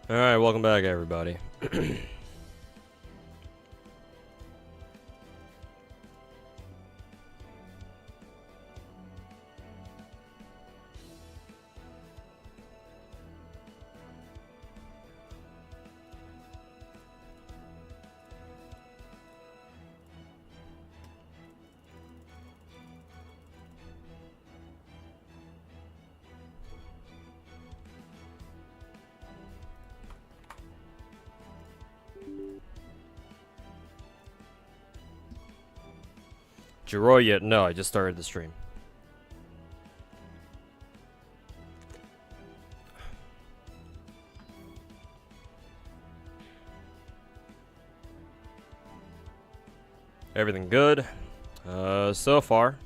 Alright, welcome back everybody. Jiroy yet? No, I just started the stream. Everything good? So far.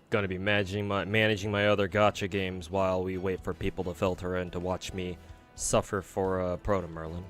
Gonna be managing my other gacha games while we wait for people to filter in to watch me suffer for proto merlin.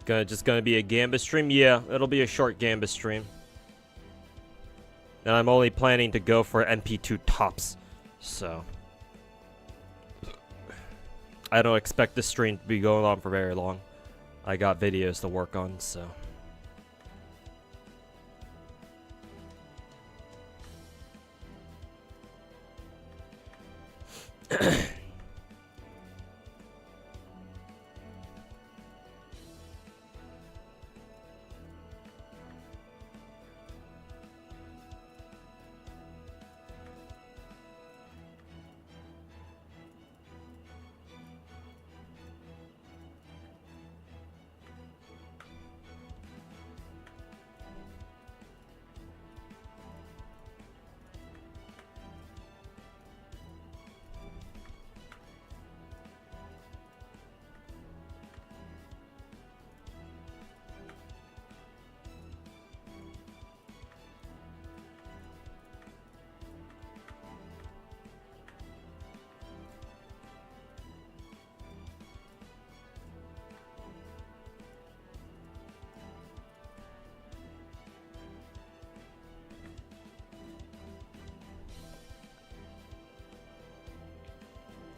Just gonna be a Gambit stream? Yeah, it'll be a short Gambit stream. And I'm only planning to go for MP2 tops, so I don't expect this stream to be going on for very long. I got videos to work on, so.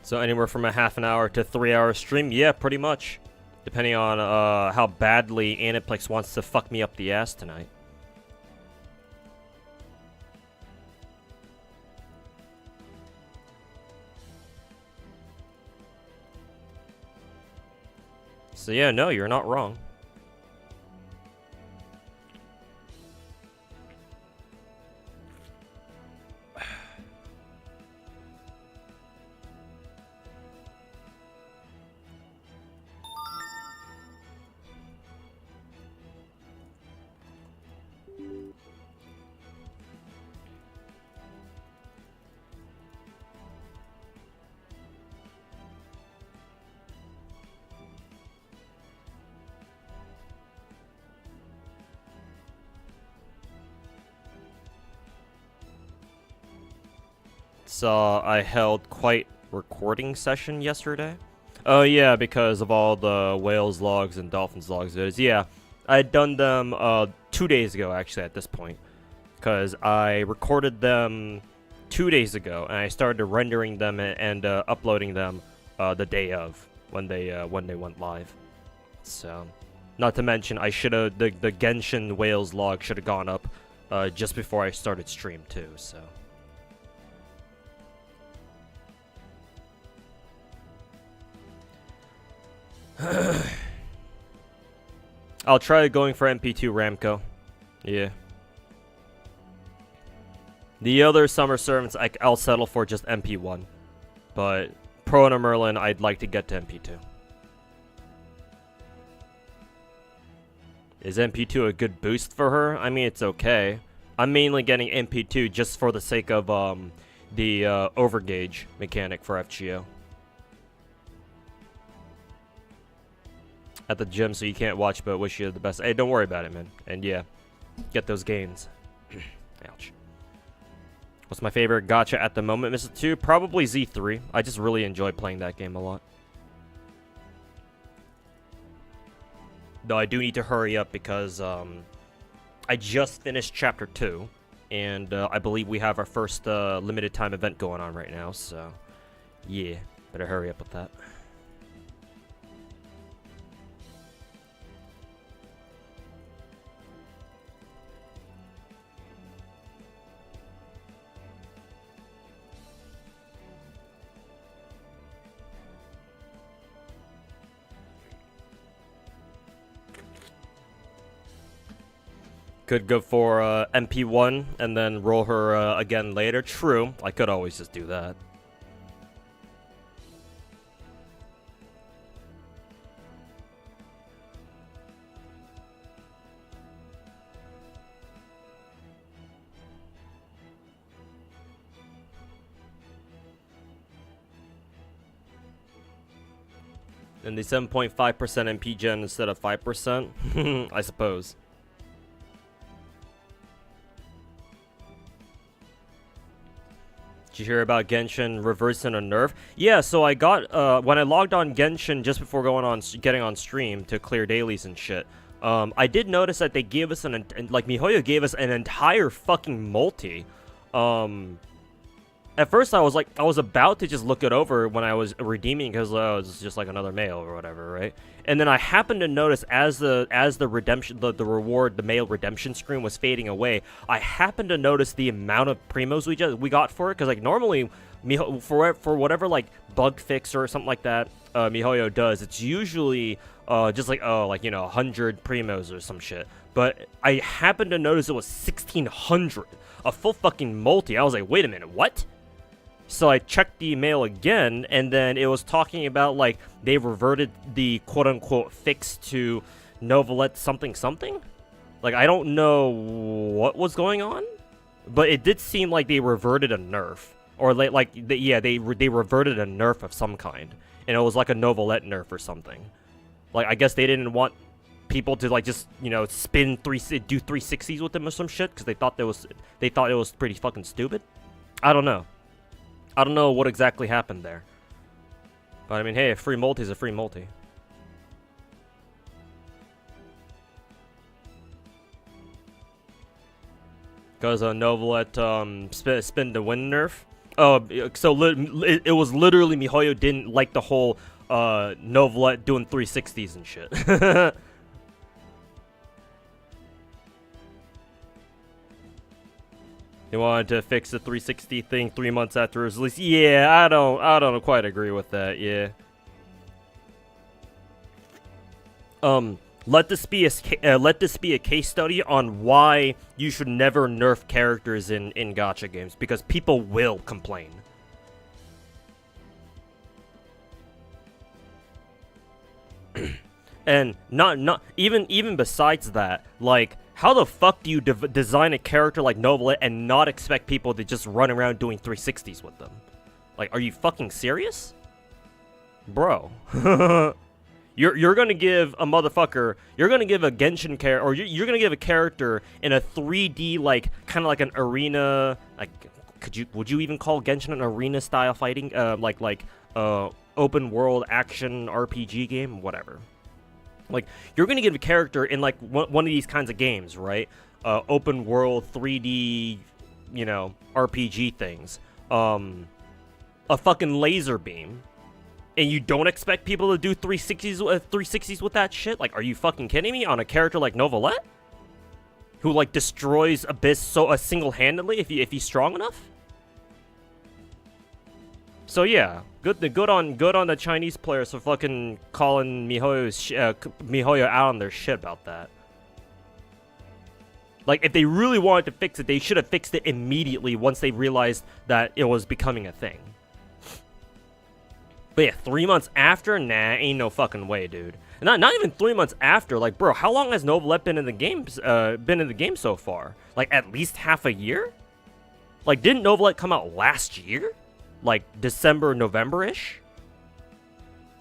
So anywhere from a half an hour to 3 hour stream? Yeah, pretty much. Depending on how badly Aniplex wants to fuck me up the ass tonight. So yeah, no, you're not wrong. So I held quite recording session yesterday. Oh yeah, because of all the whales logs and dolphins logs. Yeah, I had done them 2 days ago actually at this point, because I recorded them 2 days ago and I started rendering them and uploading them the day of when they went live. So, not to mention, I should have the Genshin Whales log should have gone up just before I started stream too. So. I'll try going for MP2 Ramco. Yeah. The other summer servants, I'll settle for just MP1. But Proto Merlin, I'd like to get to MP2. Is MP2 a good boost for her? I mean, it's okay. I'm mainly getting MP2 just for the sake of the overgauge mechanic for FGO. At the gym, so you can't watch, but wish you the best. Hey, don't worry about it, man. And yeah, get those gains. Ouch. What's my favorite gacha at the moment, Mr. 2? Probably Z3. I just really enjoy playing that game a lot. Though I do need to hurry up because I just finished Chapter 2. And I believe we have our first limited time event going on right now. So, yeah, better hurry up with that. Could go for MP1 and then roll her again later. True, I could always just do that. And the 7.5% MP gen instead of 5%? I suppose. Did you hear about Genshin reversing a nerf? Yeah, so I got, when I logged on Genshin just before getting on stream to clear dailies and shit, I did notice that they gave us like, MiHoYo gave us an entire fucking multi. At first I was about to just look it over when I was redeeming because it's just like another mail or whatever, right? And then I happened to notice as the redemption, the reward, the mail redemption screen was fading away, I happened to notice the amount of primos we got for it, because like normally for whatever like bug fix or something like that MiHoYo does, it's usually just like 100 primos or some shit. But I happened to notice it was 1,600, a full fucking multi. I was like, wait a minute, what? So I checked the email again, and then it was talking about, like, they reverted the quote-unquote fix to Novelette something? Like, I don't know what was going on, but it did seem like they reverted a nerf. Or, they reverted a nerf of some kind. And it was like a Novelette nerf or something. Like, I guess they didn't want people to, like, just, do 360s with them or some shit, because they thought it was pretty fucking stupid. I don't know. I don't know what exactly happened there. But I mean, hey, a free multi is a free multi. Because Novelette spin to win nerf. Oh, so it was literally MiHoYo didn't like the whole Novelette doing 360s and shit. They wanted to fix the 360 thing 3 months after it was released. Yeah, I don't quite agree with that. Yeah. Let this be a case study on why you should never nerf characters in gacha games, because people will complain. And not even besides that, like, how the fuck do you design a character like Novelette and not expect people to just run around doing 360s with them? Like, are you fucking serious? Bro. You're gonna give a motherfucker, you're gonna give a Genshin character, or you're gonna give a character in a 3D, like, kind of like an arena, like, would you even call Genshin an arena style fighting, open world action RPG game? Whatever. Like, you're going to give a character in, like, one of these kinds of games, right? Open world, 3D, RPG things. A fucking laser beam. And you don't expect people to do 360s with that shit? Like, are you fucking kidding me? On a character like Novelette? Who, like, destroys Abyss single-handedly if he's strong enough? So yeah, good on the Chinese players for fucking calling MiHoYo out on their shit about that. Like, if they really wanted to fix it, they should have fixed it immediately once they realized that it was becoming a thing. But yeah, 3 months after? Nah, ain't no fucking way, dude. Not even 3 months after. Like, bro, how long has Novelette been in the game so far? Like, at least half a year? Like, didn't Novelette come out last year? Like, December, November-ish?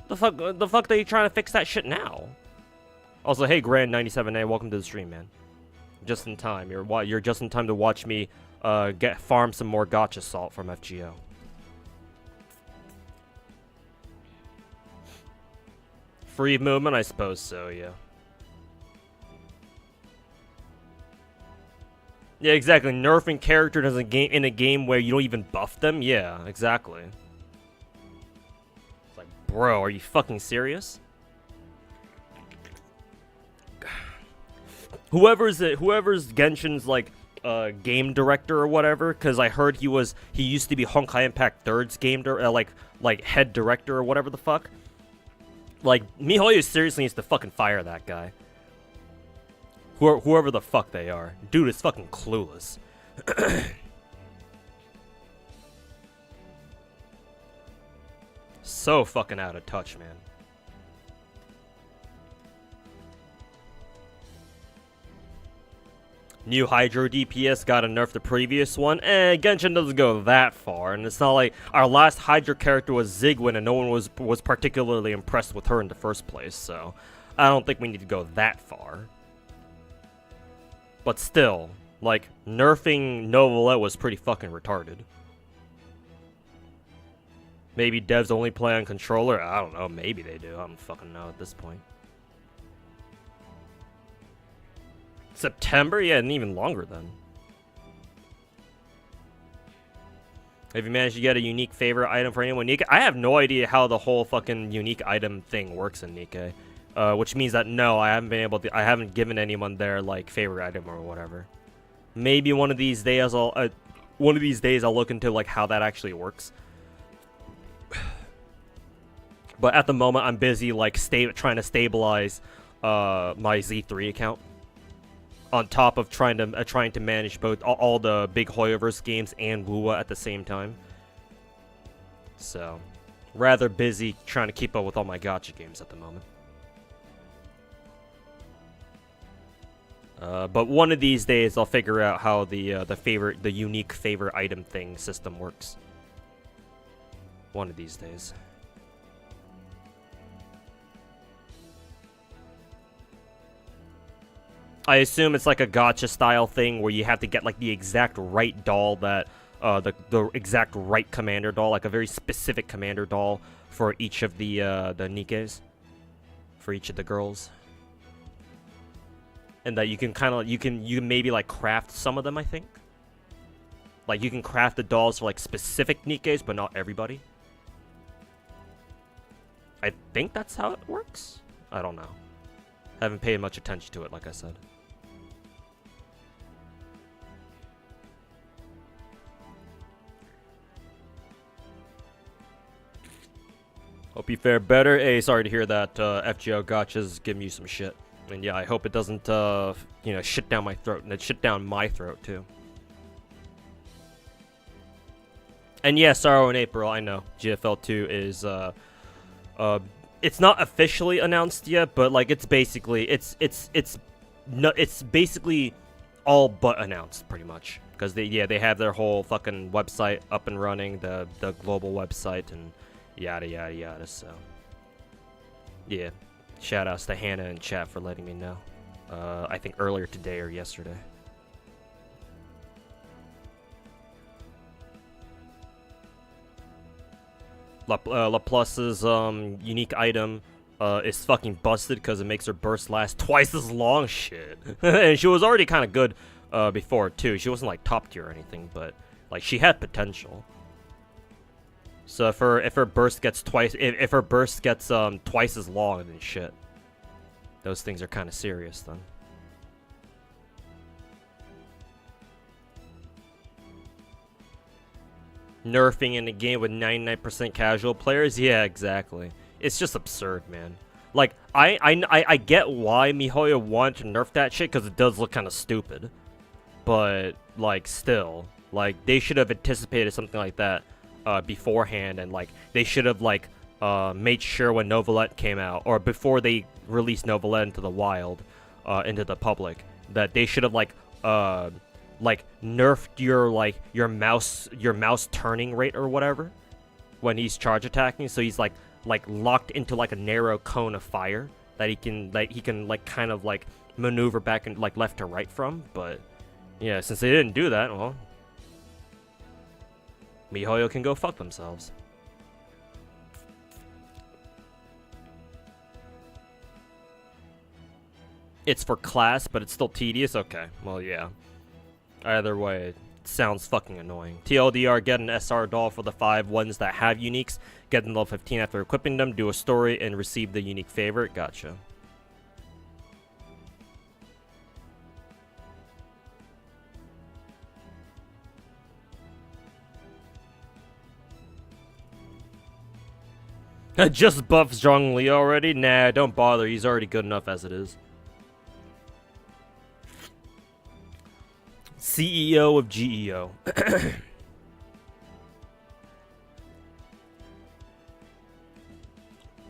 The fuck they trying to fix that shit now? Also, hey, Grand97A, welcome to the stream, man. Just in time. You're just in time to watch me farm some more Gacha salt from FGO. Free movement? I suppose so, yeah. Yeah, exactly. Nerfing characters in a game where you don't even buff them? Yeah, exactly. It's like, bro, are you fucking serious? Whoever's Genshin's, like, game director or whatever, because I heard he used to be Honkai Impact 3rd's game like head director or whatever the fuck. Like, MiHoYo seriously needs to fucking fire that guy. Whoever the fuck they are. Dude is fucking clueless. So fucking out of touch, man. New Hydro DPS gotta nerf the previous one. Genshin doesn't go that far, and it's not like our last Hydro character was Zigwin and no one was particularly impressed with her in the first place, so I don't think we need to go that far. But still, like, nerfing Novelette was pretty fucking retarded. Maybe devs only play on controller? I don't know, maybe they do. I don't fucking know at this point. September? Yeah, and even longer then. Have you managed to get a unique favorite item for anyone? Nikkei? I have no idea how the whole fucking unique item thing works in Nikkei. Which means that no, I haven't given anyone their like favorite item or whatever. Maybe one of these days I'll look into like how that actually works. But at the moment I'm busy like trying to stabilize my Z3 account. On top of trying to manage both all the big Hoyoverse games and Wuwa at the same time. So, rather busy trying to keep up with all my Gacha games at the moment. But one of these days I'll figure out how the unique favorite item thing system works. One of these days. I assume it's like a Gacha style thing where you have to get like the exact right doll that the exact right commander doll, like a very specific commander doll for each of the Nikkeis, for each of the girls. And that you can maybe like craft some of them, I think. Like you can craft the dolls for like specific Nikkeis, but not everybody. I think that's how it works. I don't know. Haven't paid much attention to it, like I said. Hope you fare better. Hey, sorry to hear that FGO Gacha's giving you some shit. And yeah, I hope it doesn't, you know, shit down my throat. And it shit down my throat, too. And yeah, Sorrow in April, I know. GFL 2 is, it's not officially announced yet, but, like, it's basically, it's basically all but announced, pretty much. Because, they have their whole fucking website up and running, the global website, and yada yada yada, so yeah, shout outs to Hannah in chat for letting me know. I think earlier today or yesterday. Laplace's unique item is fucking busted because it makes her burst last twice as long. Shit. And she was already kind of good before too. She wasn't like top tier or anything, but like she had potential. So if her burst gets if her burst gets twice as long, then shit. Those things are kind of serious then. Nerfing in a game with 99% casual players? Yeah, exactly. It's just absurd, man. Like, I get why MiHoYo wanted to nerf that shit, because it does look kind of stupid. But, like, still. Like, they should have anticipated something like that beforehand, and, like, they should have, like, made sure when Novelette came out, or before they released Novelette into the wild, into the public, that they should have, like, nerfed your mouse turning rate or whatever when he's charge attacking, so he's like locked into like a narrow cone of fire that he can kind of like maneuver back and like left to right from. But yeah, since they didn't do that, well, MiHoYo can go fuck themselves. It's for class, but it's still tedious. Okay, well, yeah. Either way, it sounds fucking annoying. TLDR, get an SR doll for the 5 ones that have uniques. Get them level 15 after equipping them. Do a story and receive the unique favorite. Gotcha. Just buff Zhongli already? Nah, don't bother. He's already good enough as it is. CEO of GEO.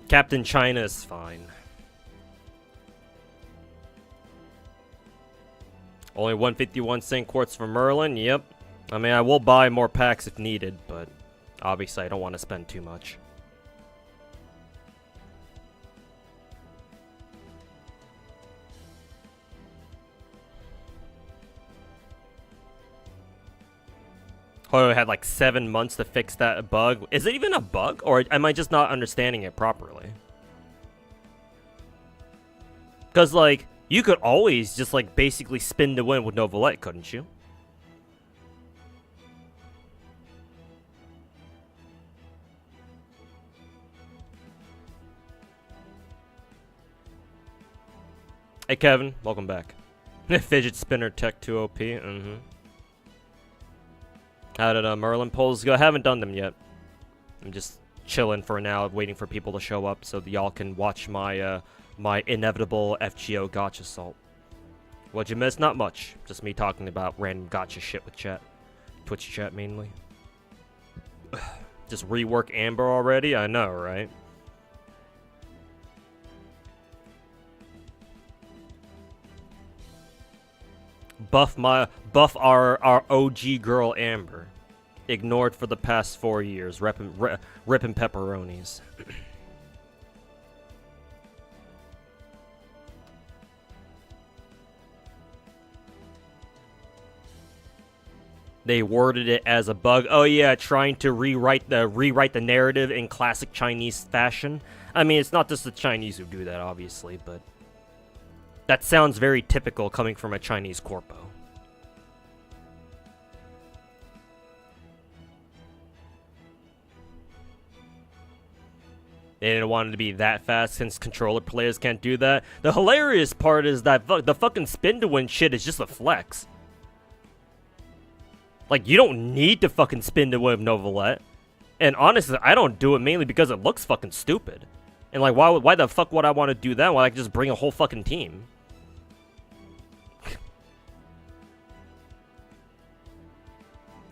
Captain China is fine. Only 151 St. Quartz for Merlin? Yep. I mean, I will buy more packs if needed, but obviously I don't want to spend too much. Hoyo had like 7 months to fix that bug. Is it even a bug, or am I just not understanding it properly? Because, like, you could always just, like, basically spin to win with Novelette, couldn't you? Hey, Kevin. Welcome back. Fidget Spinner Tech 2 OP. Mm-hmm. How did Merlin polls go? I haven't done them yet. I'm just chilling for now, waiting for people to show up so that y'all can watch my my inevitable FGO Gacha assault. What'd you miss? Not much. Just me talking about random Gacha shit with chat. Twitch chat mainly. Just rework Amber already? I know, right? Buff our OG girl Amber. Ignored for the past 4 years. Ripping pepperonis. They worded it as a bug. Oh yeah, trying to rewrite the narrative in classic Chinese fashion. I mean, it's not just the Chinese who do that, obviously, but that sounds very typical coming from a Chinese corpo. They didn't want it to be that fast since controller players can't do that. The hilarious part is that the fucking spin to win shit is just a flex. Like, you don't need to fucking spin to win with Novelette. And honestly, I don't do it mainly because it looks fucking stupid. And like, why the fuck would I want to do that? Why I can just bring a whole fucking team?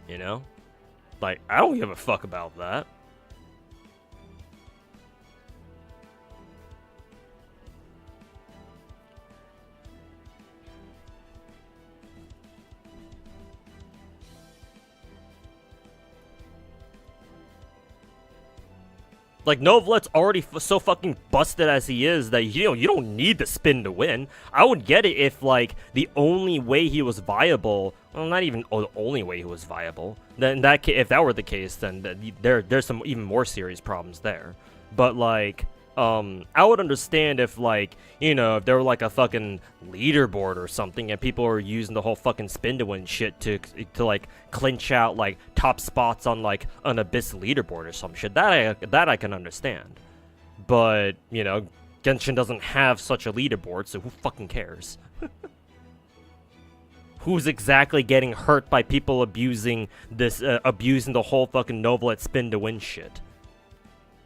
You know? Like, I don't give a fuck about that. Like, Novelette's already so fucking busted as he is that, you know, you don't need the spin to win. I would get it if, like, the only way he was viable, well, not even the only way he was viable, then if that were the case, then there's some even more serious problems there. But, like, I would understand if, like, you know, if there were like a fucking leaderboard or something and people were using the whole fucking spin to win shit to like clinch out like top spots on like an Abyss leaderboard or some shit. That I can understand. But, you know, Genshin doesn't have such a leaderboard, so who fucking cares? Who's exactly getting hurt by people abusing this, abusing the whole fucking Novelet spin to win shit?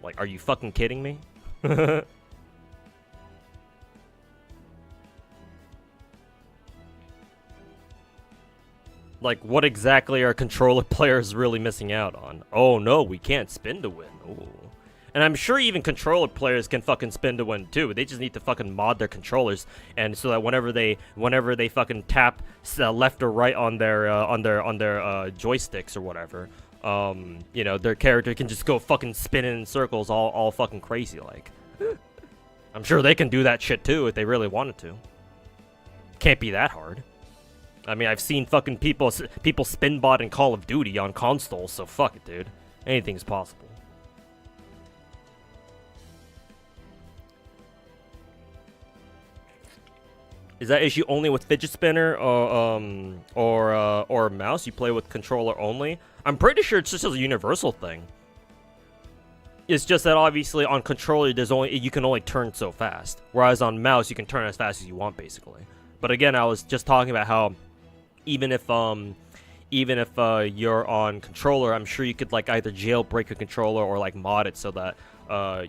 Like, are you fucking kidding me? Like, what exactly are controller players really missing out on? Oh no, we can't spin to win. Ooh. And I'm sure even controller players can fucking spin to win too. They just need to fucking mod their controllers, and so that whenever they fucking tap left or right on their joysticks or whatever, you know, their character can just go fucking spinning in circles all fucking crazy like. I'm sure they can do that shit too if they really wanted to. Can't be that hard. I mean, I've seen fucking people spin bot in Call of Duty on consoles, so fuck it, dude. Anything's possible. Is that issue only with fidget spinner or mouse? You play with controller only? I'm pretty sure it's just a universal thing. It's just that obviously on controller you can only turn so fast, whereas on mouse you can turn as fast as you want basically. But again, I was just talking about how even if you're on controller, I'm sure you could like either jailbreak your controller or like mod it so that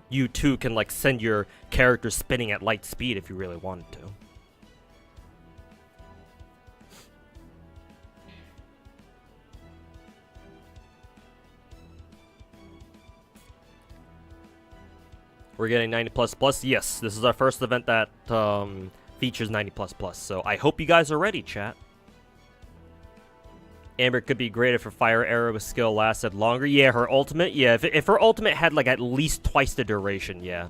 you too can like send your character spinning at light speed if you really wanted to. We're getting 90++. Yes, this is our first event that features 90++. So I hope you guys are ready, chat. Amber could be great if her fire arrow skill lasted longer. Yeah, her ultimate. Yeah, if her ultimate had like at least twice the duration. Yeah.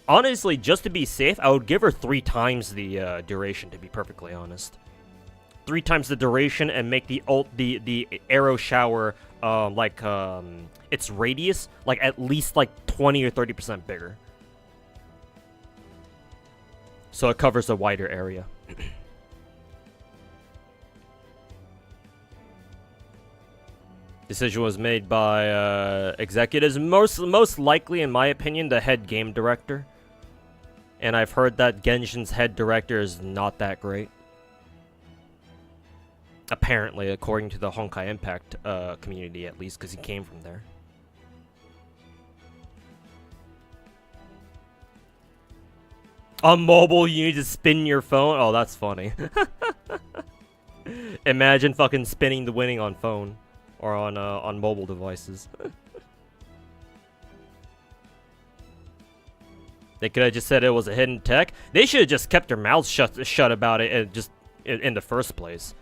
Honestly, just to be safe, I would give her 3 times the duration. To be perfectly honest, 3 times the duration and make the arrow shower its radius like at least like 20 or 30% bigger, so it covers a wider area. Decision was made by executives, most likely, in my opinion, the head game director. And I've heard that Genshin's head director is not that great. Apparently, according to the Honkai Impact community, at least, because he came from there. On mobile, you need to spin your phone? Oh, that's funny. Imagine fucking spinning the winning on phone. Or on mobile devices. They could have just said it was a hidden tech. They should have just kept their mouths shut about it and just in the first place.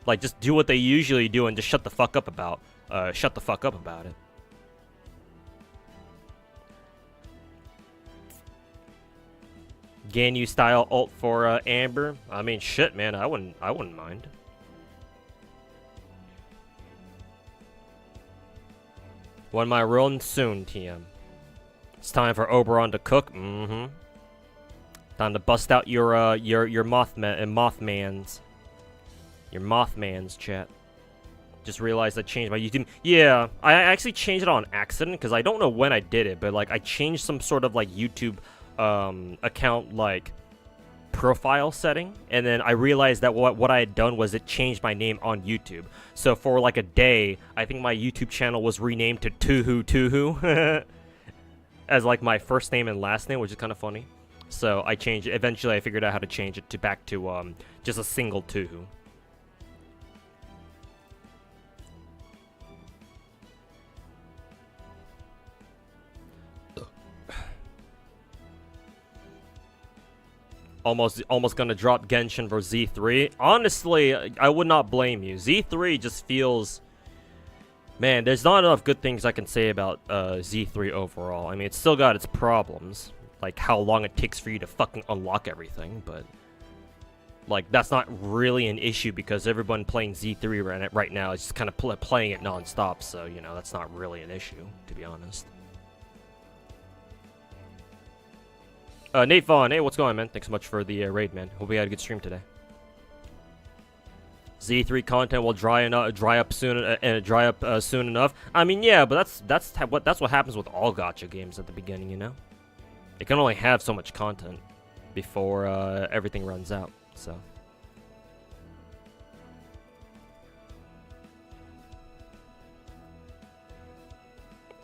Like, just do what they usually do and just shut the fuck up about it. Ganyu style ult for Amber. I mean, shit, man. I wouldn't mind. When my run soon, TM. It's time for Oberon to cook. Mm-hmm. Time to bust out your Mothmans. Your Mothmans, chat. Just realized I changed my YouTube. Yeah, I actually changed it on accident because I don't know when I did it, but like I changed some sort of like YouTube account like profile setting, and then I realized that what I had done was it changed my name on YouTube. So for like a day, I think my YouTube channel was renamed to Tuhu as like my first name and last name, which is kind of funny. So I changed it. Eventually I figured out how to change it to back to just a single Tuhu. Almost gonna drop Genshin for Z3. Honestly, I would not blame you. Z3 just feels... Man, there's not enough good things I can say about Z3 overall. I mean, it's still got its problems. Like, how long it takes for you to fucking unlock everything, but... Like, that's not really an issue because everyone playing Z3 right now is just kind of playing it non-stop, so, you know, that's not really an issue, to be honest. Nate Vaughn, hey, what's going on, man? Thanks so much for the raid, man. Hope we had a good stream today. Z3 content will dry up soon enough. I mean, yeah, but that's what happens with all gacha games at the beginning, you know. It can only have so much content before everything runs out. So.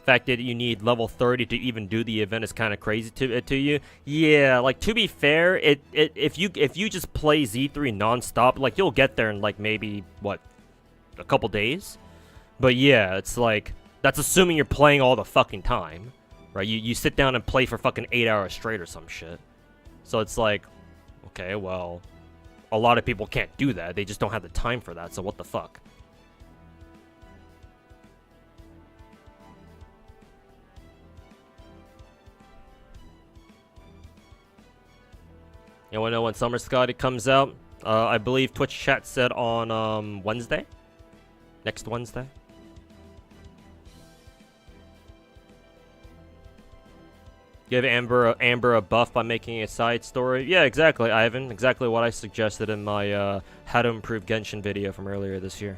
Fact that you need level 30 to even do the event is kind of crazy to you. Yeah, like to be fair, if you just play Z3 nonstop, like you'll get there in like maybe what, a couple days. But yeah, it's like that's assuming you're playing all the fucking time, right? You sit down and play for fucking 8 hours straight or some shit. So it's like, okay, well, a lot of people can't do that. They just don't have the time for that. So what the fuck? You wanna know when Summer Scotty comes out? I believe Twitch chat said on Wednesday? Next Wednesday? Give Amber a buff by making a side story? Yeah, exactly, Ivan. Exactly what I suggested in my How to Improve Genshin video from earlier this year.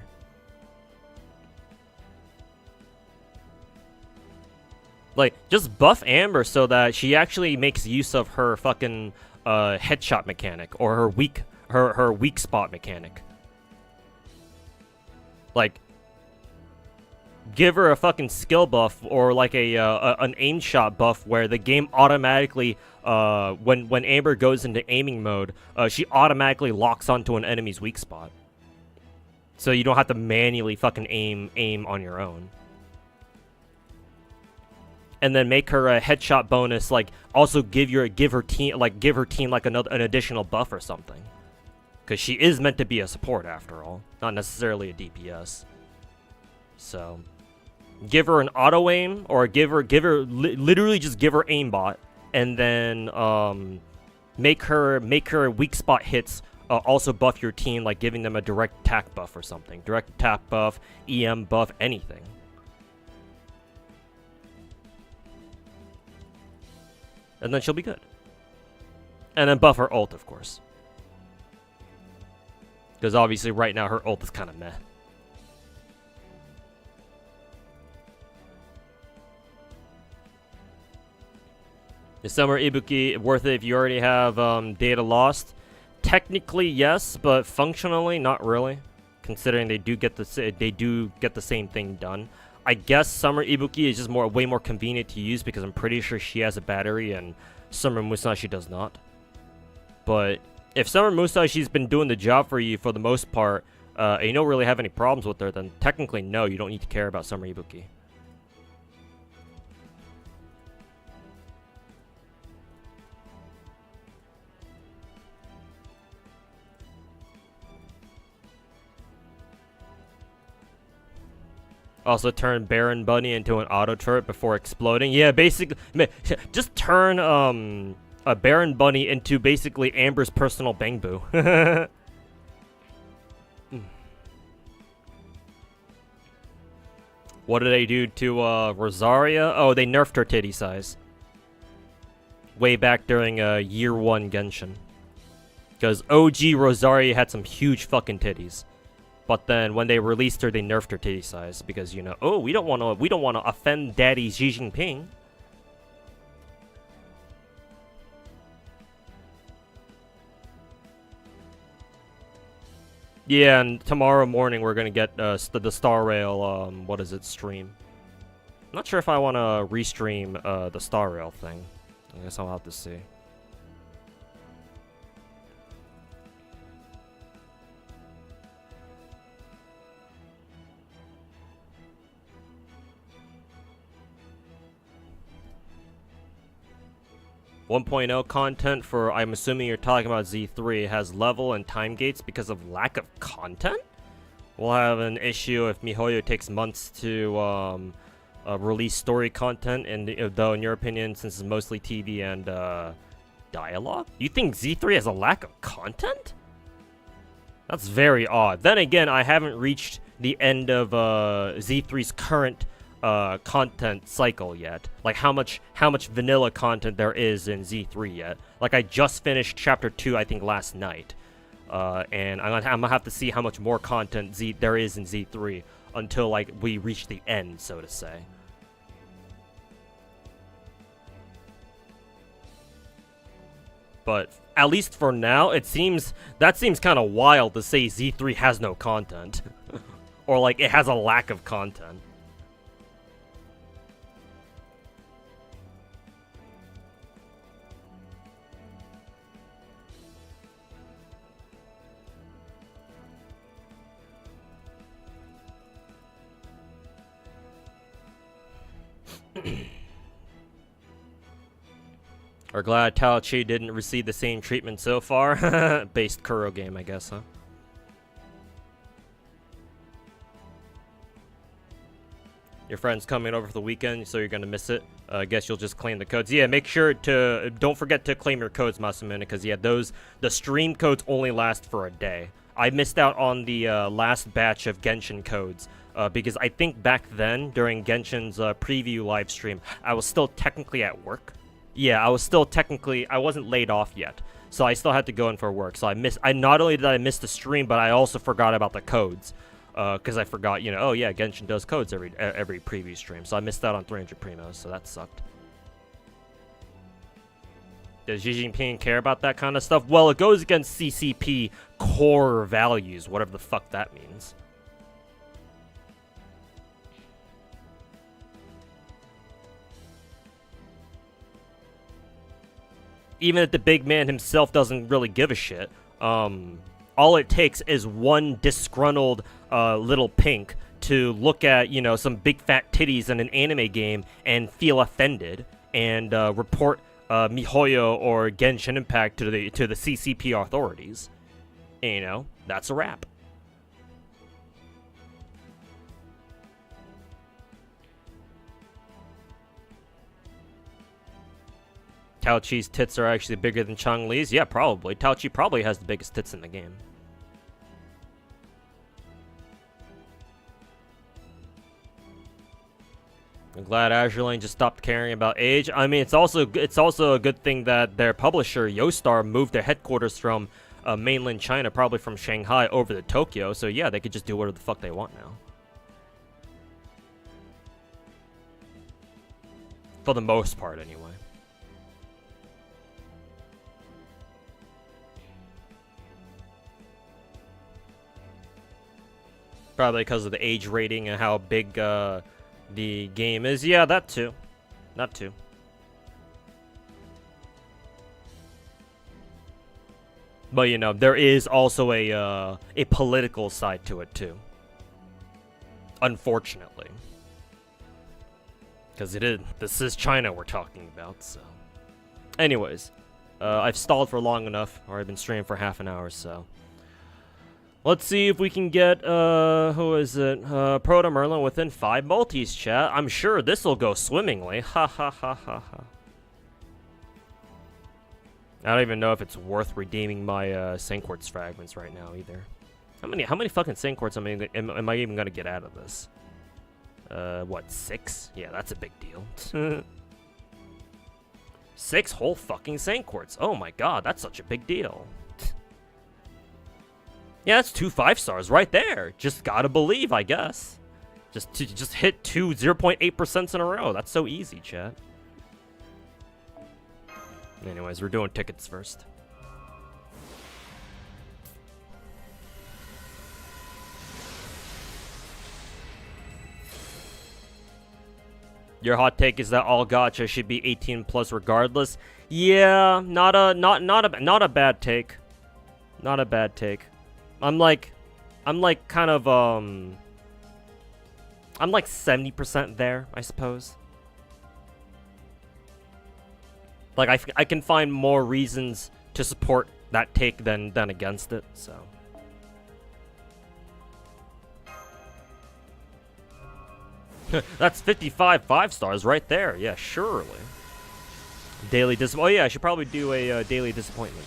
Like, just buff Amber so that she actually makes use of her fucking headshot mechanic or her weak spot mechanic. Like, give her a fucking skill buff or like an aim shot buff where the game automatically when Amber goes into aiming mode, she automatically locks onto an enemy's weak spot. So you don't have to manually fucking aim on your own. And then make her a headshot bonus, like also give her team like an additional buff or something, because she is meant to be a support after all, not necessarily a DPS. So give her an auto aim, or literally just give her aimbot, and then make her weak spot hits also buff your team, like giving them a direct attack buff or something, direct attack buff, EM buff, anything. And then she'll be good. And then buff her ult, of course. Because obviously right now her ult is kind of meh. Is Summer Ibuki worth it if you already have data lost? Technically yes, but functionally not really. Considering they do get the same thing done. I guess Summer Ibuki is just way more convenient to use because I'm pretty sure she has a battery and Summer Musashi does not. But if Summer Musashi's been doing the job for you for the most part, and you don't really have any problems with her, then technically no, you don't need to care about Summer Ibuki. Also turn Baron Bunny into an auto turret before exploding. Yeah, basically, just turn a Baron Bunny into basically Amber's personal Bangbu. What did they do to Rosaria? Oh, they nerfed her titty size. Way back during year 1 Genshin. Because OG Rosaria had some huge fucking titties. But then when they released her, they nerfed her titty size because, you know, oh, we don't want to offend Daddy Xi Jinping. Yeah, and tomorrow morning we're gonna get the Star Rail what is it, stream. I'm not sure if I want to restream the Star Rail thing. I guess I'll have to see. .0 content for, I'm assuming you're talking about Z3, has level and time gates because of lack of content? We'll have an issue if MiHoYo takes months to release story content, and though in your opinion, since it's mostly TV and dialogue? You think Z3 has a lack of content? That's very odd. Then again, I haven't reached the end of Z3's current content cycle yet. Like how much vanilla content there is in Z3 yet. Like I just finished chapter 2 I think last night. And I'm gonna have to see how much more content there is in Z3 until like we reach the end, so to say. But at least for now, seems kind of wild to say Z3 has no content. Or like it has a lack of content. We're glad Taochi didn't receive the same treatment so far. Based Kuro game, I guess, huh? Your friend's coming over for the weekend, so you're gonna miss it. I guess you'll just claim the codes. Yeah, make sure to don't forget to claim your codes, Masamune, because yeah, the stream codes only last for a day. I missed out on the last batch of Genshin codes because I think back then during Genshin's preview live stream, I was still technically at work. Yeah, I wasn't laid off yet, so I still had to go in for work. So I not only did I miss the stream, but I also forgot about the codes, because I forgot, you know, oh yeah, Genshin does codes every preview stream, so I missed out on 300 primos, so that sucked. Does Xi Jinping care about that kind of stuff? Well, it goes against CCP core values, whatever the fuck that means. Even if the big man himself doesn't really give a shit, all it takes is one disgruntled little pink to look at, you know, some big fat titties in an anime game and feel offended and report MiHoYo or Genshin Impact to the CCP authorities. And, you know, that's a wrap. Taochi's tits are actually bigger than Chong-Li's? Yeah, probably. Taochi probably has the biggest tits in the game. I'm glad Azure Lane just stopped caring about age. I mean, it's also a good thing that their publisher, Yostar, moved their headquarters from mainland China, probably from Shanghai, over to Tokyo. So yeah, they could just do whatever the fuck they want now. For the most part, anyway. Probably because of the age rating and how big the game is. Yeah, that too. That too. But you know, there is also a political side to it too. Unfortunately. Because this is China we're talking about, so. Anyways, I've stalled for long enough, or I've been streaming for half an hour, so. Let's see if we can get, who is it? Proto Merlin within 5 multis, chat. I'm sure this will go swimmingly. Ha ha ha ha ha. I don't even know if it's worth redeeming my Saint-Quartz fragments right now either. How many fucking Saint-Quartz am I even gonna get out of this? What, 6? Yeah, that's a big deal. 6 whole fucking Saint-Quartz. Oh my god, that's such a big deal. Yeah, that's 2 5-stars right there. Just gotta believe, I guess. Just hit 2 0.8% in a row. That's so easy, chat. Anyways, we're doing tickets first. Your hot take is that all gacha should be 18 plus regardless. Yeah, not a bad take. Not a bad take. I'm like kind of I'm like 70% there, I suppose. Like I can find more reasons to support that take than against it, so. That's 55 5-stars right there. Yeah, surely. Daily Oh yeah, I should probably do a daily disappointment.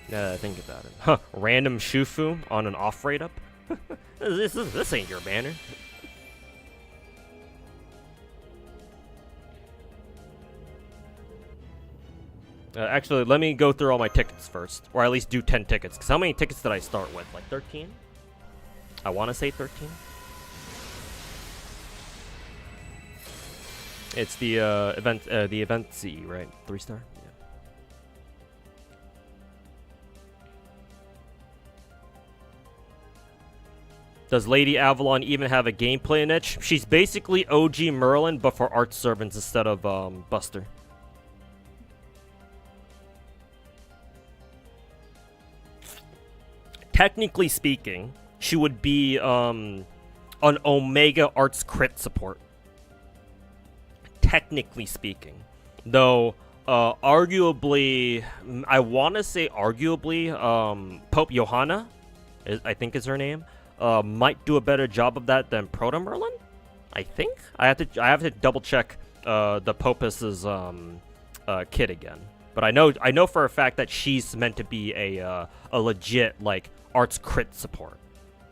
Think about it. Huh, random Shufu on an off rate up? This ain't your banner. Actually, let me go through all my tickets first. Or at least do 10 tickets. Because how many tickets did I start with? Like 13? I want to say 13. It's the event C, right? 3-star? Yeah. Does Lady Avalon even have a gameplay niche? She's basically OG Merlin, but for art servants instead of Buster. Technically speaking, she would be an Omega Arts crit support. Technically speaking. Though, arguably, I want to say arguably, Pope Johanna, I think is her name, might do a better job of that than Proto Merlin. I think I have to double check the Popus's kit again. But I know for a fact that she's meant to be a legit like arts crit support.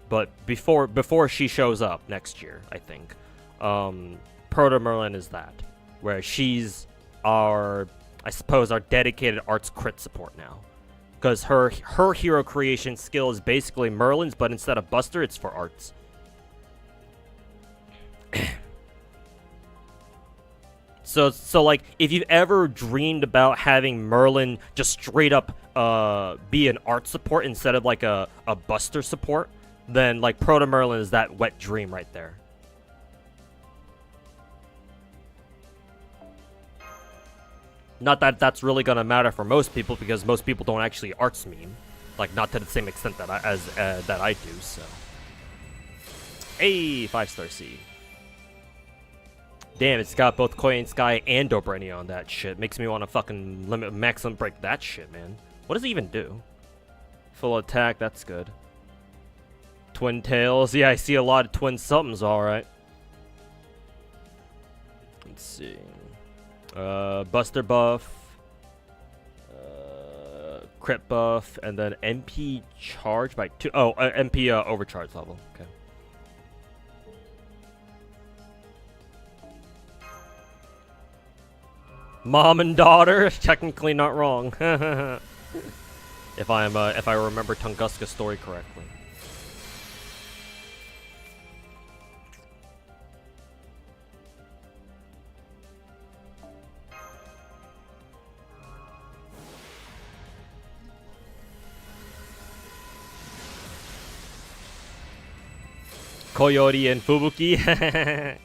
But before she shows up next year, I think Proto Merlin is that, where she's I suppose our dedicated arts crit support now. Because her hero creation skill is basically Merlin's, but instead of Buster, it's for arts. So like, if you've ever dreamed about having Merlin just straight up be an art support instead of like a Buster support, then like Proto Merlin is that wet dream right there. Not that that's really gonna matter for most people, because most people don't actually arts meme, like not to the same extent that I do. So, hey, 5-star C. Damn, it's got both Koi and Sky and Dobreni on that shit. Makes me want to fucking maximum break that shit, man. What does it even do? Full attack, that's good. Twin tails, yeah, I see a lot of twin somethings. All right. Let's see. Buster buff, crit buff, and then MP charge by 2. Oh, MP overcharge level. Okay. Mom and daughter, technically not wrong. if I remember Tunguska's story correctly. Koyori and Fubuki.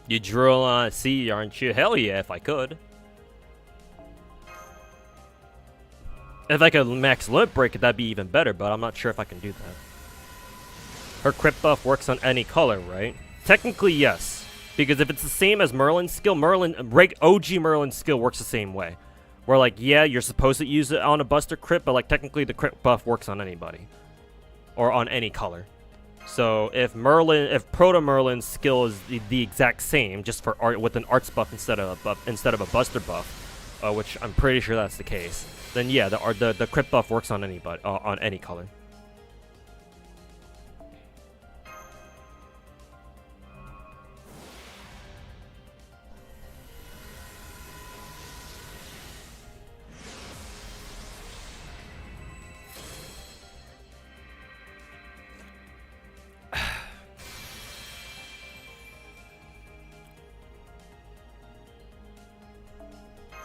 You drill on C, aren't you? Hell yeah, if I could. If I could max limit break it, that'd be even better, but I'm not sure if I can do that. Her crit buff works on any color, right? Technically, yes. Because if it's the same as Merlin's skill, OG Merlin's skill works the same way. Where, like, yeah, you're supposed to use it on a Buster crit, but, like, technically the crit buff works on anybody. Or on any color. So if Proto Merlin's skill is the exact same, just for art with an arts buff instead of a Buster buff, which I'm pretty sure that's the case, then yeah, the crit buff works on anybody on any color.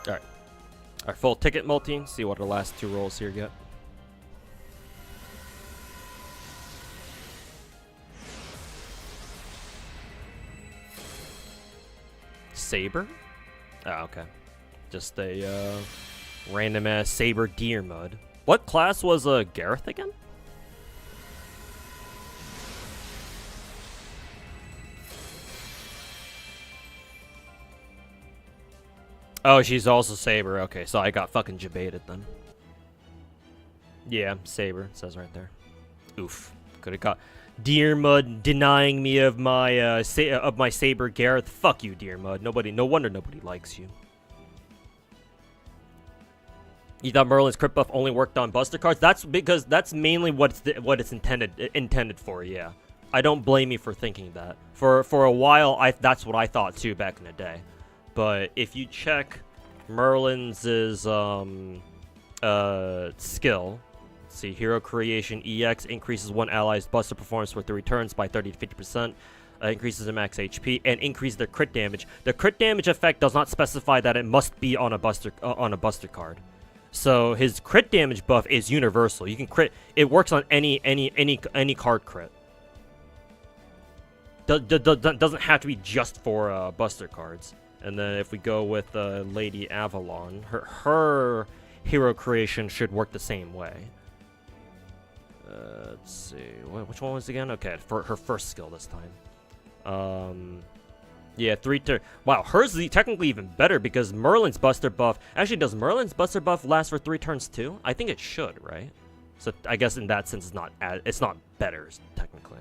Alright. Our full ticket multi. See what our last 2 rolls here get. Saber? Oh, okay. Just a random ass Saber Deer mud. What class was Gareth again? Oh, she's also Saber. Okay, so I got fucking jebaited then. Yeah, Saber. It says right there. Oof. Could have got Deermud denying me of my my Saber Gareth. Fuck you, Deermud. No wonder nobody likes you. You thought Merlin's crit buff only worked on Buster cards? That's because that's mainly what it's intended for. Yeah, I don't blame you for thinking that. For a while, that's what I thought too back in the day. but if you check Merlin's skill, let's see, Hero Creation EX increases one ally's buster performance for 3 turns by 30 to 50%, increases the max HP, and increases their crit damage. The crit damage effect does not specify that it must be on a buster card. So his crit damage buff is universal. You can crit. It works on any card crit. Doesn't have to be just for buster cards. And then if we go with Lady Avalon, her hero creation should work the same way. Let's see, which one was it again? Okay, for her first skill this time. Yeah, 3 turn. Wow, hers is technically even better because Merlin's buster buff. Actually, does Merlin's buster buff last for 3 turns too? I think it should, right? So I guess in that sense, it's not better technically.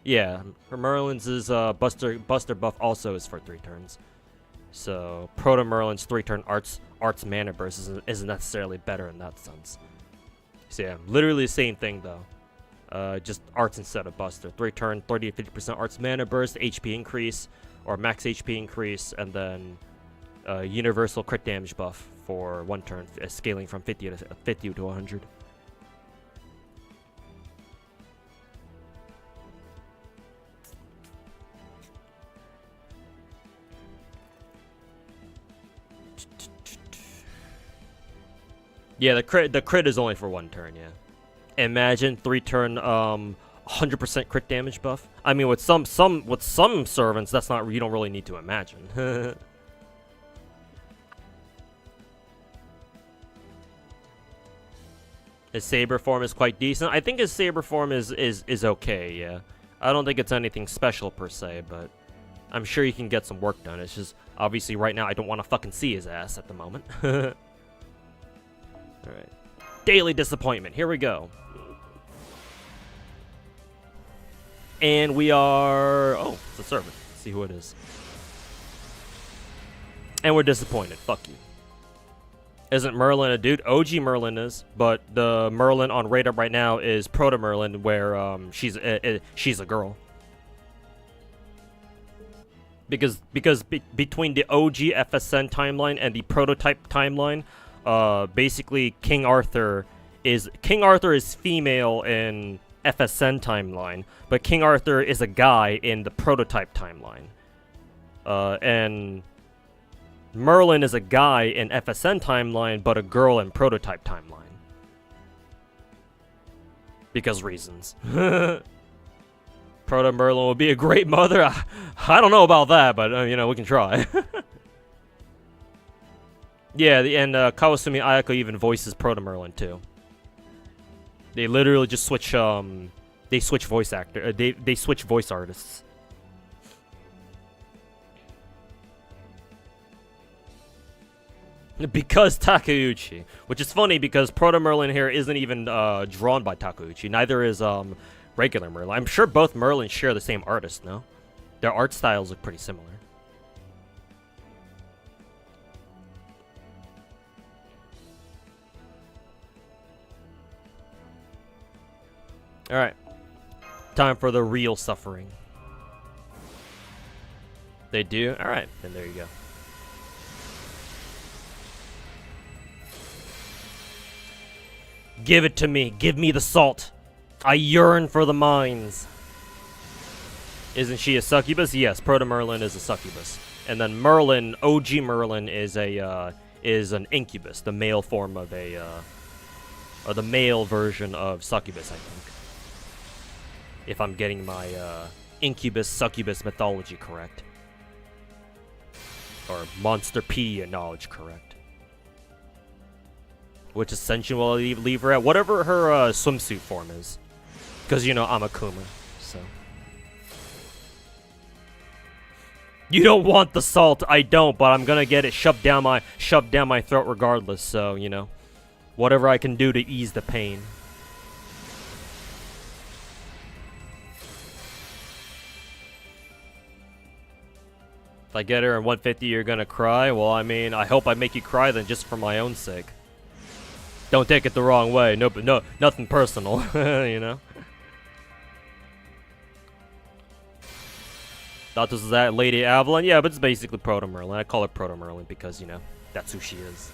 Yeah, her Merlin's buster buff also is for 3 turns. So Proto Merlin's 3-turn arts mana burst isn't necessarily better in that sense. So yeah, literally the same thing though. Just arts instead of buster. 3-turn, 30 to 50% arts mana burst, HP increase, or max HP increase, and then universal crit damage buff for 1 turn, scaling from 50 to 100. Yeah, the crit is only for 1 turn, yeah. Imagine 3-turn 100% crit damage buff. I mean, with some servants, that's not, you don't really need to imagine. His saber form is quite decent. I think his saber form is okay, yeah. I don't think it's anything special per se, but I'm sure he can get some work done. It's just obviously right now I don't want to fucking see his ass at the moment. Alright. Daily disappointment. Here we go. And we are... Oh, it's a servant. Let's see who it is. And we're disappointed. Fuck you. Isn't Merlin a dude? OG Merlin is, but the Merlin on radar right now is Proto Merlin, where she's a girl. Because between the OG FSN timeline and the prototype timeline, basically King Arthur is female in FSN timeline, but King Arthur is a guy in the prototype timeline. And Merlin is a guy in FSN timeline, but a girl in prototype timeline. Because reasons. Proto Merlin will be a great mother. I don't know about that, but you know, we can try. Yeah, and Kawasumi Ayako even voices Proto Merlin too. They literally just switch they switch voice actor. They switch voice artists. Because Takeuchi, which is funny because Proto Merlin here isn't even drawn by Takeuchi. Neither is regular Merlin. I'm sure both Merlins share the same artist. No, their art styles look pretty similar. All right, time for the real suffering. They do? All right, then there you go. Give it to me. Give me the salt. I yearn for the mines. Isn't she a succubus? Yes, Proto Merlin is a succubus. And then Merlin, OG Merlin, is an incubus, the male form of or the male version of succubus, I think. If I'm getting my incubus succubus mythology correct, or Monsterpedia knowledge correct. Which essentially will leave her at whatever her swimsuit form is. Because, you know, I'm a Kuma, so. You don't want the salt, I don't, but I'm gonna get it shoved down my throat regardless, so, you know. Whatever I can do to ease the pain. If I get her in 150, you're gonna cry? Well, I mean, I hope I make you cry then just for my own sake. Don't take it the wrong way. No, nothing personal, you know? Thought this was that Lady Avalon. Yeah, but it's basically Proto Merlin. I call it Proto Merlin because, you know, that's who she is.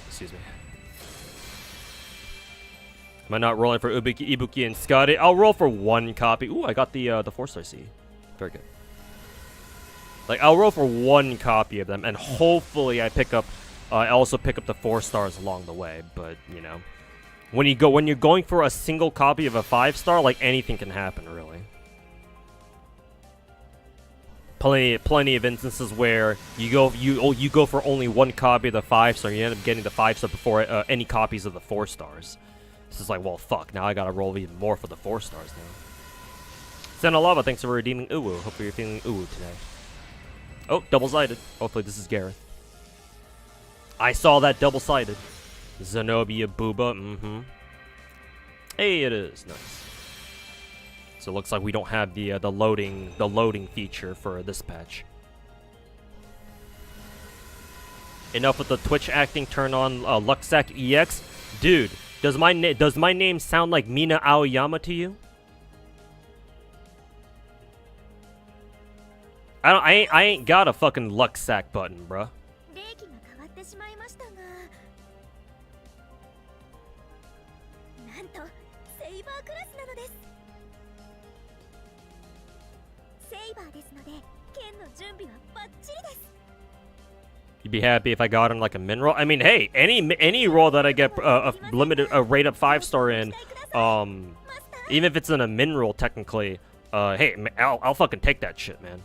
Excuse me. Am I not rolling for Ibuki and Scotty? I'll roll for one copy. Ooh, I got the 4-star C. Very good. Like, I'll roll for one copy of them, and hopefully I pick up. I also pick up the 4 stars along the way. But you know, when you're going for a single copy of a 5-star, like anything can happen, really. Plenty of instances where you go for only one copy of the 5-star, you end up getting the 5-star before any copies of the 4 stars. This is like, well, fuck. Now I gotta roll even more for the 4 stars now. Senalava, thanks for redeeming Uwu. Hopefully you're feeling Uwu today. Oh, double-sided. Hopefully this is Gareth. I saw that double-sided. Zenobia Booba. Mm-hmm. Hey, it is nice. So it looks like we don't have the loading feature for this patch. Enough with the Twitch acting. Turn on Luxac EX, dude. Does my name sound like Mina Aoyama to you? I ain't got a fucking Luxac button, bruh. You'd be happy if I got him like a min roll. I mean, hey, any roll that I get a rate up 5-star in, even if it's in a min roll technically, hey, I'll fucking take that shit, man.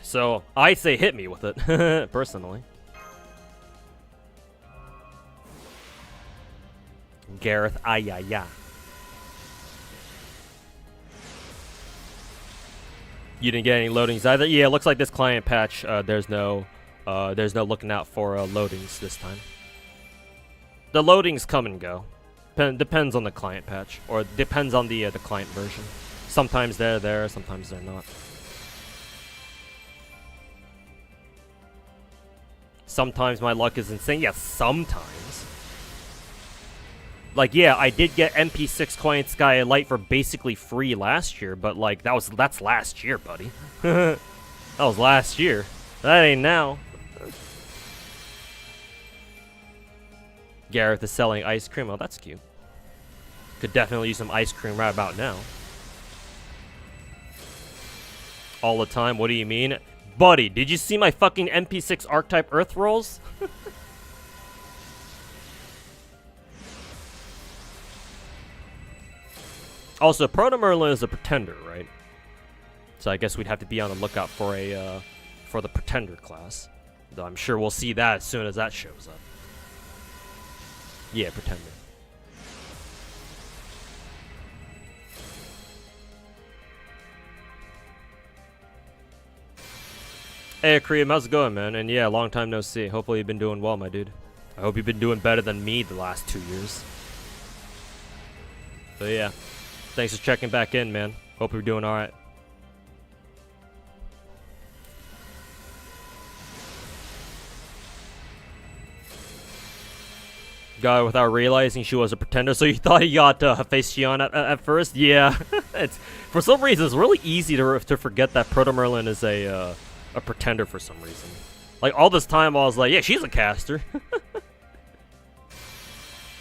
So I say hit me with it, personally. Gareth, ayaya. You didn't get any loadings either. Yeah, it looks like this client patch. There's no looking out for loadings this time. The loadings come and go. Depends on the client patch, or depends on the client version. Sometimes they're there, sometimes they're not. Sometimes my luck is insane. Yeah, sometimes. Like, yeah, I did get MP6 Quiet Sky Light for basically free last year, but like that's last year, buddy. That was last year. That ain't now. Gareth is selling ice cream. Oh, that's cute. Could definitely use some ice cream right about now. All the time? What do you mean? Buddy, did you see my fucking MP6 Archetype Earth rolls? Also, Proto Merlin is a pretender, right? So I guess we'd have to be on the lookout for the pretender class. Though I'm sure we'll see that as soon as that shows up. Yeah, pretender. Hey, Kareem, how's it going, man? And yeah, long time no see. Hopefully you've been doing well, my dude. I hope you've been doing better than me the last 2 years. So yeah, thanks for checking back in, man. Hope you're doing alright. Got it without realizing she was a pretender, so you thought you got Hephaestion at first? Yeah. It's, for some reason, it's really easy to forget that Proto Merlin is a pretender for some reason. Like, all this time I was like, yeah, she's a caster.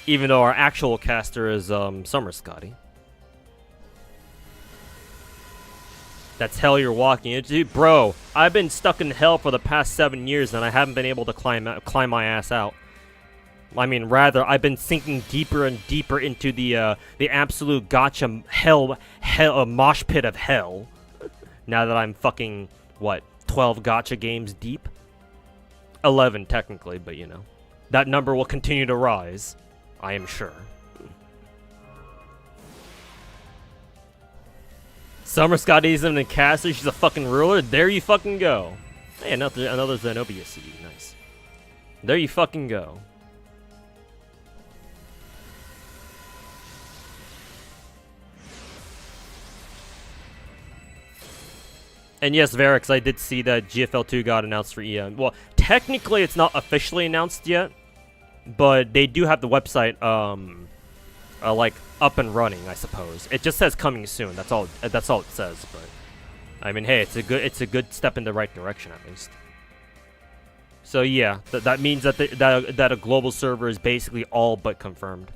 Even though our actual caster is Summer Scotty. That's hell you're walking into. Bro, I've been stuck in hell for the past 7 years and I haven't been able to climb my ass out. I mean, rather, I've been sinking deeper and deeper into the absolute gacha hell mosh pit of hell. Now that I'm fucking, what, 12 gacha games deep? 11 technically, but you know. That number will continue to rise, I am sure. Summer Scotty isn't a caster, she's a fucking ruler. There you fucking go. Hey, another Zenobia CD, nice. There you fucking go. And yes, Varix, I did see that GFL2 got announced for EM. Well, technically it's not officially announced yet, but they do have the website like up and running, I suppose. It just says coming soon. That's all. That's all it says. But I mean, hey, it's a good step in the right direction at least. So yeah, that means that that a global server is basically all but confirmed.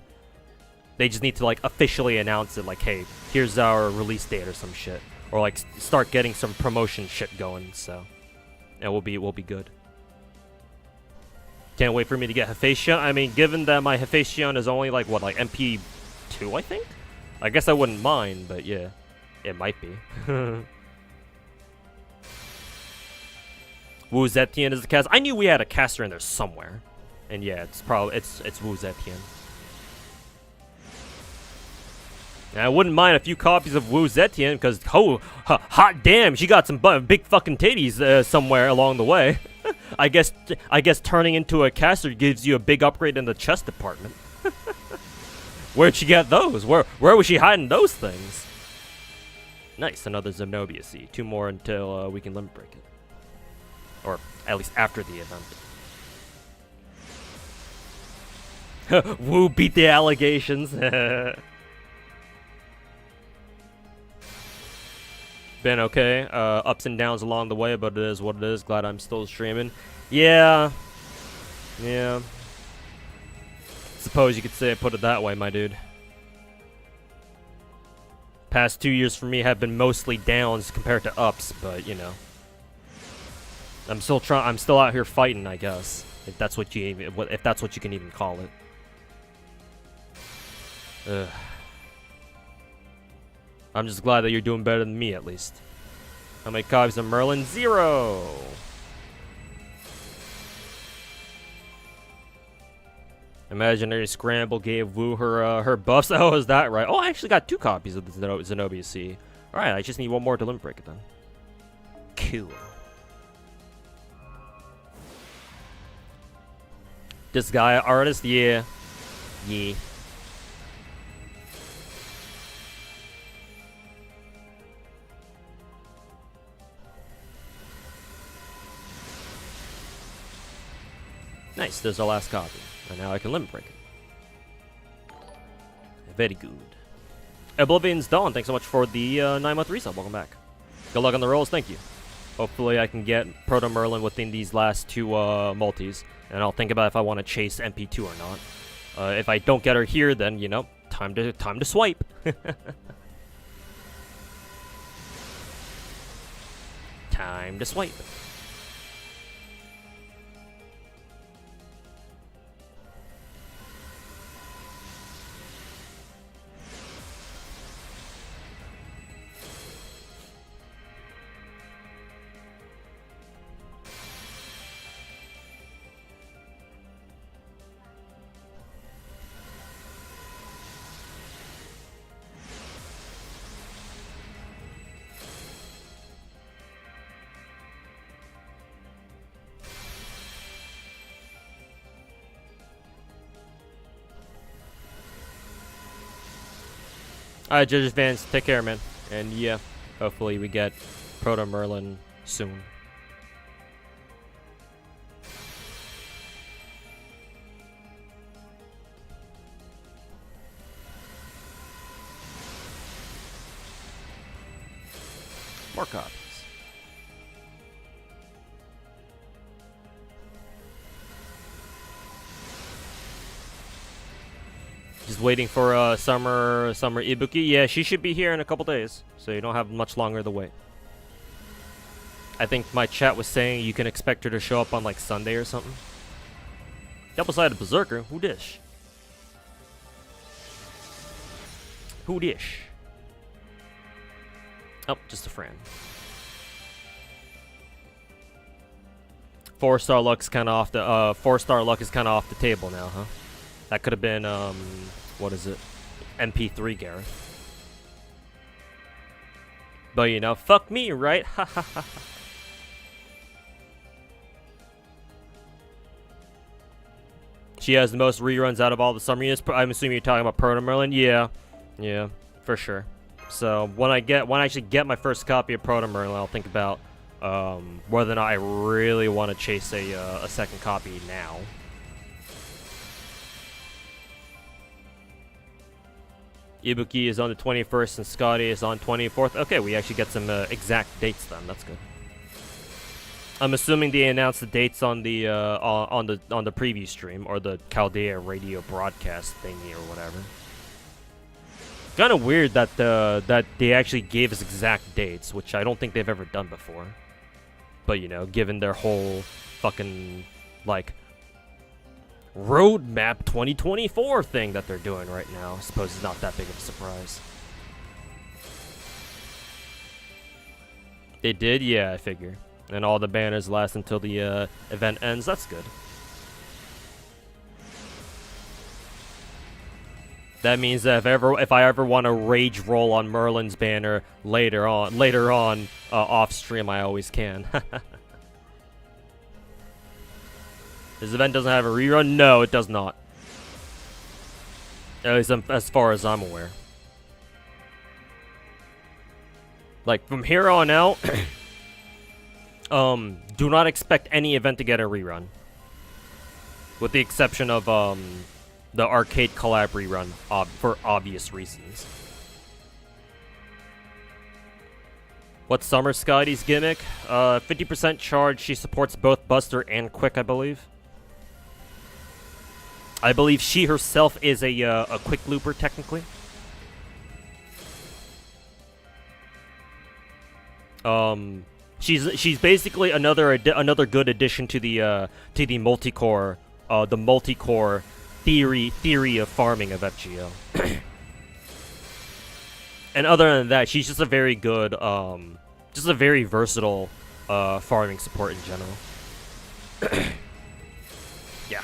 They just need to like officially announce it, like, hey, here's our release date or some shit, or like start getting some promotion shit going. So, and we'll be good. Can't wait for me to get Hephaestion. I mean, given that my Hephaestion is only like what, like MP 2, I think. I guess I wouldn't mind, but yeah, it might be. Wu Zetian is the cast. I knew we had a caster in there somewhere, and yeah, it's probably it's Wu Zetian. And I wouldn't mind a few copies of Wu Zetian because hot damn, she got some big fucking titties somewhere along the way. I guess turning into a caster gives you a big upgrade in the chest department. Where'd she get those? Where was she hiding those things? Nice, another Zenobia Seed. 2 more until we can limit break it. Or at least after the event. Wu beat the allegations. Been okay. Ups and downs along the way, but it is what it is. Glad I'm still streaming. Yeah. Yeah. Suppose you could say I put it that way, my dude. Past 2 years for me have been mostly downs compared to ups, but you know. I'm still out here fighting, I guess. If that's what you can even call it. Ugh. I'm just glad that you're doing better than me, at least. How many copies of Merlin? 0! Imaginary Scramble gave Wu her buffs. Oh, is that right? Oh, I actually got 2 copies of the Zenobia Sea. Alright, I just need 1 more to limit break it then. Cool. This guy, artist? Yeah. Yeah. Nice, there's our last copy. And now I can limit break it. Very good. Oblivion's Dawn, thanks so much for the 9-month resub. Welcome back. Good luck on the rolls, thank you. Hopefully I can get Proto Merlin within these last 2 multis. And I'll think about if I want to chase MP2 or not. If I don't get her here, then, you know, time to swipe. Time to swipe. Alright, Judges Vance, take care, man. And yeah, hopefully we get Proto Merlin soon. More copies. Just waiting for summer Ibuki. Yeah, she should be here in a couple days, so you don't have much longer to wait. I think my chat was saying you can expect her to show up on like Sunday or something. Double-sided Berserker. Who dish? Who dish? Oh, just a friend. 4-star luck's kind of off the 4-star luck is kind of off the table now, huh? That could have been what is it? MP3 Gareth. But you know, fuck me, right? Ha ha ha. She has the most reruns out of all the summer units. I'm assuming you're talking about Proto Merlin. Yeah, yeah, for sure. So when I actually get my first copy of Proto Merlin, I'll think about whether or not I really want to chase a second copy now. Ibuki is on the 21st and Scotty is on 24th. Okay, we actually get some exact dates then. That's good. I'm assuming they announced the dates on the on the preview stream or the Chaldea radio broadcast thingy or whatever. Kind of weird that that they actually gave us exact dates, which I don't think they've ever done before. But you know, given their whole fucking like roadmap 2024 thing that they're doing right now, I suppose it's not that big of a surprise. They did, yeah, I figure. And all the banners last until the event ends. That's good. That means that if I ever want to rage roll on Merlin's banner later on off stream, I always can. This event doesn't have a rerun? No, it does not. At least as far as I'm aware. Like from here on out. Do not expect any event to get a rerun. With the exception of, the arcade collab rerun, for obvious reasons. What's Summer Scotty's gimmick? 50% charge, she supports both Buster and Quick, I believe. I believe she herself is a quick looper, technically. She's basically another good addition to the multi-core theory of farming of FGO. And other than that, she's just a very good just a very versatile farming support in general. Yeah.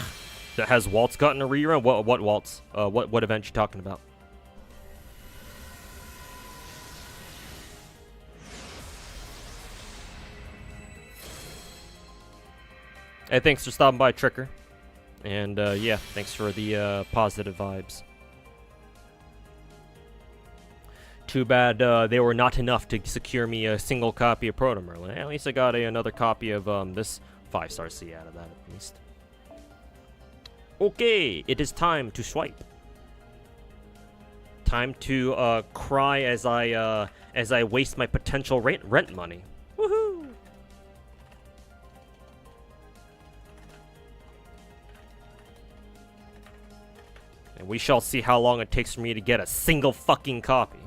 So has Waltz gotten a rerun? What Waltz? What event you talking about? Hey, thanks for stopping by, Tricker. And, yeah, thanks for the, positive vibes. Too bad, they were not enough to secure me a single copy of Proto Merlin. At least I got another copy of, this 5-star C out of that, at least. Okay, it is time to swipe. Time to, cry as I waste my potential rent money. Woohoo! And we shall see how long it takes for me to get a single fucking copy.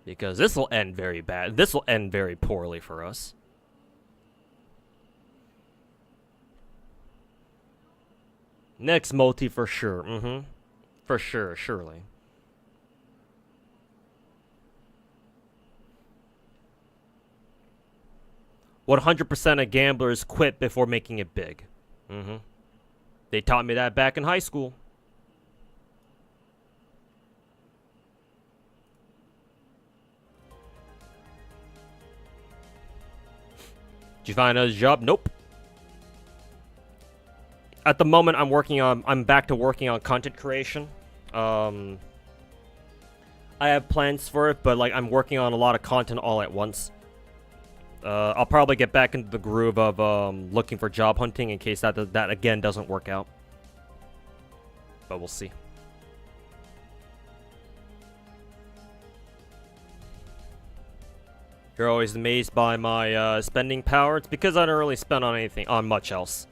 Because this will end very bad. This will end very poorly for us. Next multi for sure. For sure, surely. What 100% of gamblers quit before making it big. They taught me that back in high school. Did you find another job? Nope. At the moment, I'm back to working on content creation. I have plans for it, but like I'm working on a lot of content all at once. I'll probably get back into the groove of looking for job hunting in case that again doesn't work out. But we'll see. You're always amazed by my spending power. It's because I don't really spend on much else.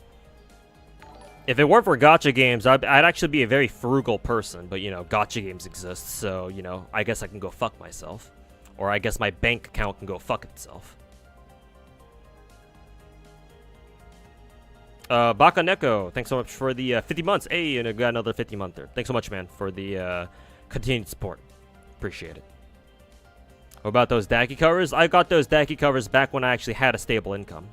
If it weren't for gacha games, I'd actually be a very frugal person. But you know, gacha games exist, so you know, I guess I can go fuck myself, or I guess my bank account can go fuck itself. Baka Neko, thanks so much for the 50 months. Hey, and I got another 50 month there. Thanks so much, man, for the continued support. Appreciate it. What about those Daki covers? I got those Daki covers back when I actually had a stable income.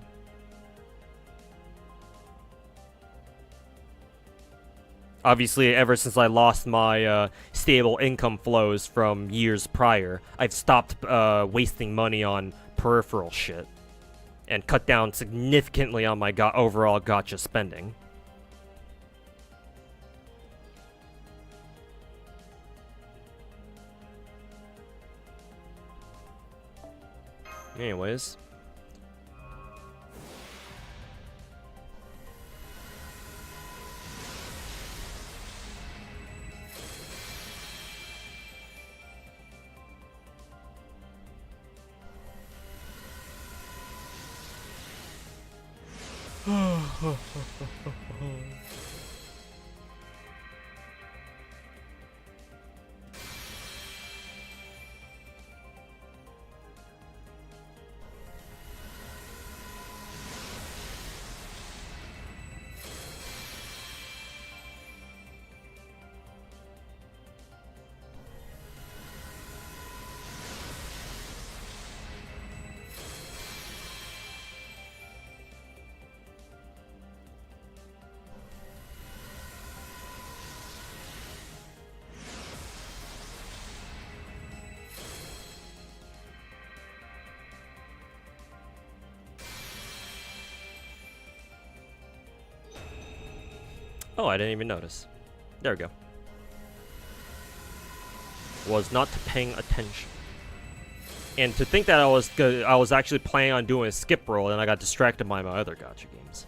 Obviously, ever since I lost my stable income flows from years prior, I've stopped wasting money on peripheral shit. And cut down significantly on my overall gacha spending. Anyways. Oh, I didn't even notice. There we go. Was not paying attention. And to think that I was actually planning on doing a skip roll, and I got distracted by my other gacha games.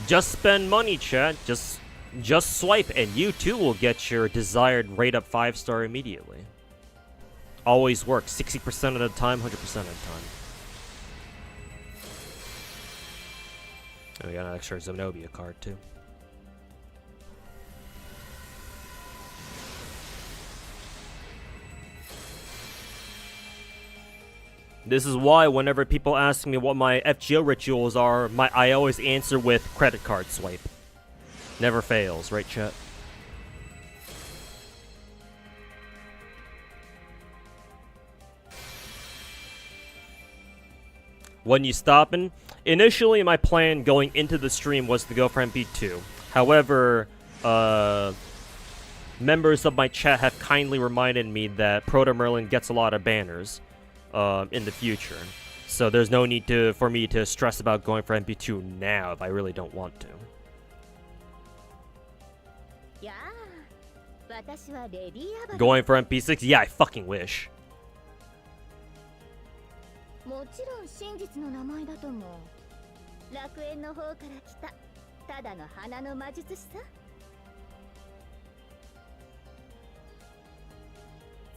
Just spend money, chat. Just swipe, and you too will get your desired rate up 5-star immediately. Always works 60% of the time, 100% of the time. And we got an extra Zenobia card too. This is why whenever people ask me what my FGO rituals are, I always answer with credit card swipe. Never fails, right, chat? When you stoppin'? Initially, my plan going into the stream was to go for MP2. However, members of my chat have kindly reminded me that Proto Merlin gets a lot of banners in the future. So there's no need for me to stress about going for MP2 now if I really don't want to. Going for MP6? Yeah, I fucking wish. もちろん真実の名前だと思う。楽園の方から来たただの花の魔術師さ。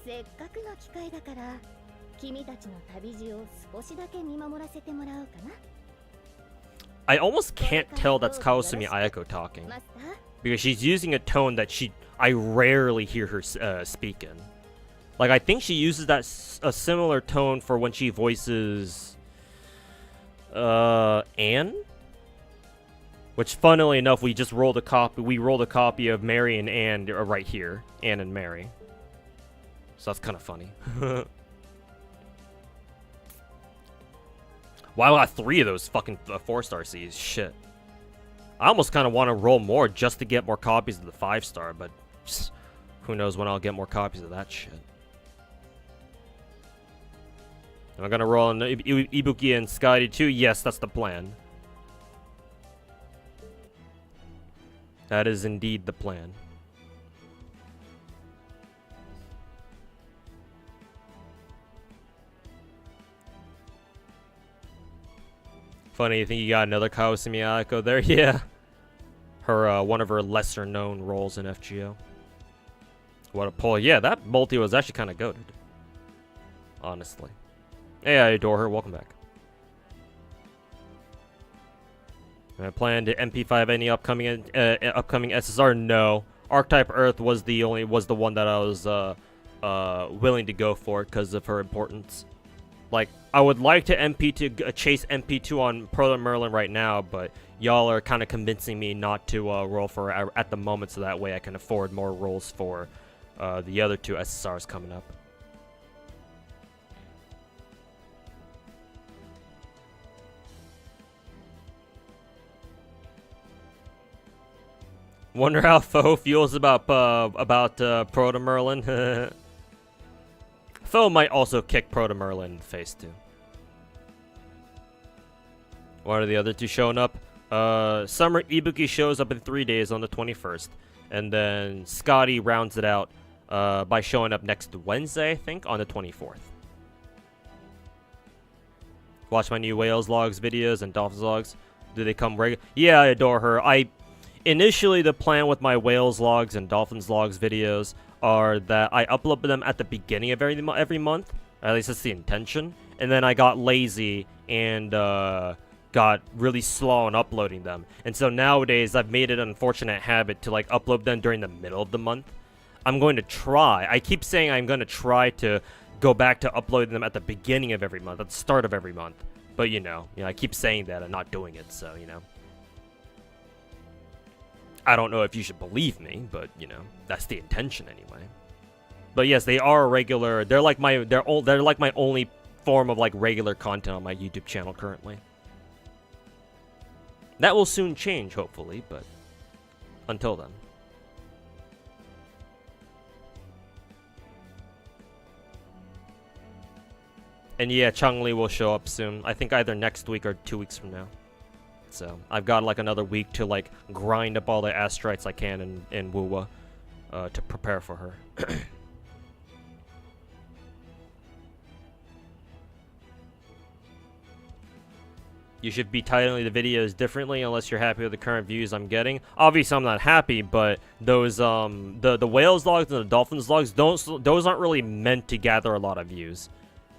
せっかくの機会だから君たちの旅路を少しだけ見守らせてもらおうかな。I almost can't tell that's Kawasumi Ayako talking because she's using a tone that I rarely hear her speak in. Like, I think she uses a similar tone for when she voices Anne, which, funnily enough, we rolled a copy of Mary and Anne right here, Anne and Mary. So that's kind of funny. Wow, I got 3 of those fucking 4-star C's. Shit. I almost kind of want to roll more just to get more copies of the 5-star, but who knows when I'll get more copies of that shit. Am I gonna roll on Ibuki and Scotty too? Yes, that's the plan. That is indeed the plan. Funny, you think you got another Kawasumi Ayako there? Yeah. Her, one of her lesser known roles in FGO. What a pull. Yeah, that multi was actually kind of goated. Honestly. Hey, I adore her. Welcome back. I plan to MP5 any upcoming SSR? No. Archetype Earth was the one that I was willing to go for because of her importance. Like, I would like to chase MP2 on Proto Merlin right now, but y'all are kind of convincing me not to roll for her at the moment, so that way I can afford more rolls for the other 2 SSRs coming up. Wonder how Foe feels about Proto Merlin. Foe might also kick Proto Merlin in the face too. What are the other 2 showing up? Summer Ibuki shows up in 3 days on the 21st, and then Scotty rounds it out by showing up next Wednesday, I think, on the 24th. Watch my new Whales Logs videos and Dolphins Logs. Do they come regular? Yeah, I adore her. Initially, the plan with my Whales Logs and Dolphins Logs videos are that I upload them at the beginning of every month. At least that's the intention. And then I got lazy and got really slow on uploading them. And so nowadays I've made it an unfortunate habit to like upload them during the middle of the month. I'm going to try. I keep saying I'm going to try to go back to uploading them at the beginning of every month, at the start of every month. But you know, I keep saying that and not doing it, so you know. I don't know if you should believe me, but you know, that's the intention anyway. But yes, they are regular. They're like my only form of like regular content on my YouTube channel currently. That will soon change, hopefully, but until then. And yeah, Changli will show up soon. I think either next week or 2 weeks from now. So I've got like another week to like grind up all the astrites I can in Wuwa to prepare for her. You should be titling the videos differently unless you're happy with the current views I'm getting. Obviously, I'm not happy, but those the whales logs and the dolphins logs, those aren't really meant to gather a lot of views,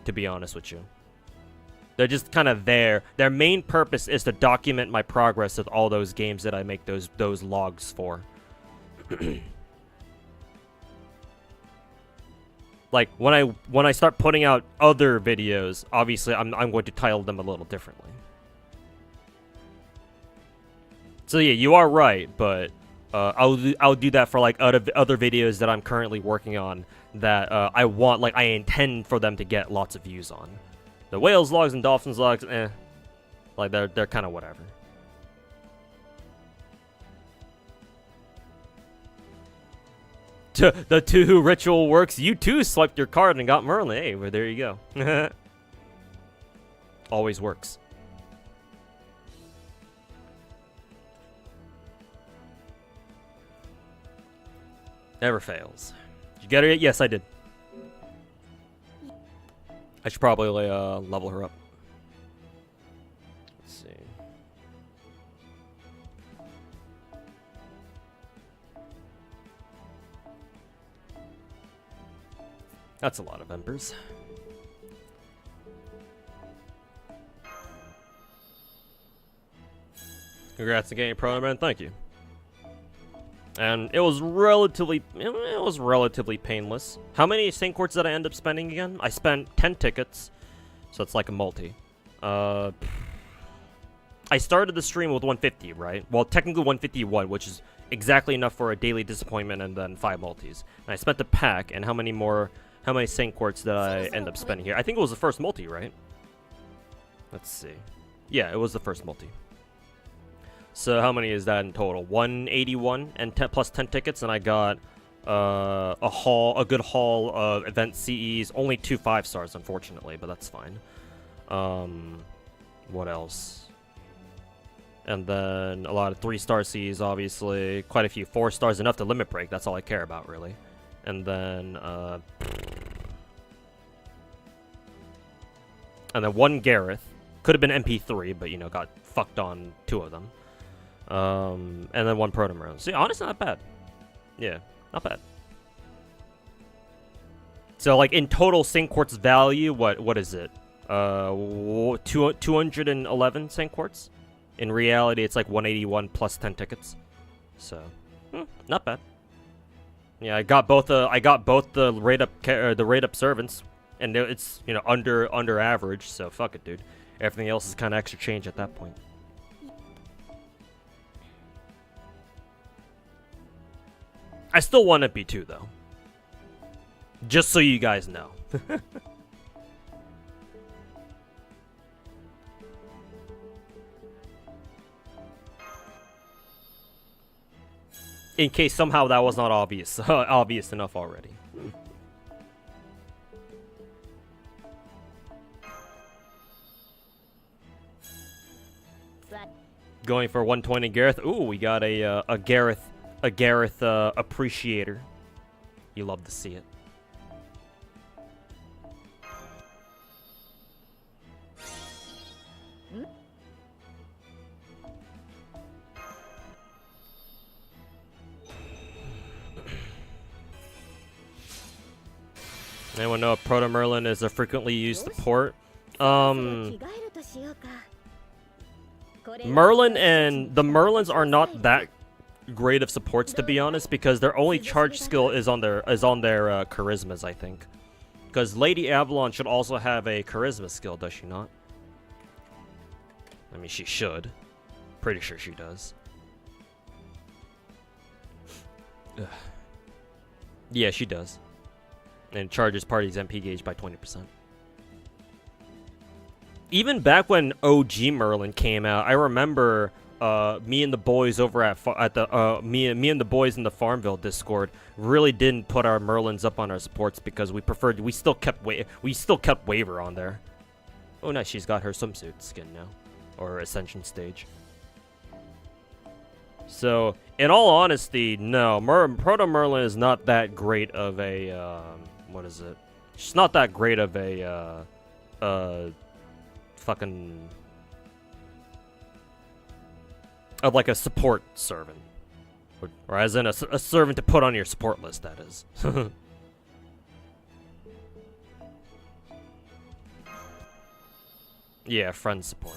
to be honest with you. They're just kind of there. Their main purpose is to document my progress with all those games that I make those logs for. Like when I start putting out other videos, obviously I'm going to title them a little differently. So yeah, you are right, but I'll do that for like other videos that I'm currently working on that I intend for them to get lots of views on. The whales logs and dolphins logs, like they're kind of whatever. The two ritual works. You too swiped your card and got Merlin. Hey, well, there you go. Always works. Never fails. Did you get her yet? Yes, I did. I should probably level her up. Let's see. That's a lot of embers. Congrats on getting Proto Man. Thank you. And it was relatively painless. How many Saint Quartz did I end up spending again? I spent 10 tickets, so it's like a multi. I started the stream with 150, right? Well, technically 151, which is exactly enough for a daily disappointment and then 5 multis. And I spent the pack, and how many Saint Quartz did I end up spending here? I think it was the first multi, right? Let's see. Yeah, it was the first multi. So how many is that in total? 181 and 10 plus 10 tickets, and I got a good haul of event CEs. Only 2 5-stars, unfortunately, but that's fine. What else? And then a lot of 3-star CEs, obviously. Quite a few 4-stars, enough to limit break. That's all I care about, really. And then one Gareth. Could have been MP3, but you know, got fucked on 2 of them. And then 1 Proto Merlin. See, honestly, not bad. Yeah, not bad. So, like, in total Saint Quartz value, what is it? 211 Saint Quartz? In reality, it's like 181 plus 10 tickets. So, not bad. Yeah, I got both the rate up servants, and it's, you know, under average. So fuck it, dude. Everything else is kind of extra change at that point. I still want it B2 though. Just so you guys know. In case somehow that was not obvious obvious enough already. Going for 120 Gareth. Ooh, we got a Gareth appreciator. You love to see it. Anyone know if Proto Merlin is a frequently used port? Merlin and the Merlins are not that great of supports, to be honest, because their only charge skill is on their charismas, I think. Because Lady Avalon should also have a charisma skill, does she not? I mean, she should. Pretty sure she does. Ugh. Yeah, she does. And charges party's MP gauge by 20%. Even back when OG Merlin came out, I remember me and the boys over at the me and the boys in the Farmville Discord really didn't put our Merlins up on our supports because we still kept Waver on there. Oh nice, she's got her swimsuit skin now, or Ascension stage. So in all honesty, no, Proto Merlin is not that great of a what is it? She's not that great of a fucking of like a support servant, or as in a servant to put on your support list, that is. Yeah, friend support.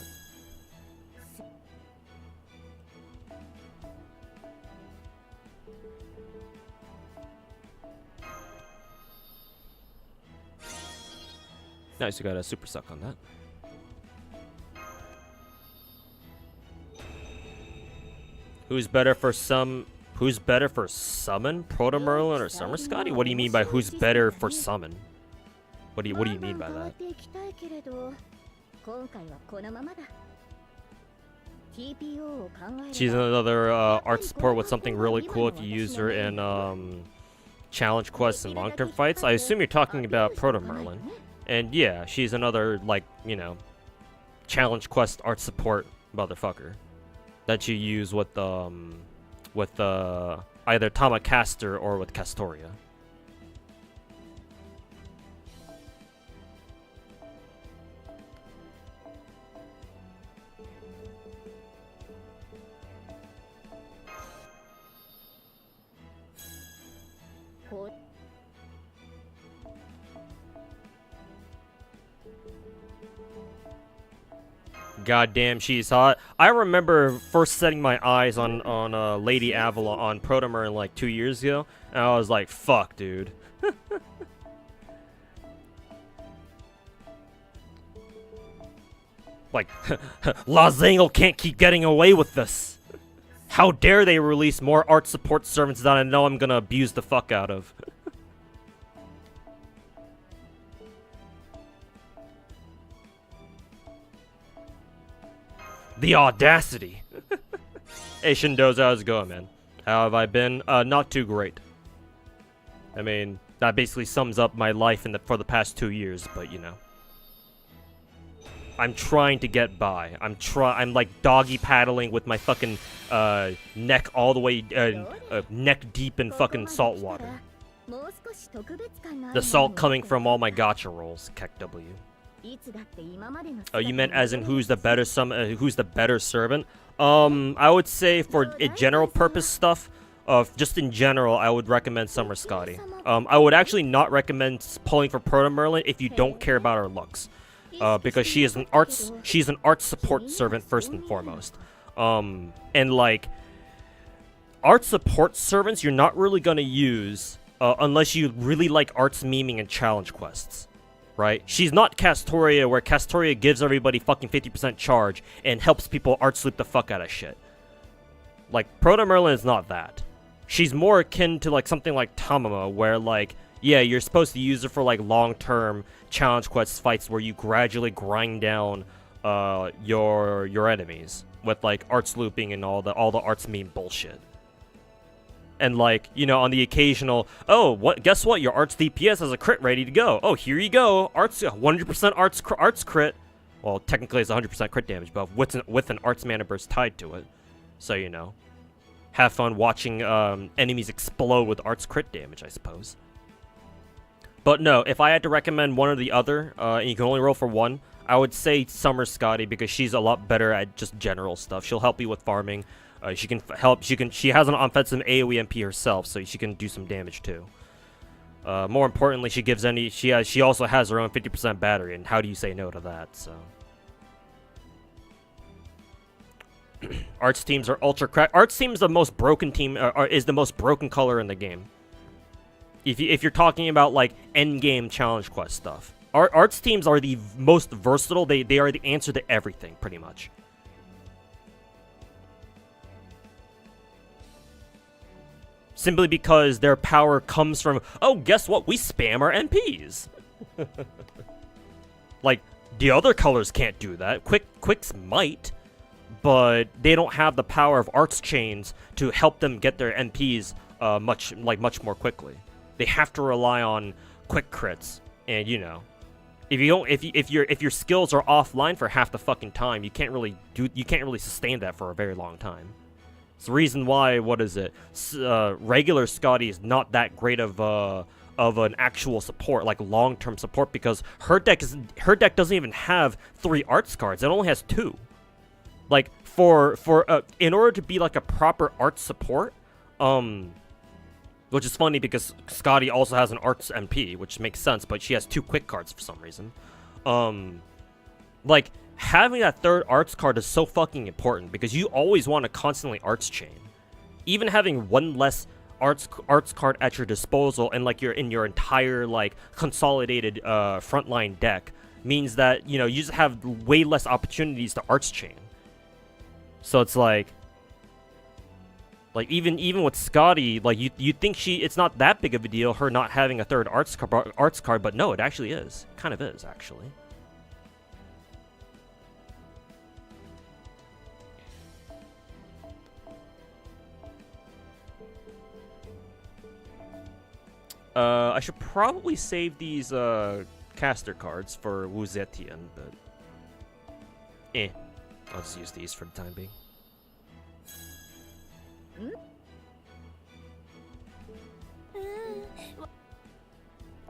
Nice, you got a super suck on that. Who's better for summon, Proto Merlin or Summer Scotty? What do you mean by who's better for summon? What do you mean by that? She's another art support with something really cool if you use her in challenge quests and long-term fights. I assume you're talking about Proto Merlin. And yeah, she's another, like, you know, challenge quest art support motherfucker that you use with either Tamacaster or with Castoria. God damn, she's hot. I remember first setting my eyes on Lady Avalon on Proto Merlin like 2 years ago, and I was like, fuck, dude. Like, Lazangle can't keep getting away with this. How dare they release more art support servants that I know I'm gonna abuse the fuck out of. The audacity. Hey Shindoza, how's it going, man? How have I been? Not too great. I mean, that basically sums up my life for the past 2 years, but you know. I'm trying to get by. I'm like doggy paddling with my fucking neck all the way neck deep in fucking salt water. The salt coming from all my gacha rolls, Keck W. Oh, you meant as in who's the better servant? I would say for general purpose stuff, just in general, I would recommend Summer Scotty. I would actually not recommend pulling for Proto Merlin if you don't care about her looks, because she's an art support servant first and foremost. And like art support servants, you're not really gonna use unless you really like arts memeing and challenge quests. Right? She's not Castoria, where Castoria gives everybody fucking 50% charge and helps people art sleep the fuck out of shit. Like, Proto Merlin is not that. She's more akin to like something like Tamamo, where like, yeah, you're supposed to use her for like long-term challenge quest fights where you gradually grind down your enemies with like arts looping and all the arts meme bullshit. And like, you know, on the occasional, oh, guess what? Your arts DPS has a crit ready to go. Oh, here you go. Arts 100% arts crit. Well, technically it's 100% crit damage, but with an arts mana burst tied to it. So, you know, have fun watching enemies explode with arts crit damage, I suppose. But no, if I had to recommend one or the other, and you can only roll for one, I would say Summer Scotty, because she's a lot better at just general stuff. She'll help you with farming. She can help. She has an offensive AoE MP herself, so she can do some damage too. More importantly, she also has her own 50% battery, and how do you say no to that? So, Arts teams are ultra crack. Arts team is the most broken team. Is the most broken color in the game. If you're talking about like end game challenge quest stuff, arts teams are the most versatile. They are the answer to everything, pretty much. Simply because their power comes from, oh, guess what? We spam our NPs. Like, the other colors can't do that. Quicks might, but they don't have the power of arts chains to help them get their NPs much more quickly. They have to rely on quick crits, and you know, if your skills are offline for half the fucking time, you can't really sustain that for a very long time. It's the reason why, regular Scotty is not that great of an actual support, like long-term support, because her deck doesn't even have 3 arts cards. It only has 2. Like in order to be like a proper arts support, which is funny because Scotty also has an arts MP, which makes sense, but she has 2 quick cards for some reason. Like, having that 3rd arts card is so fucking important because you always want to constantly arts chain. Even having 1 less arts card at your disposal and like you're in your entire like consolidated frontline deck means that, you know, you just have way less opportunities to arts chain. So it's like even with Scotty, like you think it's not that big of a deal her not having a 3rd arts card, but no, it actually is. Kind of is actually. I should probably save these caster cards for Wu Zetian, but I'll just use these for the time being.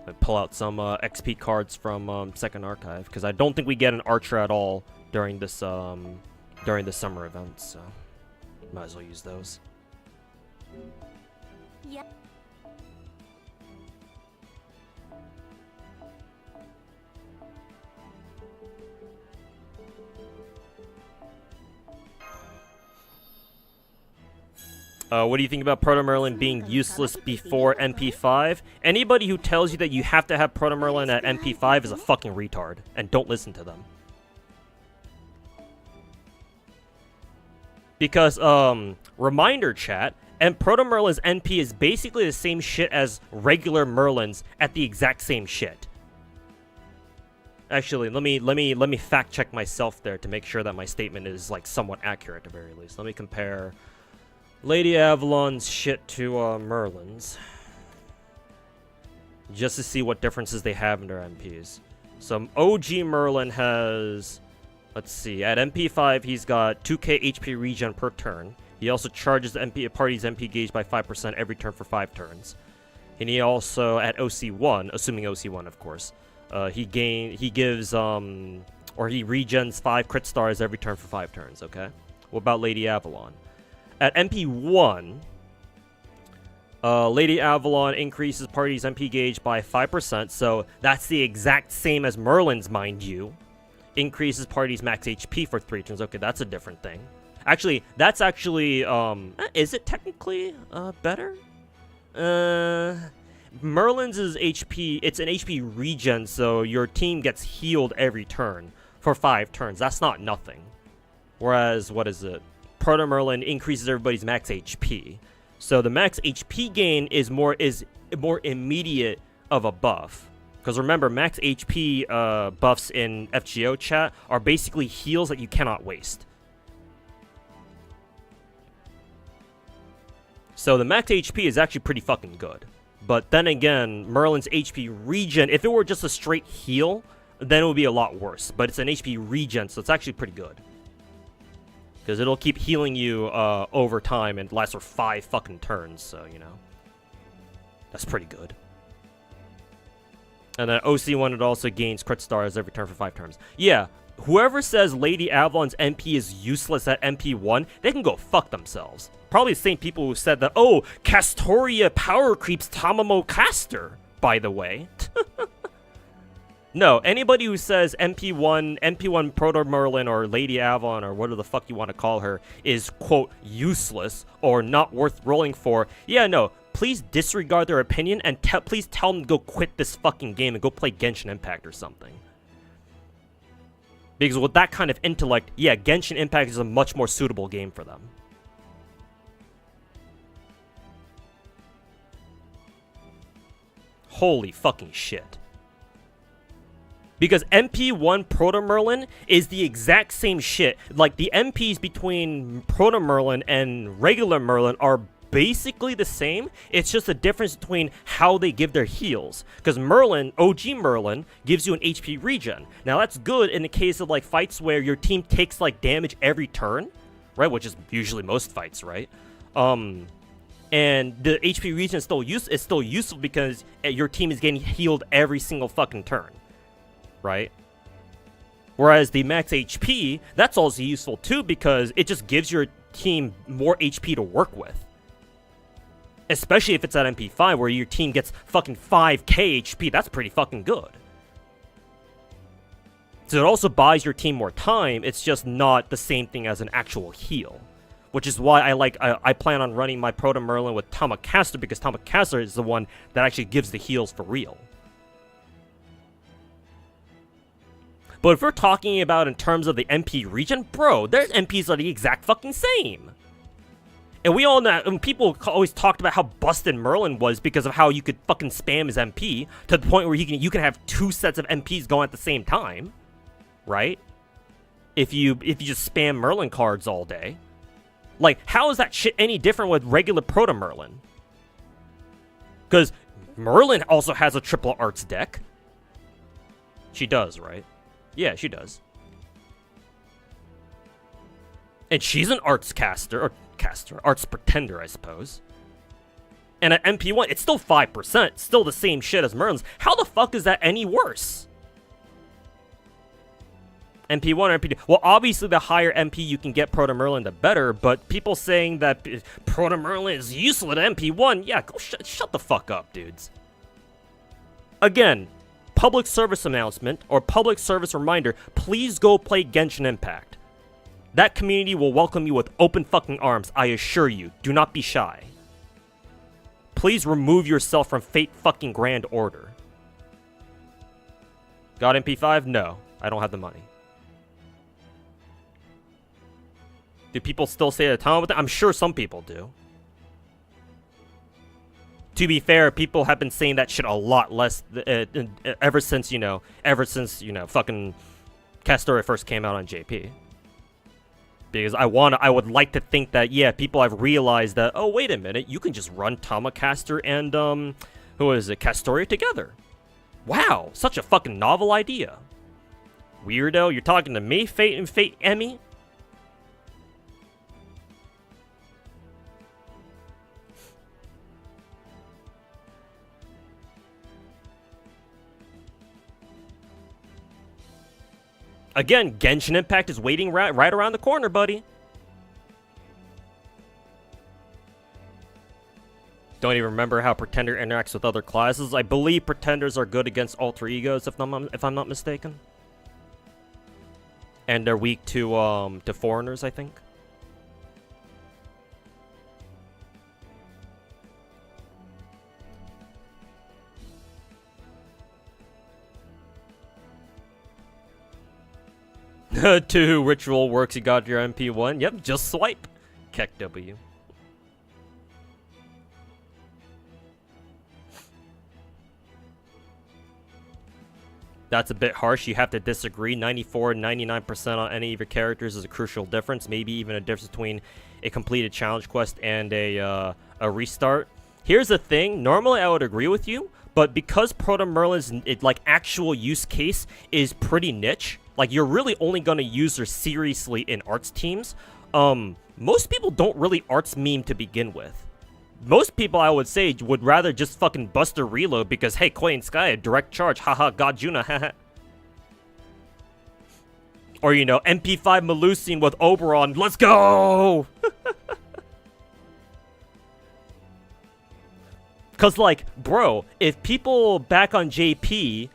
I pull out some XP cards from Second Archive because I don't think we get an Archer at all during this summer event, so might as well use those. Yeah. What do you think about Proto Merlin being useless before MP5? Anybody who tells you that you have to have Proto Merlin at MP5 is a fucking retard, and don't listen to them. Because, reminder chat, and Proto Merlin's NP is basically the same shit as regular Merlins at the exact same shit. Actually, let me fact check myself there to make sure that my statement is like somewhat accurate at the very least. Let me compare Lady Avalon's shit to Merlin's, just to see what differences they have in their MPs. So OG Merlin has, let's see, at MP5 he's got 2k HP regen per turn. He also charges the party's MP gauge by 5% every turn for 5 turns. And he also, at OC1, assuming OC1 of course, he regens 5 crit stars every turn for 5 turns, okay? What about Lady Avalon? At MP1, Lady Avalon increases party's MP gauge by 5%, so that's the exact same as Merlin's, mind you. Increases party's max HP for 3 turns. Okay, that's a different thing. Actually, that's actually, is it technically, better? Merlin's is HP, it's an HP regen, so your team gets healed every turn for 5 turns. That's not nothing. Whereas, what is it? Proto Merlin increases everybody's max HP. So the max HP gain is more immediate of a buff. Because remember, max HP buffs in FGO chat are basically heals that you cannot waste. So the max HP is actually pretty fucking good. But then again, Merlin's HP regen, if it were just a straight heal, then it would be a lot worse. But it's an HP regen, so it's actually pretty good. Because it'll keep healing you over time and lasts for 5 fucking turns, so, you know. That's pretty good. And then OC1, it also gains crit stars every turn for 5 turns. Yeah, whoever says Lady Avalon's MP is useless at MP1, they can go fuck themselves. Probably the same people who said that, oh, Castoria power creeps Tamamo Caster, by the way. No, anybody who says MP1 Proto Merlin or Lady Avalon or whatever the fuck you want to call her is, quote, useless or not worth rolling for, yeah, no, please disregard their opinion and please tell them to go quit this fucking game and go play Genshin Impact or something. Because with that kind of intellect, yeah, Genshin Impact is a much more suitable game for them. Holy fucking shit. Because MP1 Proto Merlin is the exact same shit. Like, the MPs between Proto Merlin and regular Merlin are basically the same. It's just a difference between how they give their heals. Because Merlin, OG Merlin, gives you an HP regen. Now, that's good in the case of, like, fights where your team takes, like, damage every turn, right? Which is usually most fights, right? And the HP regen is still useful because your team is getting healed every single fucking turn. Right? Whereas the max HP, that's also useful too because it just gives your team more HP to work with. Especially if it's at MP5 where your team gets fucking 5k HP, that's pretty fucking good. So it also buys your team more time, it's just not the same thing as an actual heal. Which is why I plan on running my Proto Merlin with Tamacaster because Tamacaster is the one that actually gives the heals for real. But if we're talking about in terms of the MP regen, bro, their MPs are the exact fucking same. And we all know, and people always talked about how busted Merlin was because of how you could fucking spam his MP to the point where you can have 2 sets of MPs going at the same time, right? If you just spam Merlin cards all day. Like, how is that shit any different with regular Proto Merlin? Because Merlin also has a triple arts deck. She does, right? Yeah, she does. And she's an arts arts pretender, I suppose. And at MP1, it's still 5%, still the same shit as Merlin's. How the fuck is that any worse? MP1 or MP2? Well, obviously the higher MP you can get Proto Merlin, the better, but people saying that Proto Merlin is useless at MP1, yeah, go shut the fuck up, dudes. Again, public service announcement or public service reminder, please go play Genshin Impact. That community will welcome you with open fucking arms, I assure you. Do not be shy. Please remove yourself from Fate fucking Grand Order. Got MP5? No, I don't have the money. Do people still say the time with that? I'm sure some people do. To be fair, people have been saying that shit a lot less ever since, fucking Castoria first came out on JP. Because I would like to think that, yeah, people have realized that, oh, wait a minute, you can just run Tamacaster and, Castoria together. Wow, such a fucking novel idea. Weirdo, you're talking to me, Fate and Fate Emmy? Again, Genshin Impact is waiting right around the corner, buddy. Don't even remember how Pretender interacts with other classes. I believe Pretenders are good against alter egos, if I'm not mistaken. And they're weak to foreigners, I think. Two ritual works, you got your MP1. Yep, just swipe. Keck W. That's a bit harsh. You have to disagree. 94 and 99% on any of your characters is a crucial difference. Maybe even a difference between a completed challenge quest and a restart. Here's the thing. Normally, I would agree with you. But because Proto Merlin's actual use case is pretty niche, like you're really only going to use her seriously in arts teams, most people don't really arts meme to begin with. Most people, I would say, would rather just fucking bust a reload because, hey, Koi and Sky, direct charge, haha, God Juna, haha. Or, MP5 Melusine with Oberon, let's go! Because, bro, if people back on JP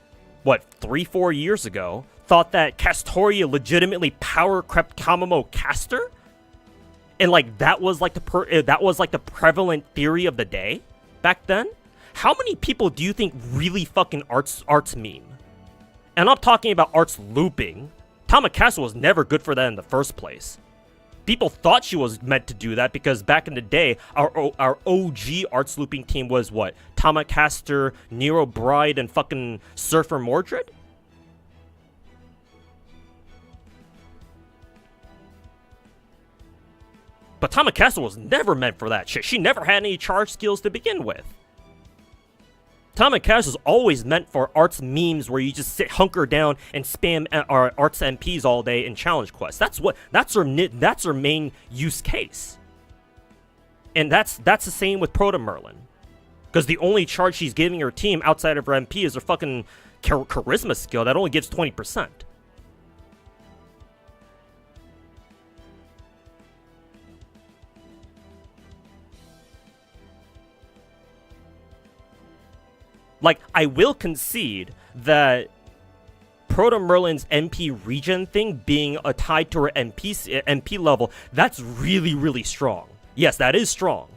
what, 3-4 years ago, thought that Castoria legitimately power crept Kamamo Caster, and like that was like the prevalent theory of the day back then. How many people do you think really fucking arts meme? And I'm talking about arts looping. Tamakasa was never good for that in the first place. People thought she was meant to do that because back in the day, our OG arts looping team was what? Tamacaster, Nero Bride, and fucking Surfer Mordred? But Tamakasa was never meant for that shit. She never had any charge skills to begin with. Tamakasa is always meant for arts memes where you just hunker down and spam arts MPs all day in challenge quests. That's her main use case. And that's the same with Proto Merlin. Because the only charge she's giving her team outside of her MP is her fucking charisma skill that only gives 20%. Like, I will concede that Proto Merlin's MP regen thing being tied to her MP level, that's really, really strong. Yes, that is strong,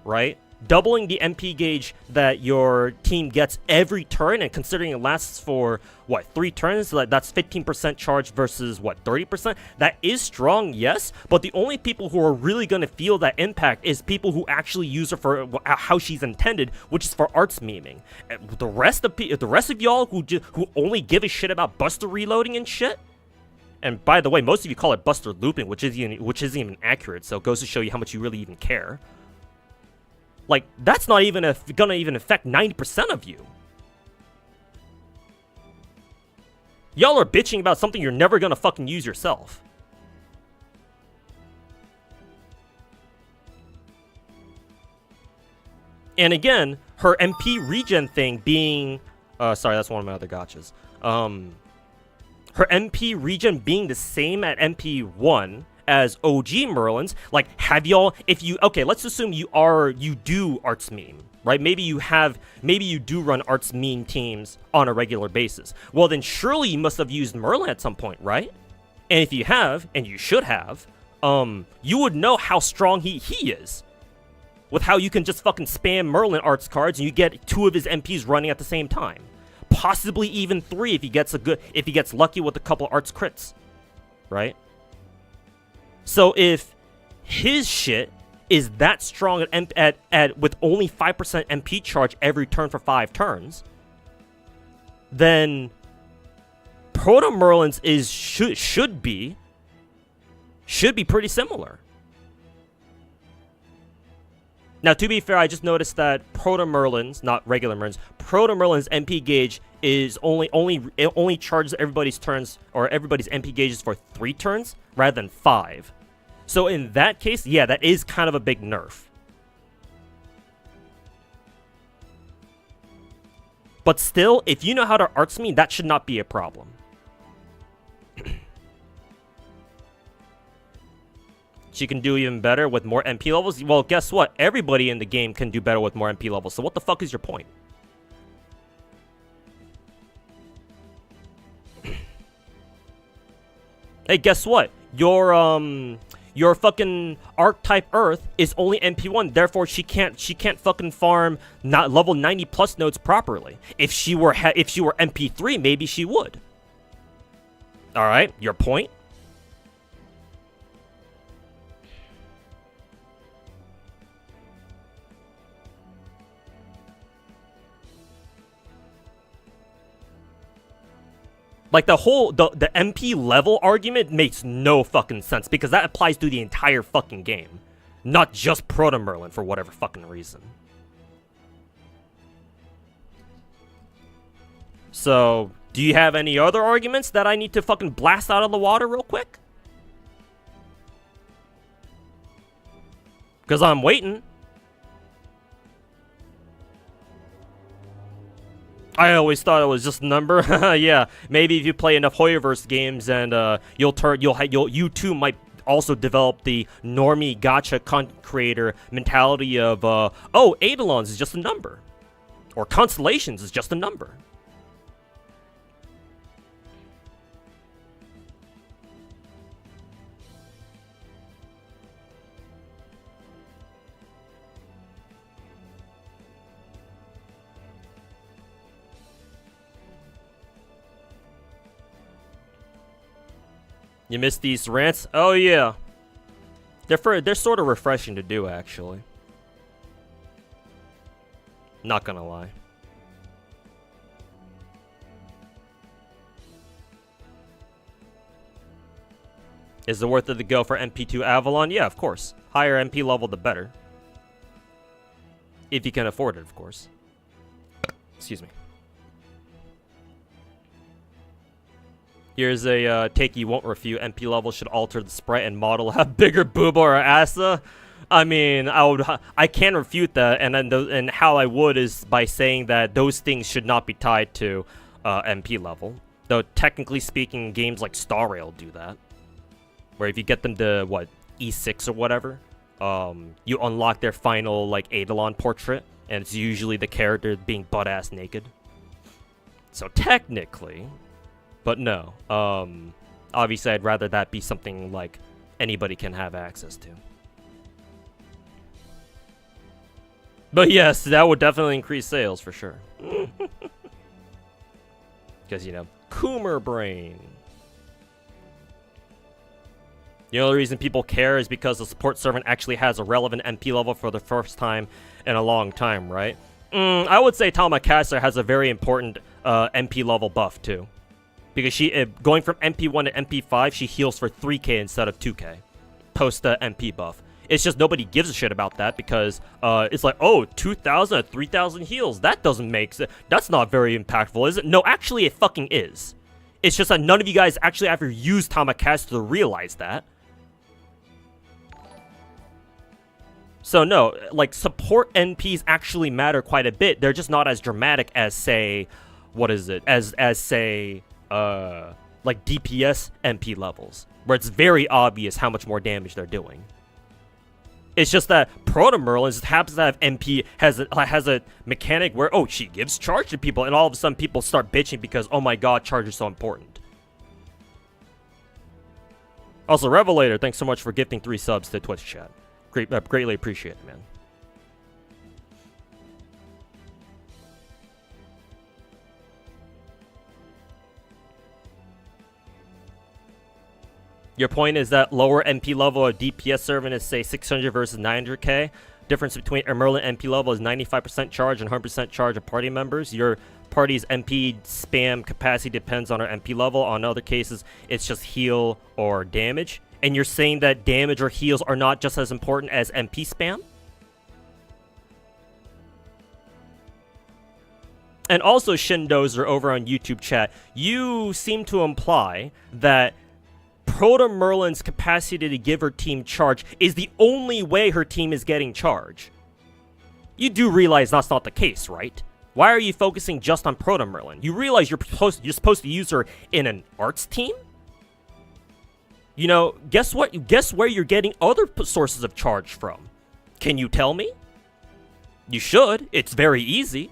right? Doubling the MP gauge that your team gets every turn, and considering it lasts for, what, 3 turns? So that's 15% charge versus, what, 30%? That is strong, yes, but the only people who are really going to feel that impact is people who actually use her for how she's intended, which is for arts memeing. The rest of y'all who only give a shit about buster reloading and shit, and by the way, most of you call it buster looping, which isn't even accurate, so it goes to show you how much you really even care. Like, that's not even gonna even affect 90% of you. Y'all are bitching about something you're never gonna fucking use yourself. And again, her MP regen thing being... sorry, that's one of my other gachas. Her MP regen being the same at MP 1... as OG Merlins, like, have y'all, okay, let's assume you do arts meme, right? Maybe you do run arts meme teams on a regular basis. Well, then surely you must have used Merlin at some point, right? And if you have, and you should have, you would know how strong he is. With how you can just fucking spam Merlin arts cards and you get 2 of his MPs running at the same time. Possibly even 3 if he gets lucky with a couple arts crits, right? So if his shit is that strong at with only 5% MP charge every turn for 5 turns, then Proto Merlin's should be pretty similar. Now, to be fair, I just noticed that Proto Merlin's, not regular Merlin's, Proto Merlin's MP gauge is only charges everybody's turns, or everybody's MP gauges for 3 turns rather than 5. So in that case, yeah, that is kind of a big nerf. But still, if you know how to arts meme, that should not be a problem. She can do even better with more MP levels. Well, guess what? Everybody in the game can do better with more MP levels. So what the fuck is your point? Hey, guess what? Your fucking archetype Earth is only MP1, therefore she can't fucking farm not level 90 plus nodes properly. If she were MP3, maybe she would. All right, your point. Like, the MP level argument makes no fucking sense, because that applies to the entire fucking game. Not just Proto Merlin, for whatever fucking reason. So, do you have any other arguments that I need to fucking blast out of the water real quick? Because I'm waiting. I always thought it was just a number. Yeah, maybe if you play enough Hoyoverse games, and you too might also develop the normie gacha content creator mentality of oh, Eidolons is just a number, or Constellations is just a number. You missed these rants? Oh yeah. They're sort of refreshing to do, actually. Not gonna lie. Is it worth it to go for MP2 Avalon? Yeah, of course. Higher MP level, the better. If you can afford it, of course. Excuse me. Here's a take you won't refute. MP level should alter the sprite and model have bigger booba or assa. I mean, I can't refute that, and and how I would is by saying that those things should not be tied to MP level. Though technically speaking, games like Star Rail do that, where if you get them to what E6 or whatever, you unlock their final like Eidolon portrait, and it's usually the character being butt-ass naked. So technically, but no. Obviously, I'd rather that be something like anybody can have access to. But yes, that would definitely increase sales for sure. Because, you know, Coomer Brain. The only reason people care is because the support servant actually has a relevant MP level for the first time in a long time, right? I would say Tamakasa has a very important MP level buff too. Because she, going from MP1 to MP5, she heals for 3k instead of 2k. Post the MP buff. It's just nobody gives a shit about that because it's like, oh, 2,000 at 3,000 heals. That doesn't make sense. That's not very impactful, is it? No, actually it fucking is. It's just that none of you guys actually ever used Tamakasa to realize that. So no, like, support NPs actually matter quite a bit. They're just not as dramatic as, say, what is it? As say, like DPS MP levels, where it's very obvious how much more damage they're doing. It's just that Proto Merlin just happens to have MP, has a mechanic where, oh, she gives charge to people, and all of a sudden people start bitching because, oh my god, charge is so important. Also, Revelator, thanks so much for gifting 3 subs to Twitch chat. Greatly appreciate it, man. Your point is that lower MP level of DPS servant is, say, 600 versus 900k. Difference between a Merlin MP level is 95% charge and 100% charge of party members. Your party's MP spam capacity depends on our MP level. On other cases, it's just heal or damage. And you're saying that damage or heals are not just as important as MP spam? And also, Shindozer over on YouTube chat, you seem to imply that Proto Merlin's capacity to give her team charge is the only way her team is getting charge. You do realize that's not the case, right? Why are you focusing just on Proto Merlin? You realize you're supposed to use her in an arts team? You know, guess what? Guess where you're getting other sources of charge from? Can you tell me? You should. It's very easy.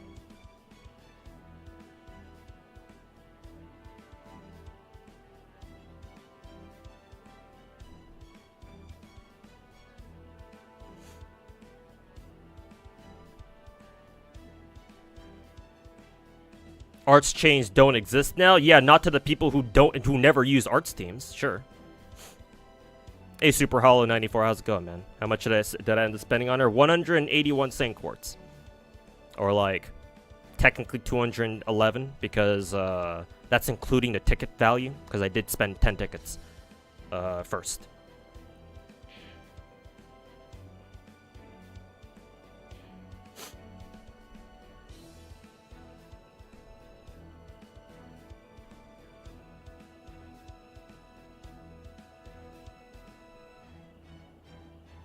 Arts chains don't exist now? Yeah, not to the people who never use arts teams. Sure. Hey, Super Hollow 94, how's it going, man? How much did I end up spending on her? 181 Saint Quartz. Or like, technically 211 because that's including the ticket value because I did spend 10 tickets first.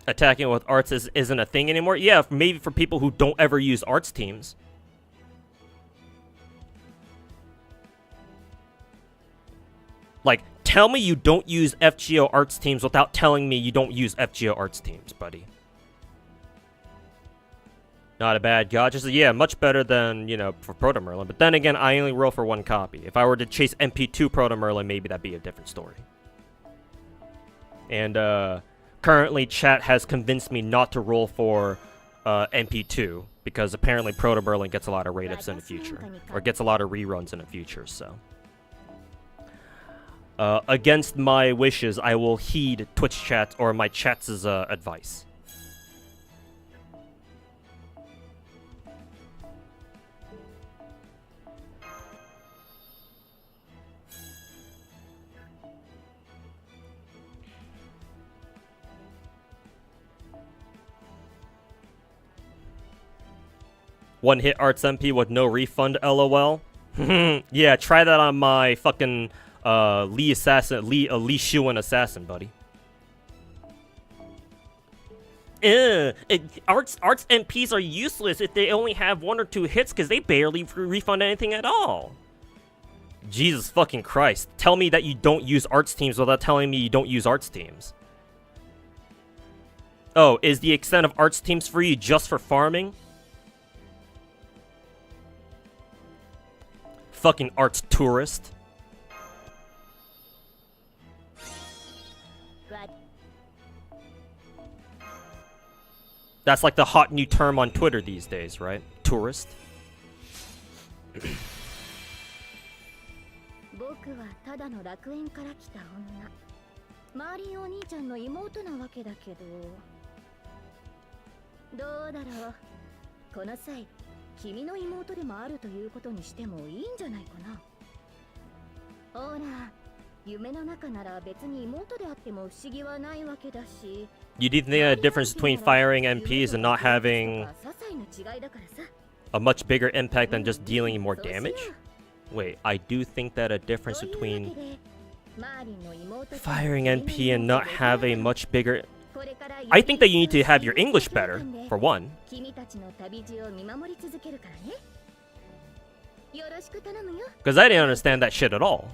Attacking with arts isn't a thing anymore? Yeah, maybe for people who don't ever use arts teams. Like, tell me you don't use FGO arts teams without telling me you don't use FGO arts teams, buddy. Not a bad gacha. Yeah, much better than, you know, for Proto Merlin. But then again, I only roll for 1 copy. If I were to chase MP2 Proto Merlin, maybe that'd be a different story. And, currently, chat has convinced me not to roll for MP2 because apparently Proto Merlin gets a lot of raid ups in the future, or gets a lot of reruns in the future. So Against my wishes, I will heed Twitch chat or my chat's advice. One hit Arts MP with no refund, LOL. Yeah, try that on my fucking Lee Shuan assassin, buddy. Arts MPs are useless if they only have 1 or 2 hits because they barely refund anything at all. Jesus fucking Christ. Tell me that you don't use arts teams without telling me you don't use arts teams. Oh, is the extent of arts teams for you just for farming? Fucking arts tourist. That's like the hot new term on Twitter these days, right? Tourist. 僕はただの楽園から来た女。マーリンお兄ちゃんの妹なわけだけど。どうだろう。この際、君の妹でもあるということにしてもいいんじゃないかな。ほら、夢の中なら別に妹であっても不思議はないわけだし。You do think the difference between firing MPs and not having a much bigger impact than just dealing more damage? Wait, I do think that a difference between firing MP and not have a much bigger... I think that you need to have your English better, for one. Because I didn't understand that shit at all.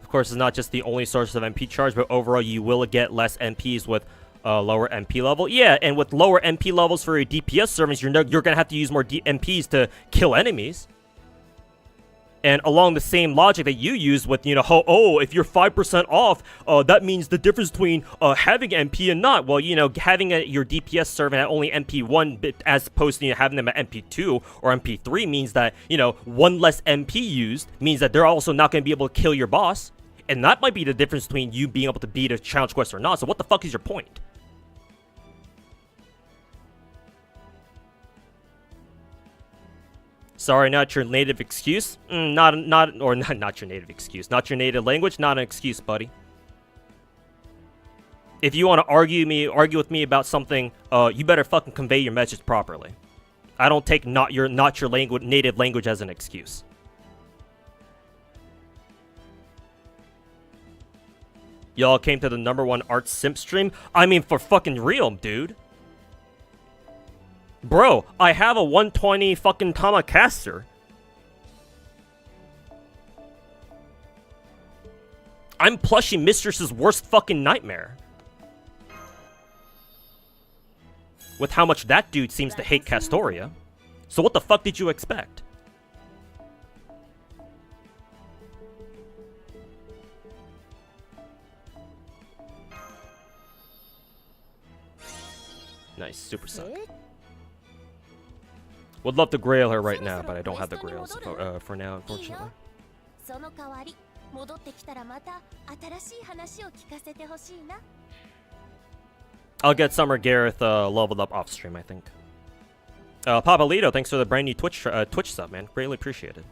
Of course, it's not just the only source of MP charge, but overall you will get less MPs with lower MP level. Yeah, and with lower MP levels for your DPS servants, you're gonna have to use more MPs to kill enemies. And along the same logic that you use with, you know, if you're 5% off, that means the difference between having MP and not. Well, you know, having your DPS servant at only MP1 as opposed to, you know, having them at MP2 or MP3 means that, you know, 1 less MP used means that they're also not going to be able to kill your boss. And that might be the difference between you being able to beat a challenge quest or not. So what the fuck is your point? Sorry, not your native excuse. Not your native excuse. Not your native language. Not an excuse, buddy. If you want to argue with me about something, you better fucking convey your message properly. I don't take not your language, native language as an excuse. Y'all came to the #1 art simp stream? I mean, for fucking real, dude. Bro, I have a 120 fucking Tamakaster. I'm Plushie Mistress's worst fucking nightmare. With how much that dude seems to hate Castoria. So what the fuck did you expect? Nice, super suck. Would love to grail her right now, but I don't have the grails for now, unfortunately. I'll get Summer Gareth leveled up off stream, I think. Papalito, thanks for the brand new Twitch sub, man. Greatly appreciated.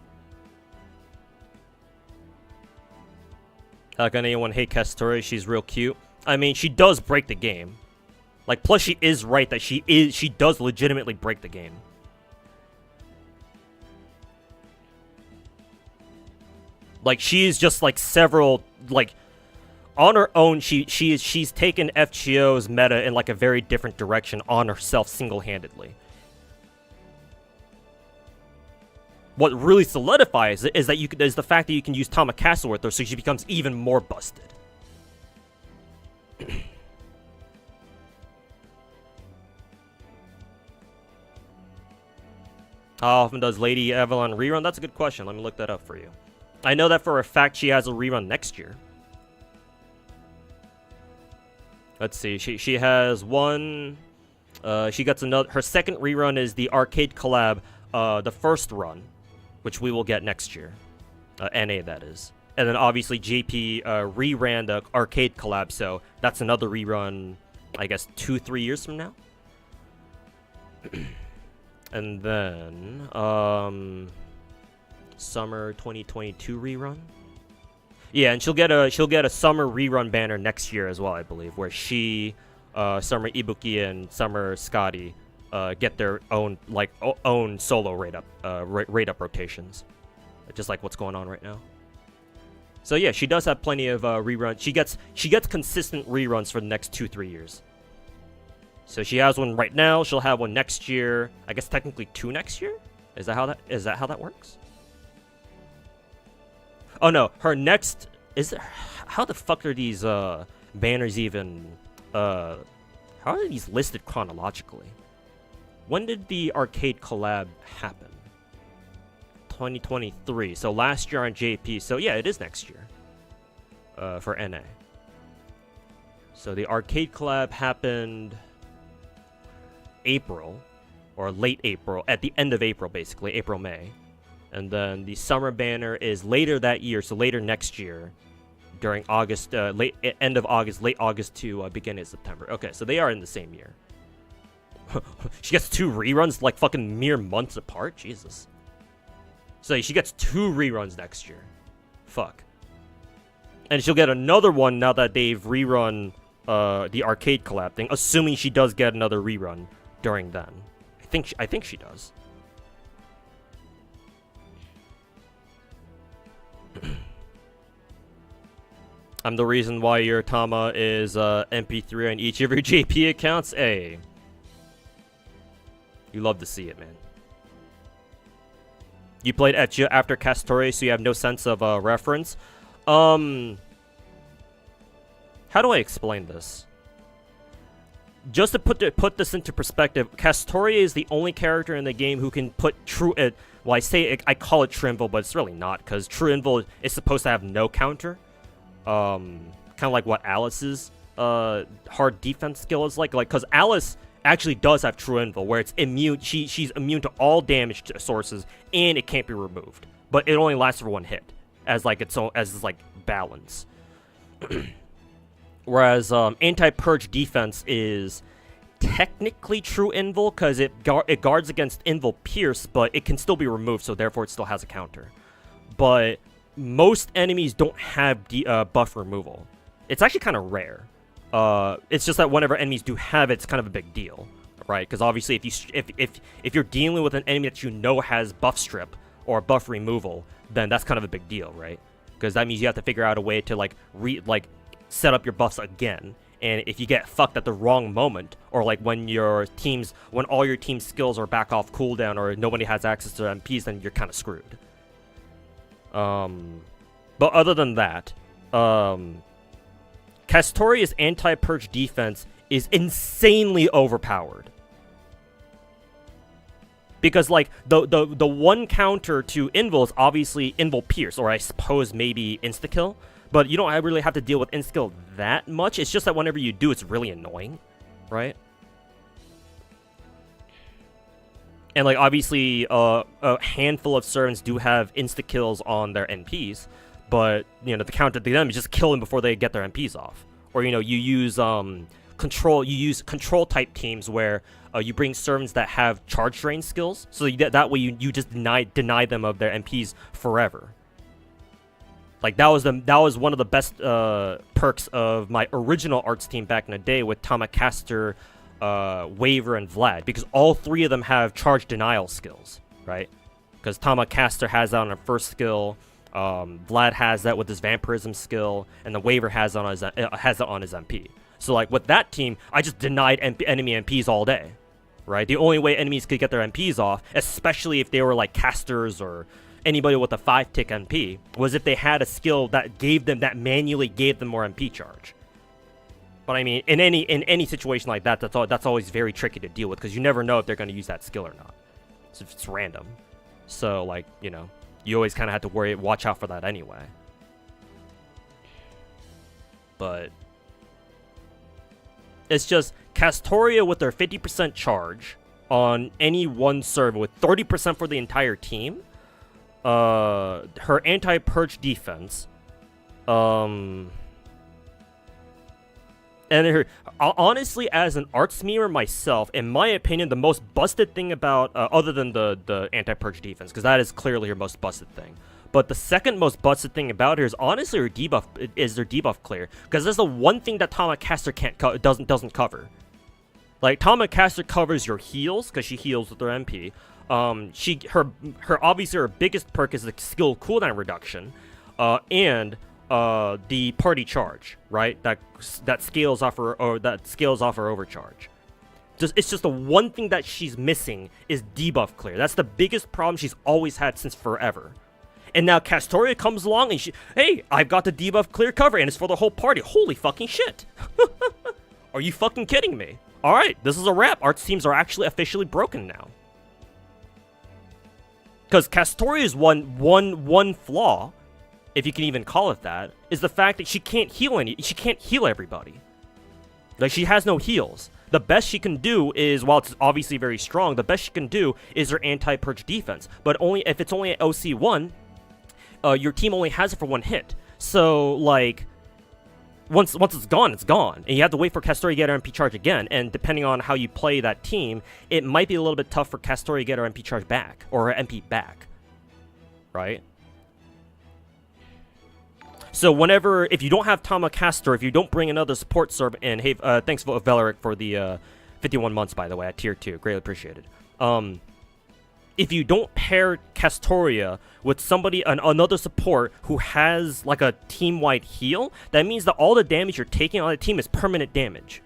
How can anyone hate Castoria? She's real cute. I mean, she does break the game. Like, plus she is right that she does legitimately break the game. Like, she's just like several, like, on her own, she's taken FGO's meta in like a very different direction on herself single-handedly. What really solidifies it is that is the fact that you can use Tamakasa with her, so she becomes even more busted. How often does Lady Evelyn rerun? That's a good question. Let me look that up for you. I know that for a fact she has a rerun next year. Let's see. She has one. She gets another. Her second rerun is the arcade collab, the first run, which we will get next year. NA that is. And then obviously JP reran the arcade collab, so that's another rerun, I guess 2-3 years from now. And then summer 2022 rerun. Yeah, and she'll get a summer rerun banner next year as well, I believe, where she, Summer Ibuki and Summer Scotty get their own own solo rate up rotations, just like what's going on right now. So yeah, she does have plenty of reruns. She gets consistent reruns for the next 2-3 years. So she has one right now. She'll have one next year. I guess technically 2 next year. Is that how that works? Oh no, her next is there. How the fuck are these banners even? How are these listed chronologically? When did the arcade collab happen? 2023. So last year on JP. So yeah, it is next year. For NA. So the arcade collab happened April, or late April, at the end of April, basically April, May. And then the summer banner is later that year, so later next year, during August, end of August, late August to beginning of September. Okay, so they are in the same year. She gets 2 reruns like fucking mere months apart. Jesus. So she gets 2 reruns next year. Fuck. And she'll get another one now that they've rerun the arcade collab thing, assuming she does get another rerun during then. I think she does. I'm the reason why your Tama is MP3 on each of your JP accounts. Hey. You love to see it, man. You played Etcha after Castore, so you have no sense of reference. How do I explain this? Just to put this into perspective, Castore is the only character in the game who can put true... well, I call it true invul, but it's really not, because true invul is supposed to have no counter. Kind of like what Alice's hard defense skill is like. Because Alice actually does have true invul, where it's immune. She's immune to all damage sources, and it can't be removed. But it only lasts for 1 hit, as like its own, as like balance. Whereas anti-purge defense is technically true invul, because it guards against invul pierce, but it can still be removed, so therefore it still has a counter. But most enemies don't have buff removal. It's actually kind of rare. It's just that whenever enemies do have it, it's kind of a big deal, right? Because obviously, if you're dealing with an enemy that you know has buff strip or buff removal, then that's kind of a big deal, right? Because that means you have to figure out a way to set up your buffs again. And if you get fucked at the wrong moment, or like when all your team's skills are back off cooldown, or nobody has access to MPs, then you're kind of screwed. But other than that, Castoria's anti-purge defense is insanely overpowered. Because like the one counter to invul is obviously invul pierce, or I suppose maybe insta-kill. But you don't really have to deal with insta-kill that much. It's just that whenever you do, it's really annoying, right? And like obviously, a handful of servants do have insta-kills on their NPs, but the counter to them is just kill them before they get their NPs off. Or you use control type teams where you bring servants that have charge drain skills, so that way you just deny them of their NPs forever. Like that was one of the best perks of my original arts team back in the day with Tamacaster, Waver, and Vlad, because all 3 of them have charge denial skills, right? Because Tamacaster has that on her first skill, Vlad has that with his vampirism skill, and the Waver has it on his MP. So like with that team, I just denied enemy MPs all day, right? The only way enemies could get their MPs off, especially if they were like casters or anybody with a 5-tick MP, was if they had a skill that manually gave them more MP charge. But I mean, in any situation like that, that's always very tricky to deal with, because you never know if they're going to use that skill or not. So it's random. So like, you always kind of have to watch out for that anyway. But it's just Castoria with their 50% charge on any one server with 30% for the entire team. her anti-perch defense, and her, honestly, as an arts memer myself, in my opinion, the most busted thing about, other than the anti-perch defense, because that is clearly her most busted thing. But the second most busted thing about her is honestly her debuff, is their debuff clear, because that's the one thing that Tamacaster doesn't cover. Like, Tamacaster covers your heals, because she heals with her MP. Her obviously her biggest perk is the skill cooldown reduction, and the party charge, right? That scales off her, or that scales off her overcharge. It's just the one thing that she's missing is debuff clear. That's the biggest problem she's always had since forever. And now Castoria comes along and hey, I've got the debuff clear cover and it's for the whole party. Holy fucking shit. Are you fucking kidding me? Alright, this is a wrap. Arts teams are actually officially broken now. Because Castoria's one flaw, if you can even call it that, is the fact that she can't heal everybody. Like, she has no heals. The best she can do is, while it's obviously very strong, the best she can do is her anti-perch defense. But only if it's only at OC1, your team only has it for one hit. So, like, once it's gone, it's gone. And you have to wait for Castoria to get her MP charge again. And depending on how you play that team, it might be a little bit tough for Castoria to get her MP charge back, or her MP back. Right? So if you don't have Tamacaster, if you don't bring another support serve in, hey, thanks Valeric for the 51 months, by the way, at tier 2, greatly appreciated. If you don't pair Castoria with somebody, another support who has like a team-wide heal, that means that all the damage you're taking on the team is permanent damage.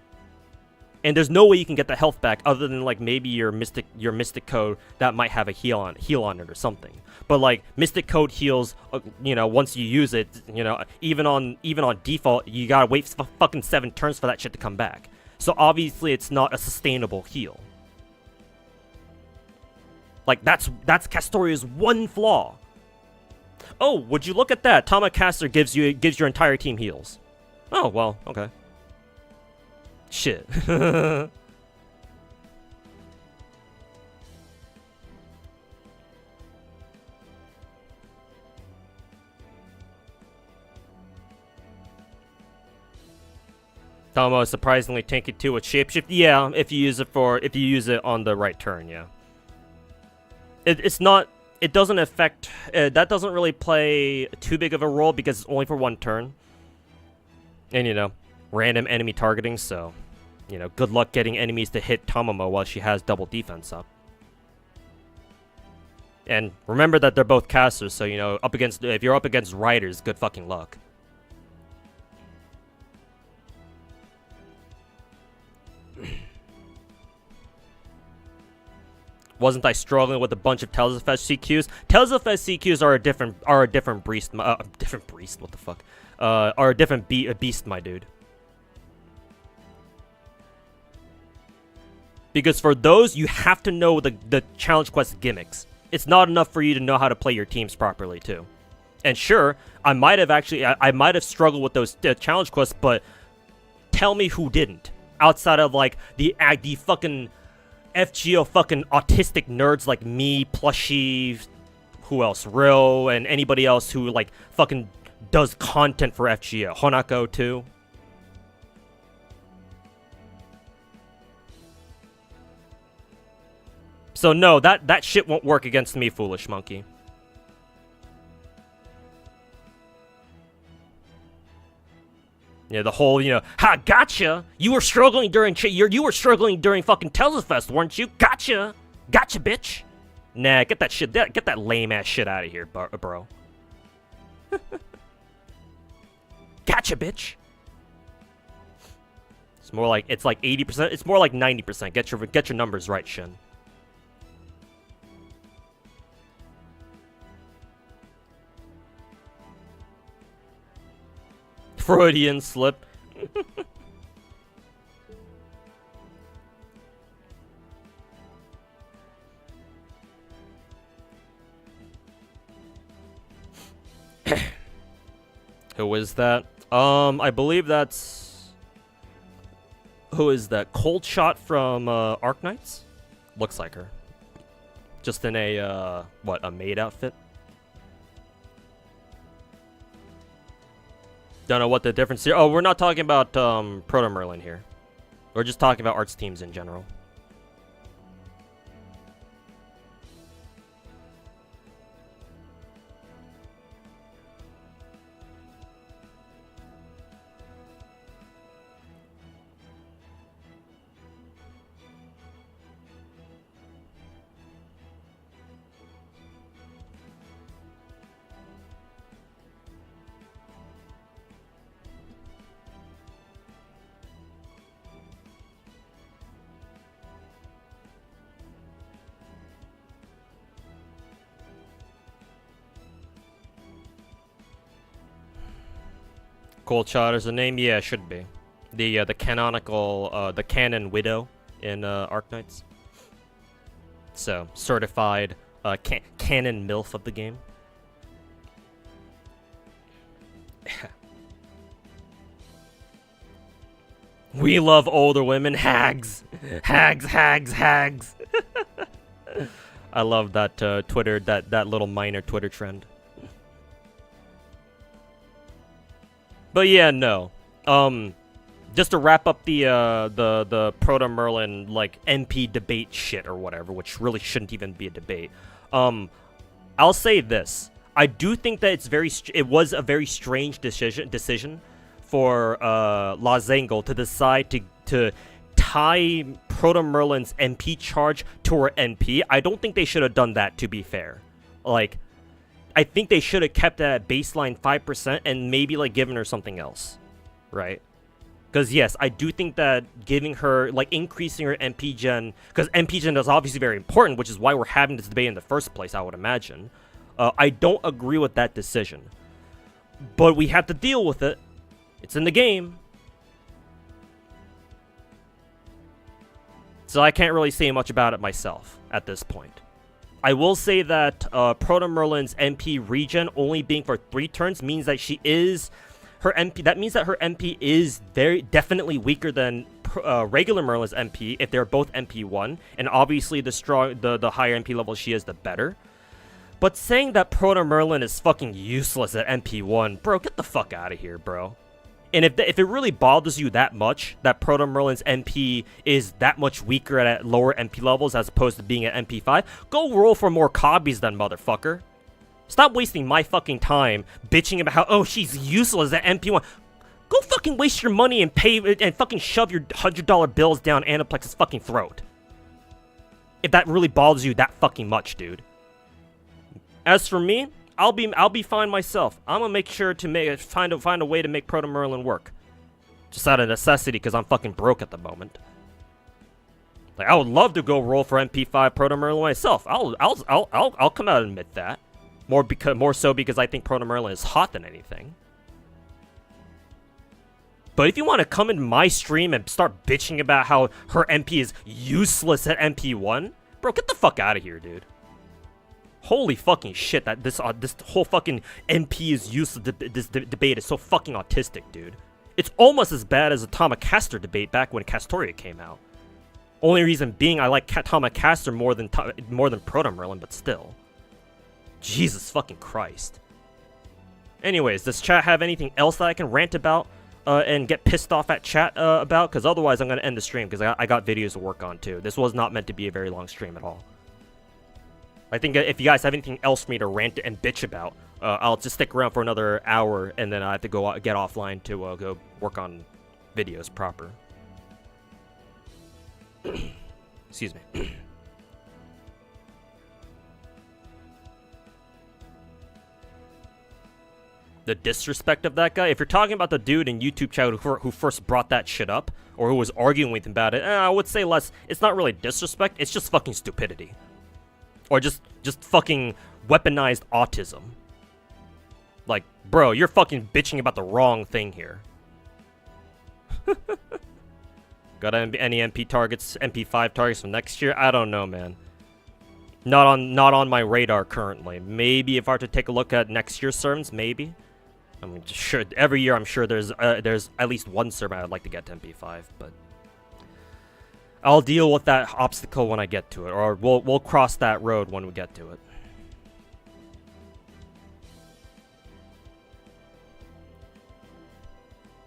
And there's no way you can get the health back other than like maybe your Mystic Code that might have a heal on it or something. But like Mystic Code heals, you know, once you use it, you know, even on default, you gotta wait fucking 7 turns for that shit to come back. So obviously it's not a sustainable heal. Like that's Castoria's one flaw. Oh, would you look at that? Tamacaster gives your entire team heals. Oh well, okay. Shit. Tama is surprisingly tanky too with shapeshift. Yeah, if you use it on the right turn, yeah. It's not. It doesn't affect. That doesn't really play too big of a role because it's only for one turn. And you know, random enemy targeting. So, you know, good luck getting enemies to hit Tamamo while she has double defense up. And remember that they're both casters, so you know, if you're up against riders, good fucking luck. Wasn't I struggling with a bunch of Tales of Fest CQs? Tales of Fest CQs are a different beast. Different beast. What the fuck? Are a different beast, my dude. Because for those, you have to know the challenge quest gimmicks. It's not enough for you to know how to play your teams properly too. And sure, I might have struggled with those challenge quests, but tell me who didn't. Outside of like the fucking FGO fucking autistic nerds like me, Plushie, who else? Rio, and anybody else who like fucking does content for FGO. Honako too. So no, that shit won't work against me, foolish monkey. Yeah, the whole, you know, ha, gotcha! You were struggling during fucking Telzafest, weren't you? Gotcha! Gotcha, bitch! Nah, get that lame-ass shit out of here, bro. Gotcha, bitch! It's like 80%, it's more like 90%. Get your numbers right, Shin. Freudian slip. Who is that? I believe that's... Who is that? Cold Shot from Arc Knights? Looks like her. Just in a, what, a maid outfit? Don't know what the difference here. Oh, we're not talking about Proto Merlin here. We're just talking about arts teams in general. Cold Shot is the name? Yeah, it should be. The canonical, the canon widow in Arknights. So, certified canon MILF of the game. We love older women. Hags! Hags, hags, hags! I love that Twitter, that little minor Twitter trend. But yeah, no. Just to wrap up the Proto Merlin like MP debate shit or whatever, which really shouldn't even be a debate. I'll say this: I do think that it was a very strange decision for Lazangle to decide to tie Proto Merlin's MP charge to her NP. I don't think they should have done that. To be fair, like. I think they should have kept that at baseline 5% and maybe like given her something else, right? Because yes, I do think that giving her, like increasing her MP gen, because MP gen is obviously very important, which is why we're having this debate in the first place, I would imagine. I don't agree with that decision. But we have to deal with it. It's in the game. So I can't really say much about it myself at this point. I will say that Proto Merlin's MP regen only being for 3 turns means that her MP. That means that her MP is very definitely weaker than regular Merlin's MP if they're both MP1, and obviously the higher MP level she is, the better. But saying that Proto Merlin is fucking useless at MP1, bro, get the fuck out of here, bro. And if it really bothers you that much, that Proto Merlin's MP is that much weaker at lower MP levels as opposed to being at MP5, go roll for more copies then, motherfucker. Stop wasting my fucking time bitching about how, oh, she's useless at MP1. Go fucking waste your money and pay and fucking shove your $100 bills down Anaplex's fucking throat. If that really bothers you that fucking much, dude. As for me, I'll be fine myself. I'm gonna make sure to find a way to make Proto Merlin work, just out of necessity because I'm fucking broke at the moment. Like I would love to go roll for MP5 Proto Merlin myself. I'll come out and admit that. More so because I think Proto Merlin is hot than anything. But if you want to come into my stream and start bitching about how her MP is useless at MP1, bro, get the fuck out of here, dude. Holy fucking shit, that this whole fucking MP is useless. This debate is so fucking autistic, dude. It's almost as bad as the Tamacaster debate back when Castoria came out. Only reason being I like Tamacaster more than Proto Merlin, but still. Jesus fucking Christ. Anyways, does chat have anything else that I can rant about and get pissed off at chat about? Because otherwise I'm going to end the stream because I got videos to work on too. This was not meant to be a very long stream at all. I think if you guys have anything else for me to rant and bitch about, I'll just stick around for another hour, and then I have to go get offline to go work on videos proper. Excuse me. The disrespect of that guy. If you're talking about the dude in YouTube chat who first brought that shit up, or who was arguing with him about it, I would say less. It's not really disrespect. It's just fucking stupidity. Or just fucking weaponized autism. Like, bro, you're fucking bitching about the wrong thing here. Got any MP targets, MP5 targets from next year? I don't know, man. Not on my radar currently. Maybe if I were to take a look at next year's sermons, maybe. I mean, sure, every year I'm sure there's at least one sermon I'd like to get to MP5, but I'll deal with that obstacle when I get to it, or we'll cross that road when we get to it.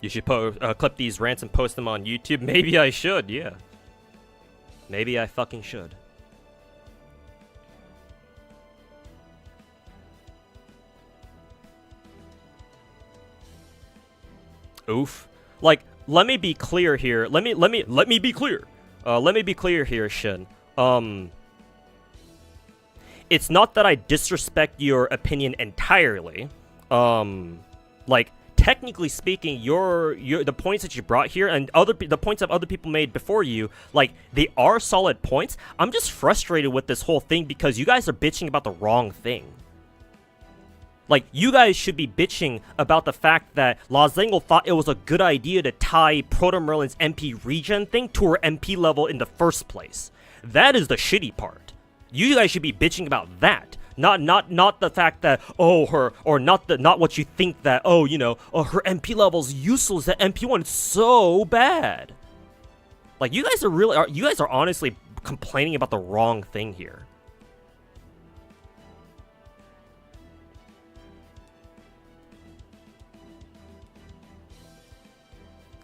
You should clip these rants and post them on YouTube. Maybe I should, yeah. Maybe I fucking should. Oof. Like, let me be clear here. Let me be clear. Let me be clear here, Shin. It's not that I disrespect your opinion entirely. Like, technically speaking, the points that you brought here and the points that other people made before you, like, they are solid points. I'm just frustrated with this whole thing because you guys are bitching about the wrong thing. Like, you guys should be bitching about the fact that Lazangle thought it was a good idea to tie Proto Merlin's MP regen thing to her MP level in the first place. That is the shitty part. You guys should be bitching about that. Not the fact that, not what you think that, her MP level's useless, that MP1 is so bad. Like, you guys are honestly complaining about the wrong thing here.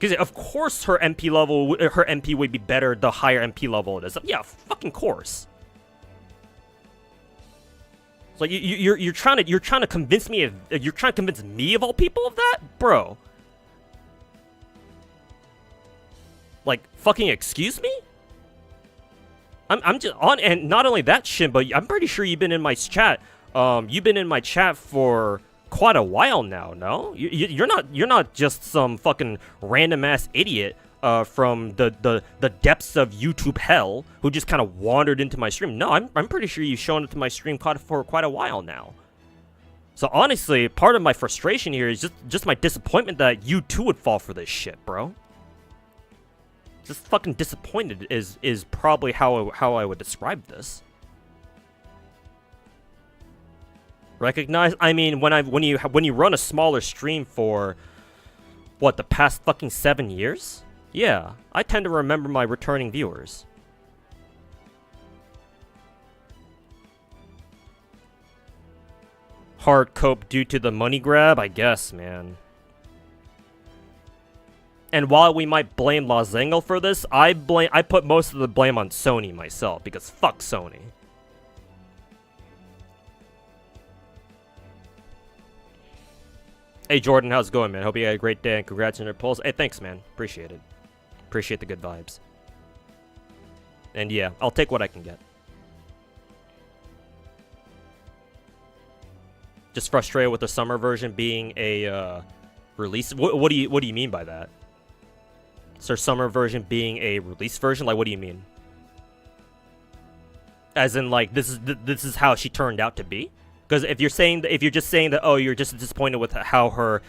Because of course her MP would be better the higher MP level it is. Yeah, fucking course. So you're trying to convince me of all people of that, bro. Like, fucking excuse me? I'm just on, and not only that, Shin, but I'm pretty sure you've been in my chat. You've been in my chat for quite a while now, no? You're not just some fucking random ass idiot from the depths of YouTube hell who just kind of wandered into my stream. No, I'm pretty sure you've shown up to my stream for quite a while now. So honestly, part of my frustration here is just my disappointment that you too would fall for this shit, bro. Just fucking disappointed is probably how I would describe this. Recognize? I mean, when you run a smaller stream for what, the past fucking 7 years? Yeah, I tend to remember my returning viewers. Hard cope due to the money grab, I guess, man. And while we might blame Lazangle for this, I put most of the blame on Sony myself, because fuck Sony. Hey Jordan, how's it going, man? Hope you had a great day and congrats on your polls. Hey, thanks, man. Appreciate it. Appreciate the good vibes. And yeah, I'll take what I can get. Just frustrated with the summer version being a release. What do you mean by that? So summer version being a release version? Like, what do you mean? As in, like, this is how she turned out to be? Because if you're just saying that, oh, you're just disappointed with how her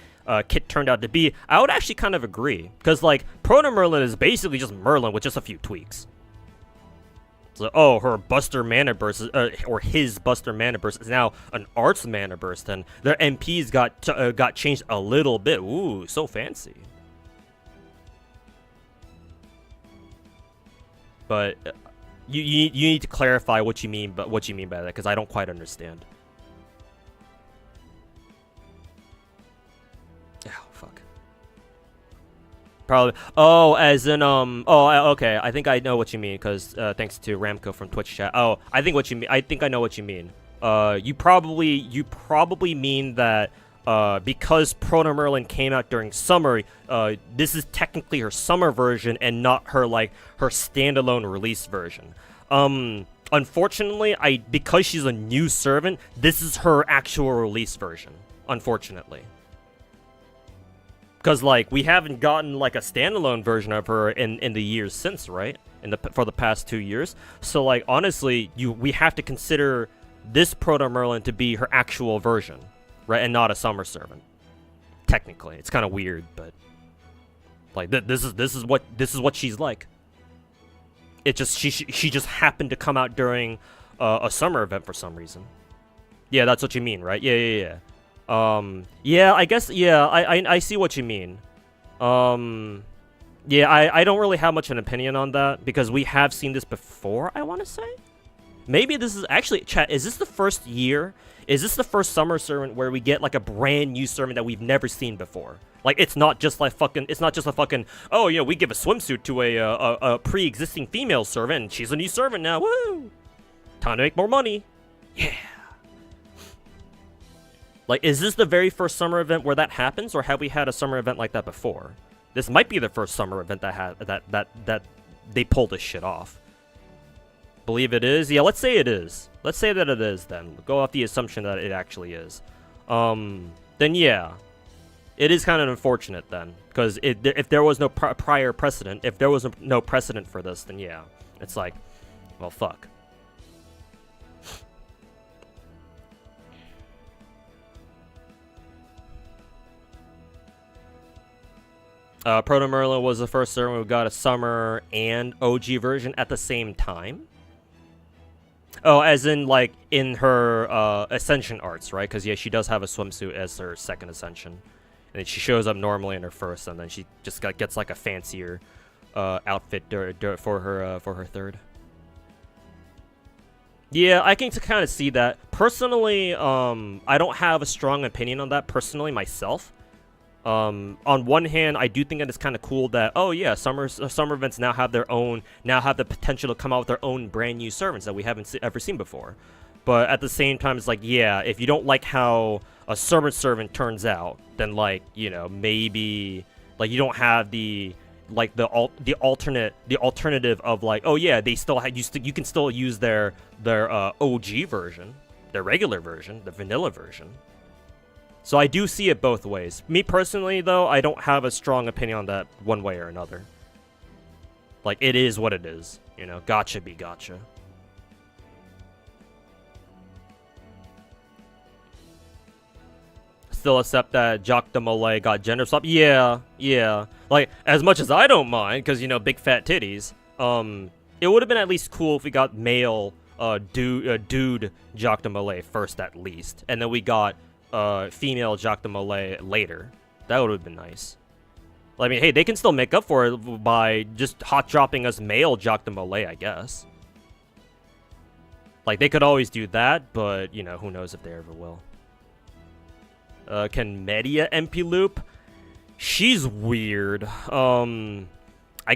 kit turned out to be, I would actually kind of agree. Because, like, Proto Merlin is basically just Merlin with just a few tweaks. So, oh, her Buster Mana Burst, or his Buster Mana Burst is now an Arts Mana Burst, and their MPs got changed a little bit. Ooh, so fancy. But you need to clarify what you mean by that, because I don't quite understand. Oh, fuck. Probably. Oh, as in Oh, okay. I think I know what you mean, because thanks to Ramco from Twitch chat. Oh, I think I know what you mean. You probably mean that because Proto Merlin came out during summer, this is technically her summer version and not her standalone release version. Unfortunately, because she's a new servant, this is her actual release version. Unfortunately. Because, like, we haven't gotten, like, a standalone version of her in the years since, right? For the past 2 years. So, like, honestly, we have to consider this Proto Merlin to be her actual version, right? And not a summer servant. Technically, it's kind of weird, but like this is what she's like. It just she just happened to come out during a summer event for some reason. Yeah, that's what you mean, right? Yeah. Yeah, I guess, yeah, I see what you mean. Yeah, I don't really have much an opinion on that, because we have seen this before, I want to say. Maybe this is, actually, chat, is this the first summer servant where we get, like, a brand new servant that we've never seen before? Like, it's not just like fucking, it's not just a fucking, oh, you know, we give a swimsuit to a pre-existing female servant, and she's a new servant now, woo! Time to make more money. Yeah. Like, is this the very first summer event where that happens, or have we had a summer event like that before? This might be the first summer event that they pulled this shit off. Believe it is? Yeah, let's say it is. Let's say that it is, then. Go off the assumption that it actually is. Then yeah. It is kind of unfortunate, then. Because if there was no prior precedent, if there was no precedent for this, then yeah. It's like, well, fuck. Proto Merlin was the first servant who got a summer and OG version at the same time. Oh, as in, like, in her Ascension arts, right? Because, yeah, she does have a swimsuit as her second Ascension. And she shows up normally in her first, and then she just gets, like, a fancier outfit for her third. Yeah, I can kind of see that. Personally, I don't have a strong opinion on that, personally, myself. On one hand, I do think that it's kind of cool that, oh yeah, summer events now have the potential to come out with their own brand new servants that we haven't ever seen before. But at the same time, it's like, yeah, if you don't like how a servant turns out, then, like, you know, maybe, like, you don't have the alternative of, like, oh yeah, they still you can still use their OG version, their regular version, the vanilla version. So I do see it both ways. Me personally, though, I don't have a strong opinion on that one way or another. Like, it is what it is, you know. Gacha be gacha. Still accept that Jacques de Molay got gender swap? Yeah. Like, as much as I don't mind, because, you know, big fat titties, it would have been at least cool if we got male dude Jacques de Molay first, at least. And then we got female Jacques de Molay later. That would have been nice. I mean, hey, they can still make up for it by just hot dropping us male Jacques de Molay, I guess. Like, they could always do that, but, you know, who knows if they ever will. Can Media MP loop? She's weird. I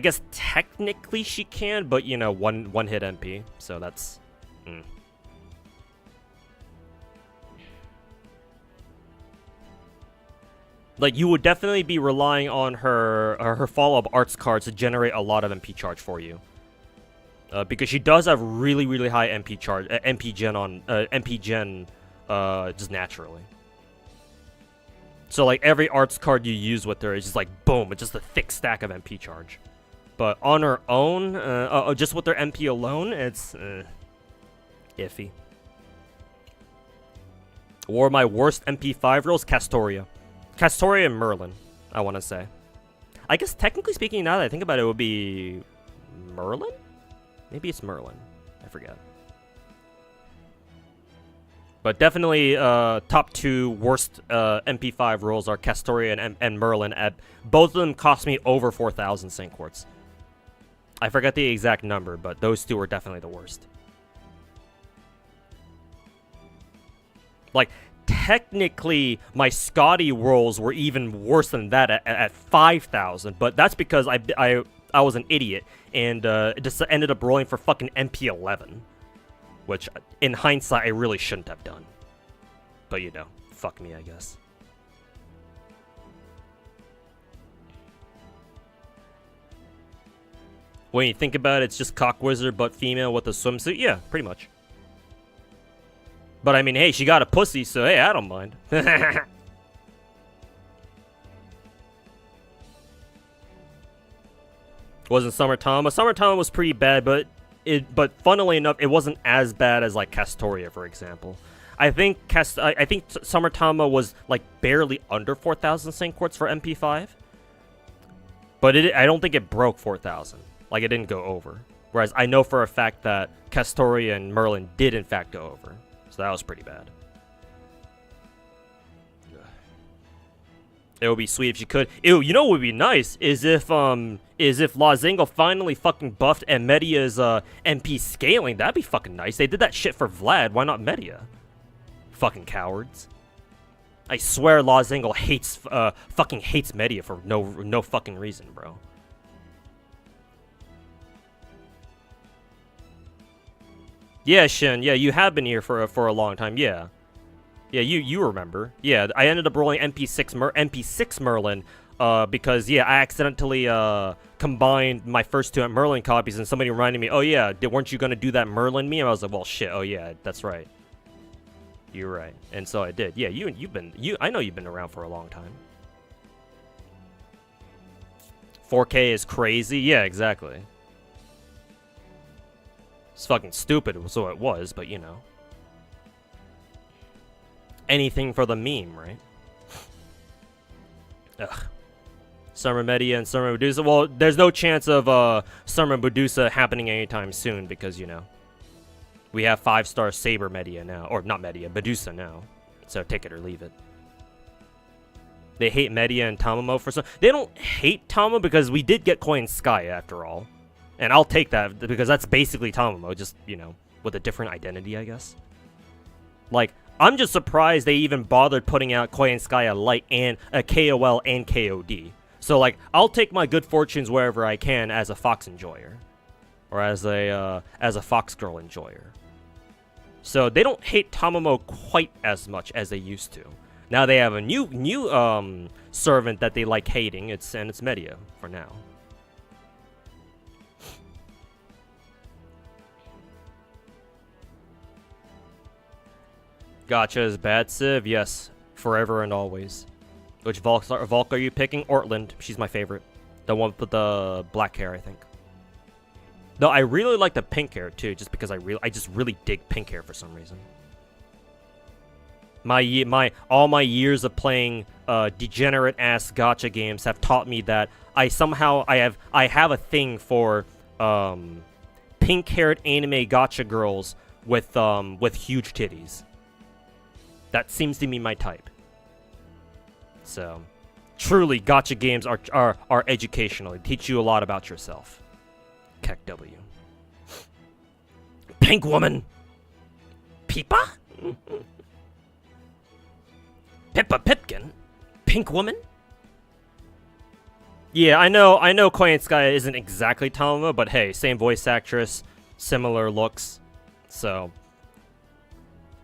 guess technically she can, but, you know, one hit MP, so that's... Like, you would definitely be relying on her follow-up arts cards to generate a lot of MP charge for you. Because she does have really, really high MP charge, MP gen just naturally. So, like, every arts card you use with her is just like, boom, it's just a thick stack of MP charge. But on her own, just with her MP alone, it's iffy. Or my worst MP5 rolls, Castoria. Castoria and Merlin, I want to say. I guess technically speaking, now that I think about it, it would be Merlin? Maybe it's Merlin. I forget. But definitely top two worst MP5 rolls are Castoria and Merlin. Both of them cost me over 4,000 Saint Quartz. I forget the exact number, but those two are definitely the worst. Like, technically, my Scotty rolls were even worse than that at 5,000, but that's because I was an idiot and just ended up rolling for fucking MP11, which in hindsight I really shouldn't have done. But you know, fuck me, I guess. When you think about it, it's just Cock Wizard but female with a swimsuit. Yeah, pretty much. But I mean, hey, she got a pussy, so hey, I don't mind. Wasn't Summer Tama? Summer Tama was pretty bad, but funnily enough, it wasn't as bad as like Castoria, for example. I think Summer Tama was like barely under 4,000 Saint Quartz for MP5, but I don't think it broke 4,000. Like, it didn't go over. Whereas I know for a fact that Castoria and Merlin did in fact go over. So that was pretty bad. It would be sweet if she could. Ew, you know what would be nice is if Lazingo finally fucking buffed and Media's MP scaling. That'd be fucking nice. They did that shit for Vlad. Why not Media? Fucking cowards. I swear Lozingle hates, fucking hates Media for no fucking reason, bro. Yeah, Shin, yeah, you have been here for a long time, yeah. Yeah, you remember. Yeah, I ended up rolling MP6 Merlin, because, yeah, I accidentally, combined my first two Merlin copies, and somebody reminded me, oh yeah, weren't you gonna do that Merlin meme? I was like, well, shit, oh yeah, that's right. You're right. And so I did. Yeah, I know you've been around for a long time. 4K is crazy? Yeah, exactly. It's fucking stupid, so it was, but you know. Anything for the meme, right? Ugh. Summer Media and Summer Medusa. Well, there's no chance of Summer Medusa happening anytime soon because, you know, we have 5-star Saber Media now. Or not Media, Medusa now. So take it or leave it. They hate Media and Tamamo for some... They don't hate Tamamo because we did get Coin Sky after all. And I'll take that because that's basically Tamamo, just, you know, with a different identity, I guess. Like, I'm just surprised they even bothered putting out Koi and Sky a Light and a KOL and KOD. So, like, I'll take my good fortunes wherever I can as a Fox enjoyer. Or as a Fox Girl enjoyer. So, they don't hate Tamamo quite as much as they used to. Now they have a new servant that they like hating, and it's Media for now. Gacha is bad, Civ? Yes. Forever and always. Which Volk are you picking? Ortland. She's my favorite. The one with the black hair, I think. Though I really like the pink hair, too, just because I just really dig pink hair for some reason. All my years of playing degenerate-ass gacha games have taught me that I have a thing for pink-haired anime gacha girls with huge titties. That seems to be my type. So, truly, gacha games are educational. They teach you a lot about yourself. Keck W. Pink woman. Peepa? Pippa Pipkin? Pink woman? Yeah, I know Koi and Sky isn't exactly Tamamo, but hey, same voice actress, similar looks. So,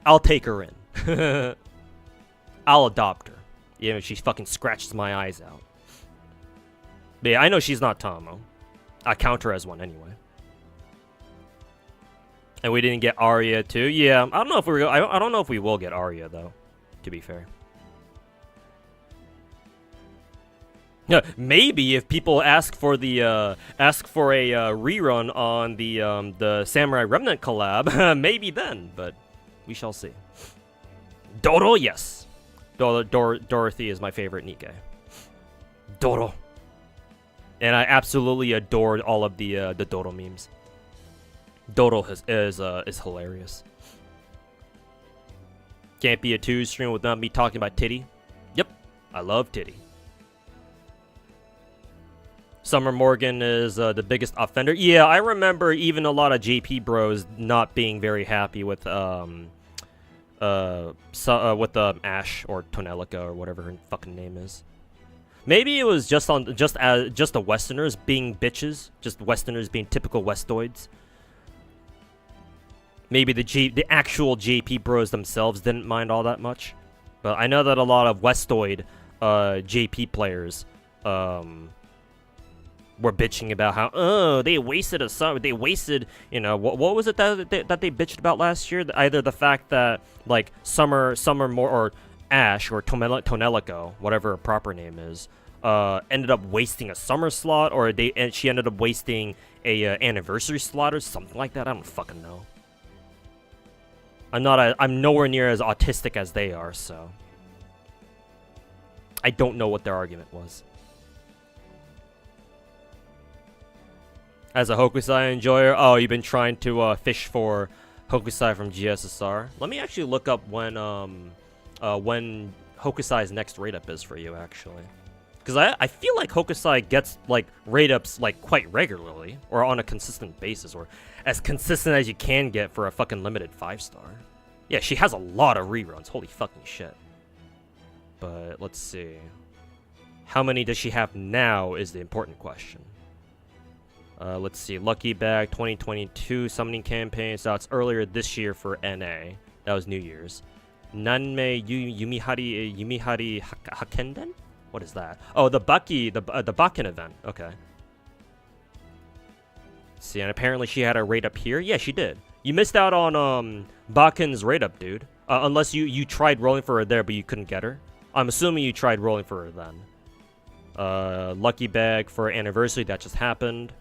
I'll take her in. I'll adopt her. Even if she fucking scratches my eyes out. But yeah, I know she's not Tamamo. I count her as one anyway. And we didn't get Arya too. Yeah, I don't know if I don't know if we will get Arya though. To be fair. Yeah, maybe if people ask for a rerun on the Samurai Remnant collab, maybe then. But we shall see. Doro, yes. Dorothy is my favorite Nikkei. Doro. And I absolutely adored all of the Doro memes. Doro is hilarious. Can't be a 2 stream without me talking about titty. Yep, I love titty. Summer Morgan is the biggest offender. Yeah, I remember even a lot of JP bros not being very happy with Ash or Tonelica or whatever her fucking name is. Maybe it was just the Westerners being bitches, just Westerners being typical Westoids. Maybe the actual JP bros themselves didn't mind all that much, but I know that a lot of Westoid JP players were bitching about how they wasted they wasted, you know, what was it that they bitched about last year? Either the fact that like Summer more or Ash or Tonelico, whatever her proper name is, ended up wasting a summer slot, or she ended up wasting a anniversary slot or something like that. I don't fucking know. I'm nowhere near as autistic as they are, so I don't know what their argument was. As a Hokusai enjoyer, oh, you've been trying to fish for Hokusai from GSSR. Let me actually look up when Hokusai's next raid up is for you, actually. Because I feel like Hokusai gets like raid ups like quite regularly, or on a consistent basis, or as consistent as you can get for a fucking limited 5-star. Yeah, she has a lot of reruns. Holy fucking shit. But let's see. How many does she have now is the important question. Let's see. Lucky Bag 2022 summoning campaign. So it's earlier this year for NA. That was New Year's. Nanmei Yumihari Hakenden? What is that? Oh, the Bakken event. Okay. See, and apparently she had a raid up here. Yeah, she did. You missed out on Bakken's raid up, dude. Unless you tried rolling for her there, but you couldn't get her. I'm assuming you tried rolling for her then. Lucky Bag for anniversary. That just happened.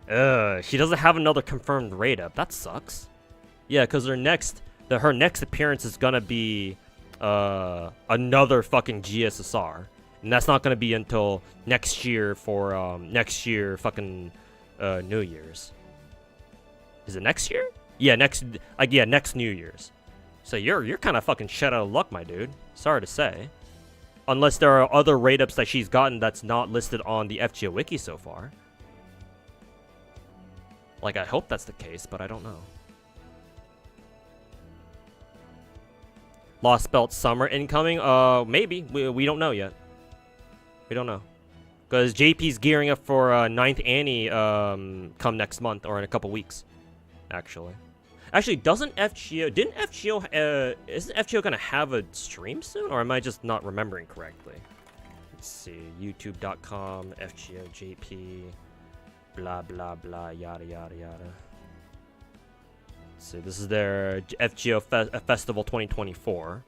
She doesn't have another confirmed raid up. That sucks. Yeah, because her next appearance is gonna be another fucking GSSR, and that's not gonna be until next year for fucking New Year's. Is it next year? Yeah, next New Year's. So you're kind of fucking shit out of luck, my dude. Sorry to say. Unless there are other raid ups that she's gotten that's not listed on the FGO wiki so far. Like, I hope that's the case, but I don't know. Lost Belt Summer incoming? Maybe. We don't know yet. We don't know. Because JP's gearing up for 9th Annie come next month, or in a couple weeks. Actually, isn't FGO gonna have a stream soon? Or am I just not remembering correctly? Let's see. YouTube.com, FGO JP, blah, blah, blah, yada, yada, yada. So this is their FGO Festival 2024.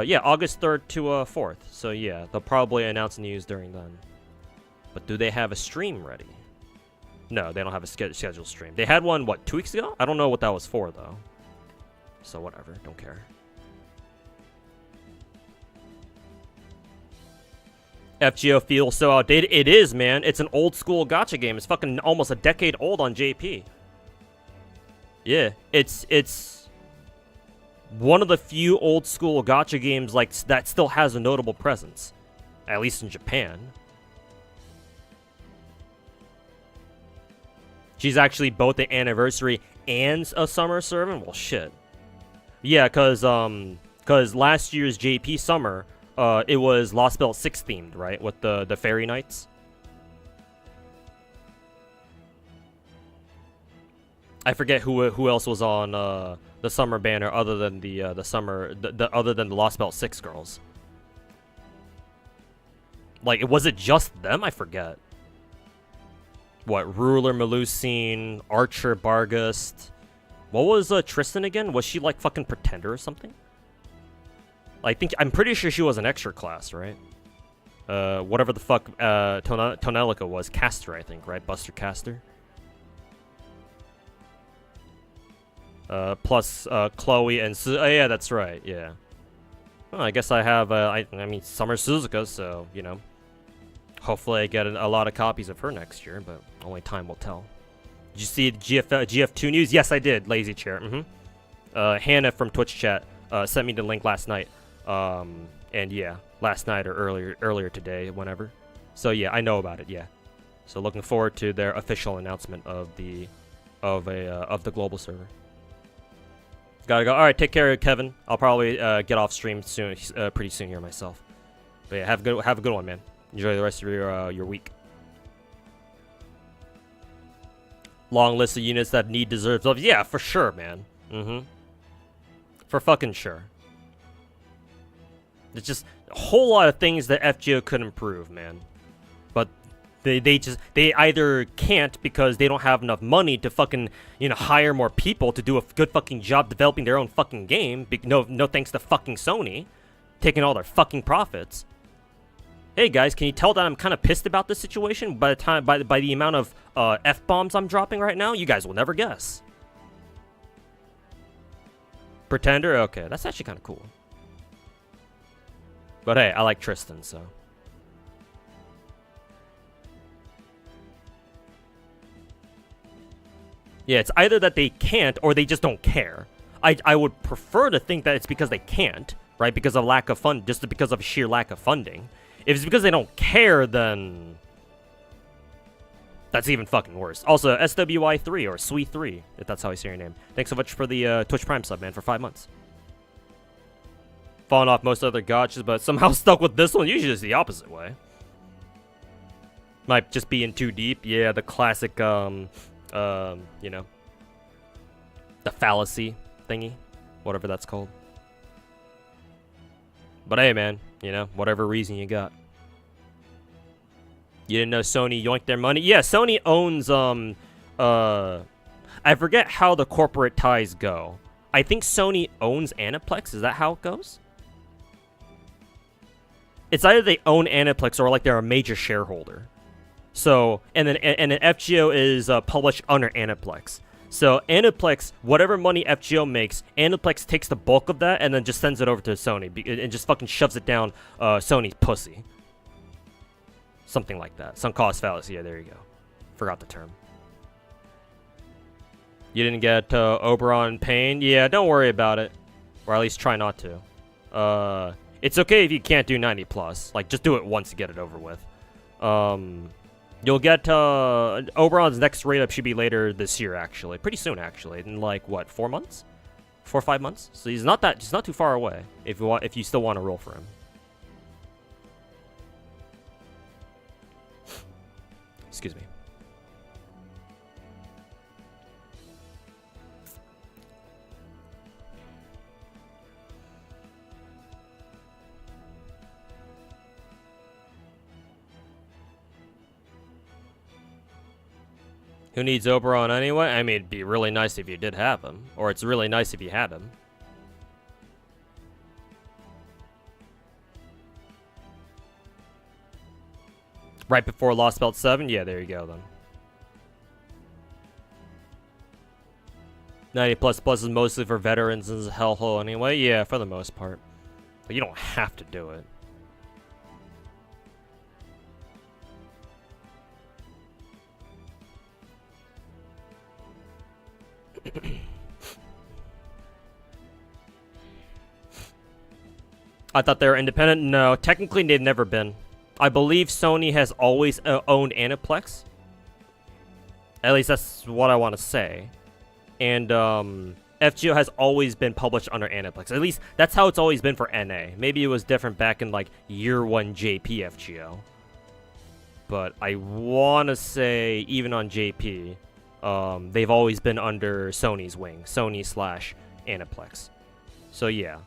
Yeah, August 3rd to 4th. So yeah, they'll probably announce news during then. But do they have a stream ready? No, they don't have a scheduled stream. They had one, what, 2 weeks ago? I don't know what that was for, though. So whatever, don't care. FGO feels so outdated. It is, man. It's an old school gacha game. It's fucking almost a decade old on JP. Yeah, it's one of the few old school gacha games like that still has a notable presence, at least in Japan. She's actually both the anniversary and a summer servant. Well, shit. Yeah, cause last year's JP summer, it was Lost Belt 6 themed, right, with the fairy nights. I forget who else was on the summer banner other than the Lost Belt 6 girls. Like, was it just them? I forget. What, Ruler, Melusine, Archer, Bargust. What was Tristan again? Was she like fucking Pretender or something? I'm pretty sure she was an extra class, right? Whatever the fuck Tonelica was, Caster, I think, right? Buster Caster. Plus Chloe and yeah, that's right, yeah. Well, I guess I have I mean Summer Suzuka, so you know. Hopefully I get a lot of copies of her next year, but only time will tell. Did you see the GF2 news? Yes, I did, Lazy Chair. Hannah from Twitch chat sent me the link last night. And yeah, last night or earlier today, whenever. So yeah, I know about it, yeah. So looking forward to their official announcement of the global server. Gotta go. All right, take care, Kevin. I'll probably get off stream soon, pretty soon here myself. But yeah, have a good one, man. Enjoy the rest of your week. Long list of units that deserves love. Yeah, for sure, man. For fucking sure. There's just a whole lot of things that FGO could improve, man. But they either can't because they don't have enough money to fucking, you know, hire more people to do a good fucking job developing their own fucking game. No thanks to fucking Sony taking all their fucking profits. Hey guys, can you tell that I'm kind of pissed about this situation by the amount of F-bombs I'm dropping right now? You guys will never guess. Pretender? Okay, that's actually kind of cool. But hey, I like Tristan, so. Yeah, it's either that they can't or they just don't care. I would prefer to think that it's because they can't, right? Because of lack of fund, just because of sheer lack of funding. If it's because they don't care, then that's even fucking worse. Also, SWI3 or Sui3, if that's how I say your name. Thanks so much for the Twitch Prime sub, man, for 5 months. fallen off most other gachas, but somehow stuck with this one. Usually it's the opposite way. Might just be in too deep. Yeah, the classic, you know, the fallacy thingy, whatever that's called. But hey, man, you know, whatever reason you got. You didn't know Sony yoinked their money? Yeah, Sony owns, I forget how the corporate ties go. I think Sony owns Aniplex. Is that how it goes? It's either they own Aniplex or like they're a major shareholder. So, and then FGO is published under Aniplex. So Aniplex, whatever money FGO makes, Aniplex takes the bulk of that and then just sends it over to Sony and just fucking shoves it down Sony's pussy. Something like that. Sunk cost fallacy. Yeah, there you go. Forgot the term. You didn't get Oberon Pain? Yeah, don't worry about it. Or at least try not to. It's okay if you can't do 90 plus. Like, just do it once to get it over with. You'll get Oberon's next rate up should be later this year, actually. Pretty soon, actually. In like what, 4 months? 4 or 5 months? So he's not too far away. If you still want to roll for him. Excuse me. Who needs Oberon anyway? I mean, it'd be really nice if you did have him. Or it's really nice if you had him. Right before Lost Belt 7? Yeah, there you go then. 90 plus plus is mostly for veterans and hellhole anyway. Yeah, for the most part. But you don't have to do it. I thought they were independent. No, technically they've never been. I believe Sony has always owned Aniplex. At least that's what I want to say. And FGO has always been published under Aniplex. At least that's how it's always been for NA. Maybe it was different back in like year 1 JP FGO. But I want to say even on JP, they've always been under Sony's wing. Sony / Aniplex. So yeah.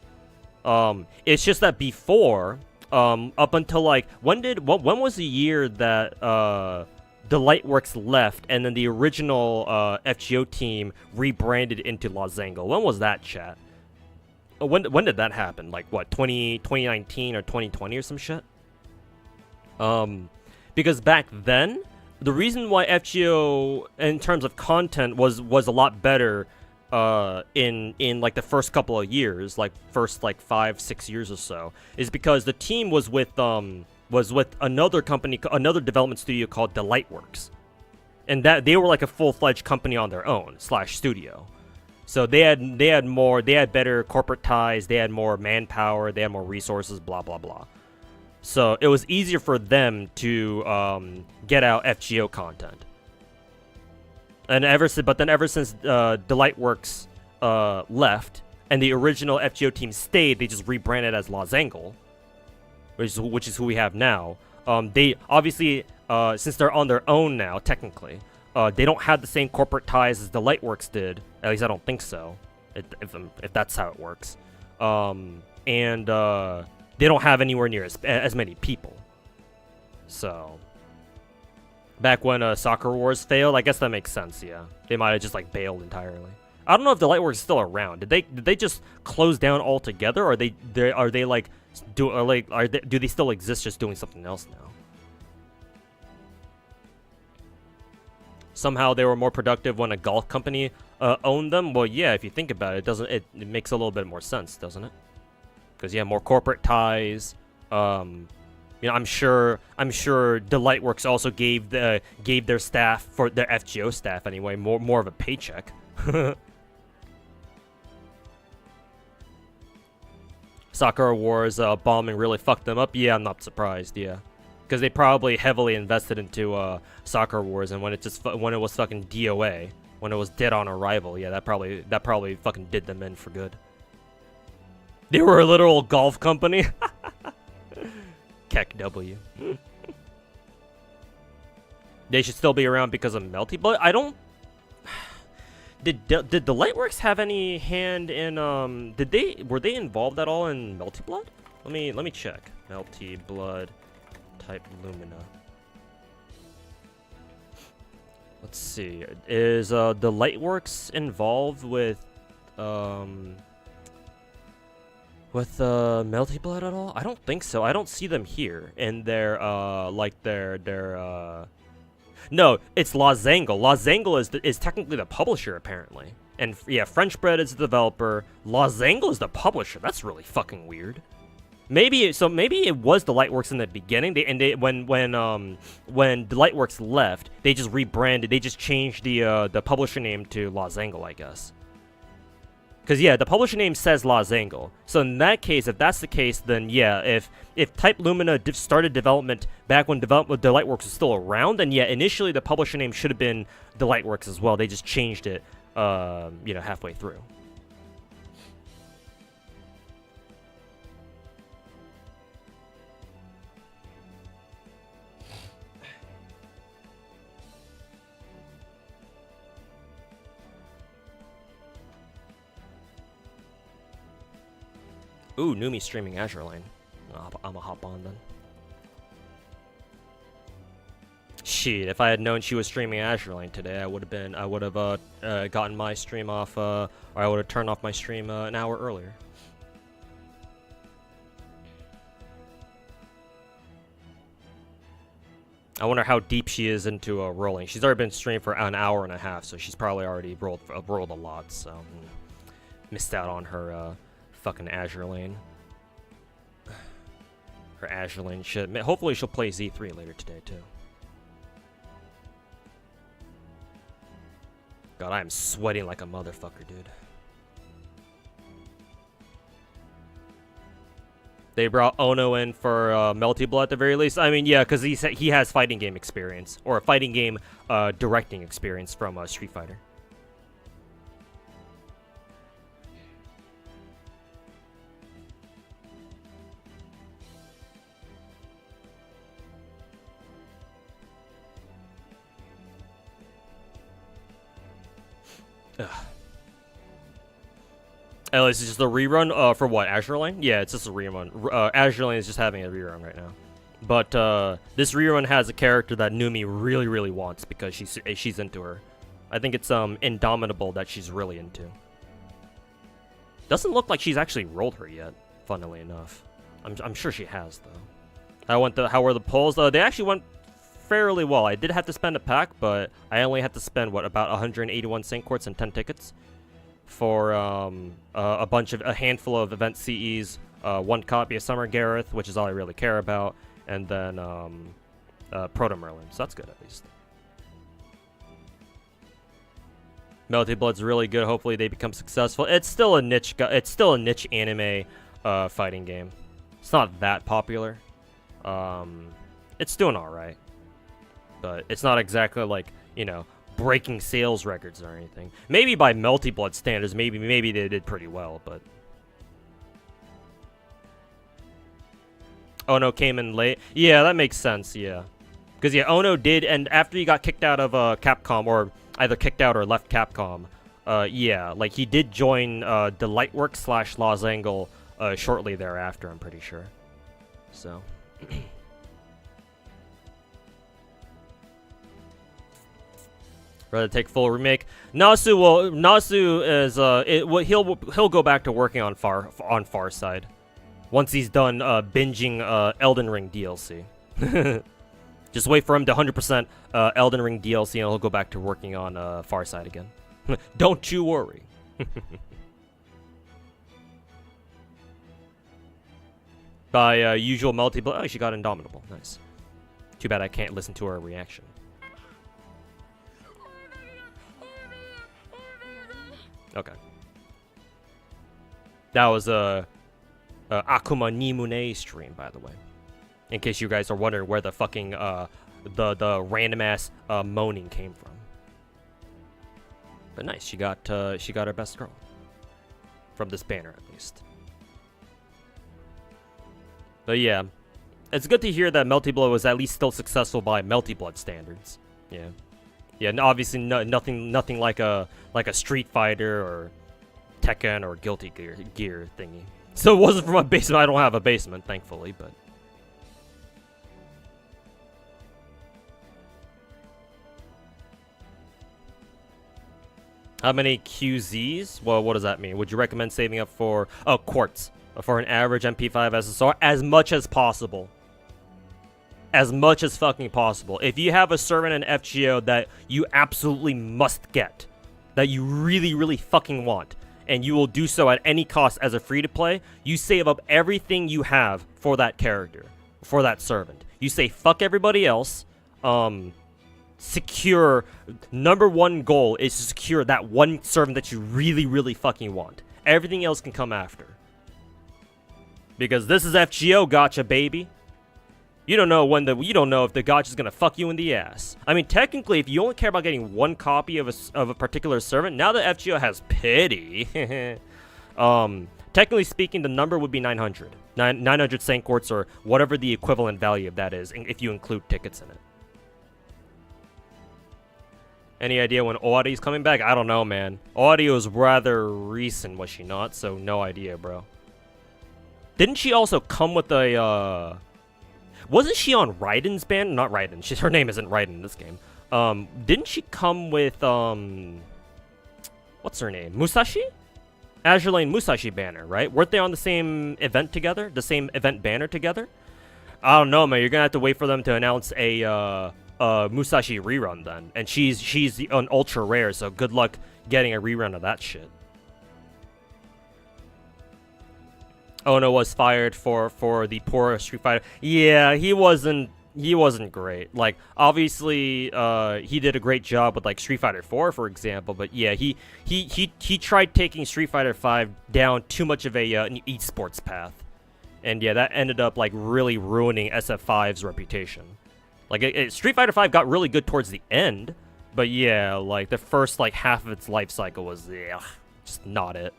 It's just that before, up until like, when was the year that, the Lightworks left and then the original, FGO team rebranded into Losango? When was that, chat? When did that happen? Like, what, 2019 or 2020 or some shit? Because back then, the reason why FGO, in terms of content, was a lot better, in like the first couple of years, like first like 5-6 years or so, is because the team was with another company, another development studio called the Lightworks, and that they were like a full-fledged company on their own / studio. So they had better corporate ties, they had more manpower, they had more resources, blah blah blah. So it was easier for them to get out FGO content. And ever since the Lightworks left and the original FGO team stayed, they just rebranded as Losango, which is who we have now. They obviously, since they're on their own now, technically, they don't have the same corporate ties as the Lightworks did. At least I don't think so, if that's how it works. And they don't have anywhere near as many people. So back when Soccer Wars failed, I guess that makes sense. Yeah, they might have just like bailed entirely. I don't know if the Lightworks is still around. Did they just close down altogether, or do they still exist, just doing something else now? Somehow they were more productive when a golf company owned them. Well, yeah, if you think about it, it makes a little bit more sense, doesn't it? Because you have more corporate ties. You know, I'm sure the Lightworks also gave their staff, for their FGO staff anyway, more of a paycheck. Sakura Wars bombing really fucked them up. Yeah, I'm not surprised. Yeah, because they probably heavily invested into Sakura Wars, and when it was fucking DOA, when it was dead on arrival, yeah, that probably fucking did them in for good. They were a literal golf company. Keck W. They should still be around because of Melty Blood. I don't. Did the Lightworks have any hand in were they involved at all in Melty Blood? Let me check. Melty Blood type Lumina. Let's see. Is the Lightworks involved with Melty Blood at all? I don't think so. I don't see them here in their No, it's Lozangle. Lozangle is technically the publisher apparently. And yeah, French Bread is the developer. Lozangle is the publisher. That's really fucking weird. Maybe it was the Lightworks in the beginning. When the Lightworks left, they just rebranded. They just changed the publisher name to Lozangle, I guess. Because yeah, the publisher name says Lozangle. So in that case, if that's the case, then yeah, if Type Lumina started development back when the Lightworks was still around, then yeah, initially the publisher name should have been the Lightworks as well. They just changed it, halfway through. Ooh, Numi streaming Azure Lane. I'm gonna hop on then. Shit, if I had known she was streaming Azure Lane today, I would have gotten my stream off, or I would have turned off my stream an hour earlier. I wonder how deep she is into rolling. She's already been streaming for an hour and a half, so she's probably already rolled a lot. So missed out on her fucking Azure Lane. Her Azure Lane shit. Hopefully she'll play Z3 later today too. God, I am sweating like a motherfucker, dude. They brought Ono in for Melty Blood at the very least. I mean, yeah, because he has fighting game experience, or fighting game directing experience from Street Fighter. Ugh. Oh, is it just a rerun for what? Azure Lane? Yeah, it's just a rerun. Azure Lane is just having a rerun right now. But this rerun has a character that Numi really, really wants because she's into her. I think it's Indomitable that she's really into. Doesn't look like she's actually rolled her yet, funnily enough. I'm sure she has though. How were the polls? They actually went fairly well. I did have to spend a pack, but I only had to spend what, about 181 Saint Quartz and 10 tickets for a handful of event CEs, one copy of Summer Gareth, which is all I really care about, and then Proto Merlin. So that's good at least. Melty Blood's really good. Hopefully they become successful. It's still a niche. It's still a niche anime fighting game. It's not that popular. It's doing all right, but it's not exactly like, you know, breaking sales records or anything. Maybe by Melty Blood standards, maybe they did pretty well, but Ono came in late. Yeah, that makes sense. Yeah, because yeah, Ono did, and after he got kicked out of Capcom, or either kicked out or left Capcom, yeah, like he did join the Lightworks / Lozangle shortly thereafter, I'm pretty sure. So. Rather take full remake. Nasu is he'll go back to working on Far Side once he's done binging Elden Ring DLC. Just wait for him to 100% Elden Ring DLC, and he'll go back to working on Far Side again. Don't you worry. By usual Melty Blood. Oh, she got Indomitable. Nice. Too bad I can't listen to her reaction. Okay. That was a Akuma Nimune stream, by the way. In case you guys are wondering where the fucking the random ass moaning came from. But nice, she got her best girl from this banner at least. But yeah, it's good to hear that Melty Blow is at least still successful by Melty Blood standards. Yeah. Yeah, and obviously nothing like a Street Fighter or Tekken or Guilty Gear thingy. So it wasn't from a basement. I don't have a basement, thankfully, but. How many QZs? Well, what does that mean? Would you recommend saving up for quartz for an average MP5 SSR as much as possible? As much as fucking possible. If you have a servant in FGO that you absolutely must get, that you really fucking want, and you will do so at any cost as a free-to-play, you save up everything you have for that character, for that servant. You say fuck everybody else, secure, number one goal is to secure that one servant that you really fucking want. Everything else can come after. Because this is FGO gacha, baby. You don't know if the gacha is gonna fuck you in the ass. I mean, technically, if you only care about getting one copy of a particular servant, now that FGO has pity, technically speaking, the number would be 900. 900 Saint Quartz, or whatever the equivalent value of that is, if you include tickets in it. Any idea when Owari's coming back? I don't know, man. Owari was rather recent, was she not? So no idea, bro. Didn't she also come with a wasn't she on Raiden's band? Not Raiden. Her name isn't Raiden in this game. Didn't she come with, what's her name? Musashi? Azure Lane Musashi banner, right? Weren't they on the same event together? The same event banner together? I don't know, man. You're gonna have to wait for them to announce a Musashi rerun then. And she's an ultra rare, so good luck getting a rerun of that shit. Ono was fired for the poor Street Fighter. Yeah, he wasn't great. Like, obviously, he did a great job with like Street Fighter 4, for example. But yeah, he tried taking Street Fighter 5 down too much of an esports path, and yeah, that ended up like really ruining SF5's reputation. Like, Street Fighter 5 got really good towards the end, but yeah, like the first like half of its life cycle was just not it.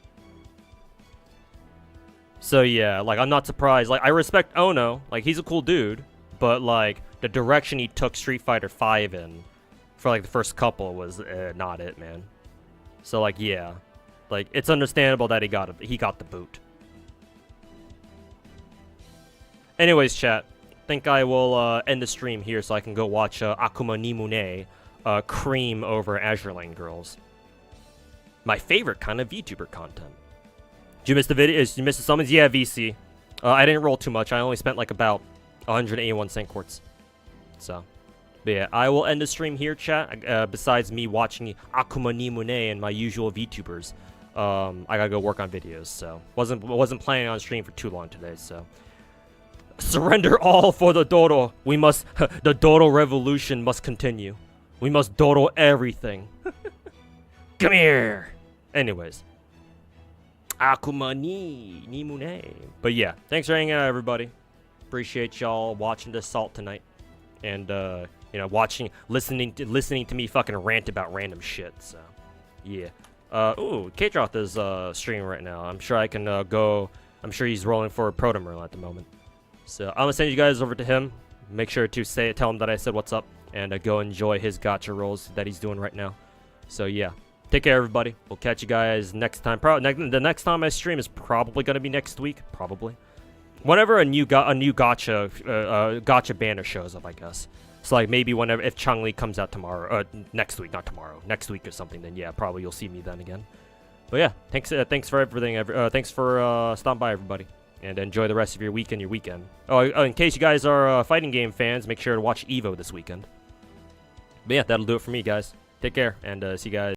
So yeah, like, I'm not surprised. Like, I respect Ono, like, he's a cool dude, but like the direction he took Street Fighter 5 in for like the first couple was not it, man. So like, yeah, like, it's understandable that he got the boot. Anyways, chat, think I will end the stream here so I can go watch Akuma Nimune cream over Azure Lane Girls. My favorite kind of VTuber content. Did you miss the video? Did you miss the summons? Yeah, VC. I didn't roll too much. I only spent like about 181 Saint Quartz. So, but yeah, I will end the stream here, chat. Besides me watching Akuma Nimune and my usual VTubers, I gotta go work on videos. So, wasn't planning on stream for too long today. So, surrender all for the Dodo. We must. The Dodo revolution must continue. We must Dodo everything. Come here. Anyways. Akuma Nimune. But yeah, thanks for hanging out, everybody. Appreciate y'all watching this Salt tonight, and you know, listening to me fucking rant about random shit. So yeah. Ooh, K-Droth is streaming right now. I'm sure I can go. I'm sure he's rolling for a proto merlin at the moment. So I'm gonna send you guys over to him. Make sure to tell him that I said what's up, and go enjoy his gacha rolls that he's doing right now. So yeah. Take care, everybody. We'll catch you guys next time. The next time I stream is probably gonna be next week. Probably, whenever a new gacha banner shows up, I guess. So like maybe whenever, if Changli comes out tomorrow, next week, not tomorrow, next week or something, then yeah, probably you'll see me then again. But yeah, thanks for everything. Thanks for stopping by, everybody, and enjoy the rest of your week and your weekend. Oh, in case you guys are fighting game fans, make sure to watch Evo this weekend. But yeah, that'll do it for me, guys. Take care, and see you guys.